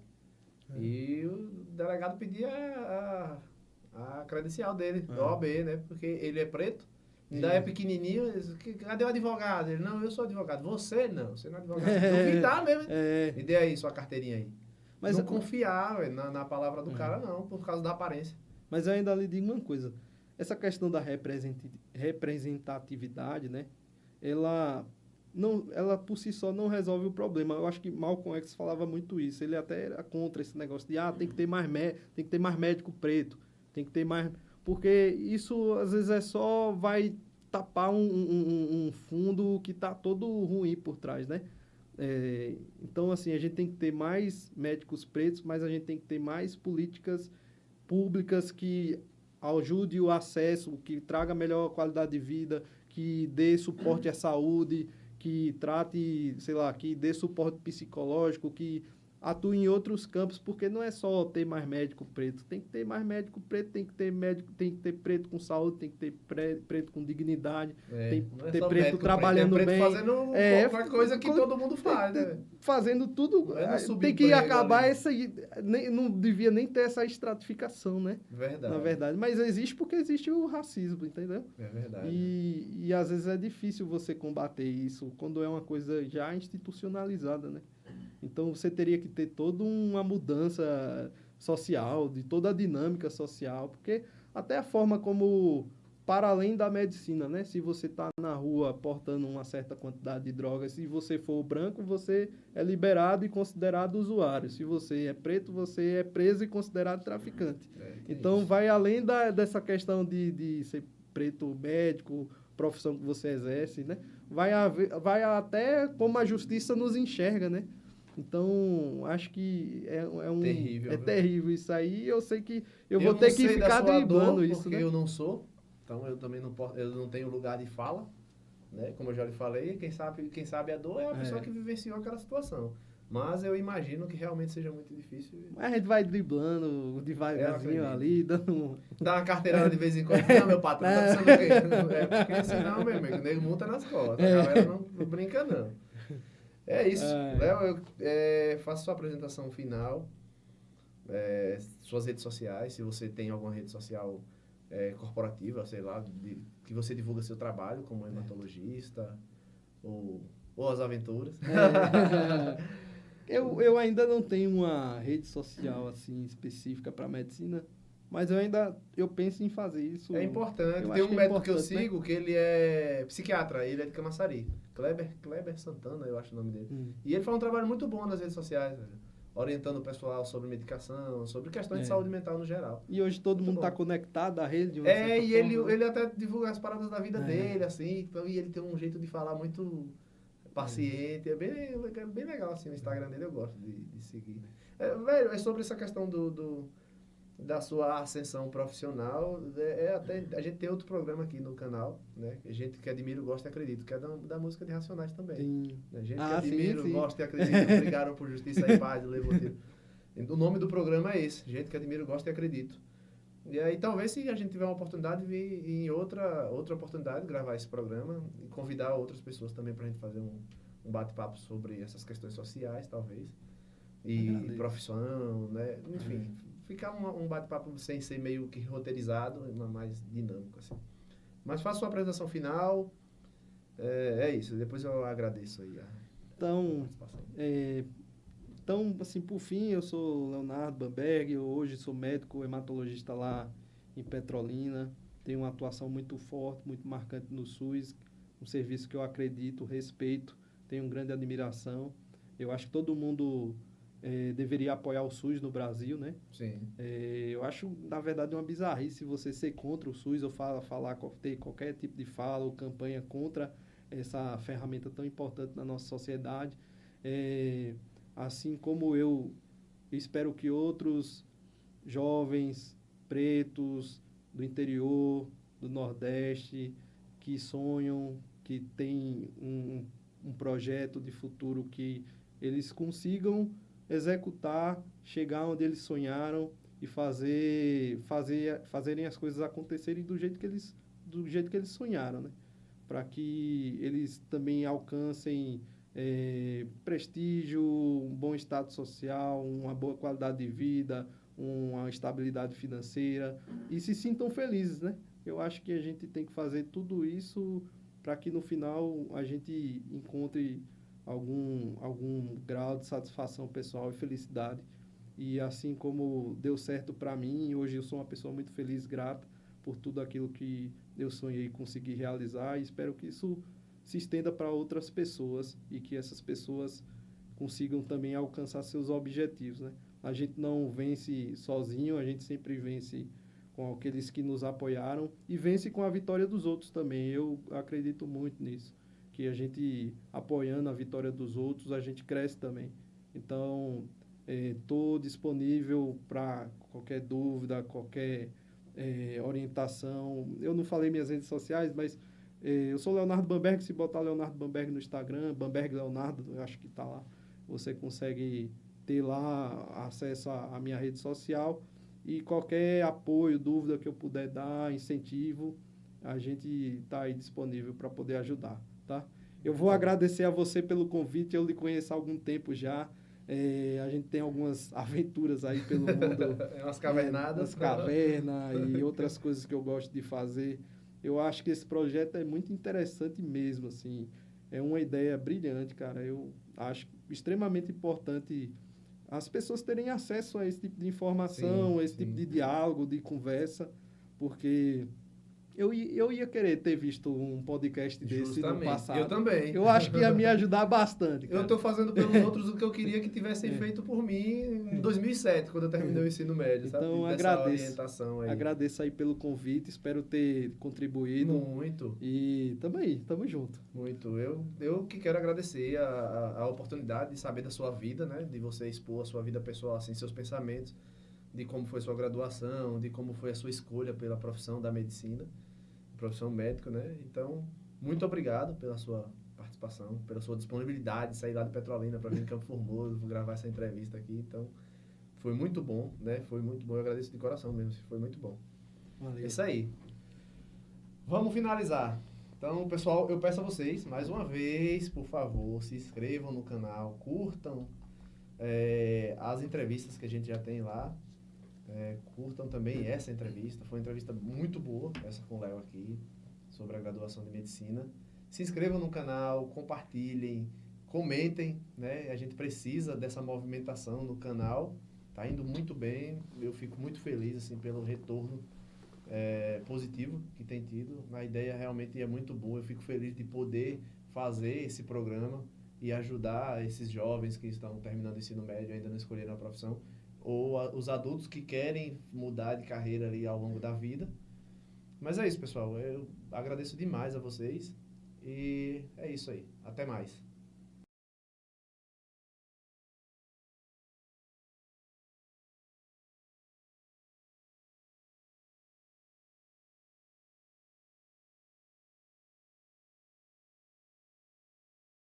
e o delegado pedia a credencial dele, da OAB, né? Porque ele é preto, ainda é pequenininho, cadê o advogado? Ele, não, eu sou advogado. Você não é advogado. Duvidar mesmo. Me dê aí sua carteirinha aí. Mas não confiar na palavra do cara, não, por causa da aparência. Mas eu ainda lhe digo uma coisa. Essa questão da representatividade, né? Ela por si só não resolve o problema. Eu acho que Malcolm X falava muito isso. Ele até era contra esse negócio de tem que ter mais médico preto, tem que ter mais... Porque isso, às vezes, vai tapar um fundo que está todo ruim por trás, né? Então, assim, a gente tem que ter mais médicos pretos, mas a gente tem que ter mais políticas públicas que ajude o acesso, que traga melhor qualidade de vida, que dê suporte à saúde, que trate, sei lá, que dê suporte psicológico, que atue em outros campos, porque não é só ter mais médico preto, tem que ter mais médico preto, tem que ter preto com saúde, tem que ter preto com dignidade, tem que ter preto trabalhando preto bem. Fazendo qualquer coisa que todo mundo faz, né? Fazendo tudo, tem que acabar não devia nem ter essa estratificação, né? Verdade. Na verdade, mas existe porque existe o racismo, entendeu? É verdade. E às vezes é difícil você combater isso quando é uma coisa já institucionalizada, né? Então, você teria que ter toda uma mudança social, de toda a dinâmica social, porque até a forma como, para além da medicina, né? Se você está na rua portando uma certa quantidade de drogas, se você for branco, você é liberado e considerado usuário. Se você é preto, você é preso e considerado traficante. Então, vai além dessa questão de ser preto médico, profissão que você exerce, né? Vai até como a justiça nos enxerga, né? Então, acho que terrível, terrível isso aí. Eu sei que eu vou ter que ficar driblando isso, porque né? eu não sou, então eu também eu não tenho lugar de fala, né? Como eu já lhe falei, quem sabe a dor é a pessoa que vivenciou aquela situação. Mas eu imagino que realmente seja muito difícil. Mas a gente vai driblando devagarzinho ali, dando... Dá uma carteirada de vez em quando. Não, meu patrão, tá precisando do quê? Porque senão, meu amigo, nego multa nas costas. A galera não brinca, não. É isso. Léo, eu faço sua apresentação final, suas redes sociais, se você tem alguma rede social corporativa, sei lá, que você divulga seu trabalho como hematologista ou Boas aventuras. Eu ainda não tenho uma rede social assim específica para medicina, mas eu penso em fazer isso. É importante. Eu Tem acho um que é médico que eu importante, né? sigo, que ele é psiquiatra, ele é de Camaçari. Kleber Santana, eu acho o nome dele. E ele faz um trabalho muito bom nas redes sociais, velho, orientando o pessoal sobre medicação, sobre questões de saúde mental no geral. E hoje todo Muito mundo está bom. conectado à rede de uma certa E forma, né? ele até divulga as paradas da vida dele, assim, então, e ele tem um jeito de falar muito paciente, é bem legal, assim, o Instagram dele eu gosto de seguir. Velho, é sobre essa questão da sua ascensão profissional, até, a gente tem outro programa aqui no canal, né, gente que admira, gosta e acredita, que é da música de Racionais também. Sim. Né? Gente que admira, gosta e acredita, brigaram por justiça e paz, levou tiro. O nome do programa é esse, gente que admira, gosta e acredita. E aí, talvez, se a gente tiver uma oportunidade, vir em outra oportunidade, gravar esse programa e convidar outras pessoas também para a gente fazer um bate-papo sobre essas questões sociais, talvez. E profissão, né? Enfim, ficar um bate-papo sem ser meio que roteirizado, mas mais dinâmico, assim. Mas faça sua apresentação final. É isso. Depois eu agradeço aí a participação. Então, assim, por fim, eu sou Leonardo Bamberg, eu hoje sou médico hematologista lá em Petrolina, tenho uma atuação muito forte, muito marcante no SUS, um serviço que eu acredito, respeito, tenho grande admiração. Eu acho que todo mundo deveria apoiar o SUS no Brasil, né? Sim. Eu acho, na verdade, uma bizarrice você ser contra o SUS ou ter qualquer tipo de fala ou campanha contra essa ferramenta tão importante na nossa sociedade. Assim como eu espero que outros jovens pretos do interior, do Nordeste, que sonham, que têm um projeto de futuro, que eles consigam executar, chegar onde eles sonharam e fazerem as coisas acontecerem do jeito que eles sonharam, né? Para que eles também alcancem prestígio, um bom status social, uma boa qualidade de vida, uma estabilidade financeira e se sintam felizes, né? Eu acho que a gente tem que fazer tudo isso para que no final a gente encontre algum grau de satisfação pessoal e felicidade. E assim como deu certo para mim, hoje eu sou uma pessoa muito feliz, grata por tudo aquilo que eu sonhei conseguir realizar e espero que isso se estenda para outras pessoas e que essas pessoas consigam também alcançar seus objetivos, né? A gente não vence sozinho, a gente sempre vence com aqueles que nos apoiaram e vence com a vitória dos outros também. Eu acredito muito nisso, que a gente apoiando a vitória dos outros, a gente cresce também. Então, estou disponível para qualquer dúvida, qualquer orientação. Eu não falei minhas redes sociais, mas eu sou Leonardo Bamberg. Se botar Leonardo Bamberg no Instagram, Bamberg Leonardo, eu acho que está lá. Você consegue ter lá acesso à minha rede social e qualquer apoio, dúvida que eu puder dar, incentivo, a gente está aí disponível para poder ajudar, tá? Eu vou agradecer a você pelo convite, eu lhe conheço há algum tempo já. A gente tem algumas aventuras aí pelo mundo. Umas cavernadas. Umas cavernas e outras coisas que eu gosto de fazer. Eu acho que esse projeto é muito interessante mesmo, assim. É uma ideia brilhante, cara. Eu acho extremamente importante as pessoas terem acesso a esse tipo de informação, a esse tipo de diálogo, de conversa, porque eu ia querer ter visto um podcast desse no passado. Eu também. Eu acho que ia me ajudar bastante, cara. Eu estou fazendo pelos outros o que eu queria que tivessem feito por mim em 2007, quando eu terminei o ensino médio, então, sabe? Dessa orientação aí. Agradeço aí pelo convite, espero ter contribuído. Muito. E tamo junto. Muito. Eu que quero agradecer a oportunidade de saber da sua vida, né? De você expor a sua vida pessoal, assim, seus pensamentos, de como foi sua graduação, de como foi a sua escolha pela profissão da medicina, profissão médico, né? Então, muito obrigado pela sua participação, pela sua disponibilidade de sair lá de Petrolina para vir em Campo Formoso, gravar essa entrevista aqui. Então, foi muito bom, né? Foi muito bom. Eu agradeço de coração mesmo, foi muito bom. Valeu. É isso aí. Vamos finalizar. Então, pessoal, eu peço a vocês, mais uma vez, por favor, se inscrevam no canal, curtam as entrevistas que a gente já tem lá. Curtam também essa entrevista. Foi uma entrevista muito boa, essa com o Léo aqui, sobre a graduação de medicina. se inscrevam no canal, compartilhem, comentem, né? A gente precisa dessa movimentação no canal. Tá indo muito bem, eu fico muito feliz assim pelo retorno positivo que tem tido. A ideia realmente é muito boa, eu fico feliz de poder fazer esse programa e ajudar esses jovens que estão terminando o ensino médio e ainda não escolheram a profissão, ou os adultos que querem mudar de carreira ali ao longo da vida. Mas é isso, pessoal. Eu agradeço demais a vocês e é isso aí. Até mais.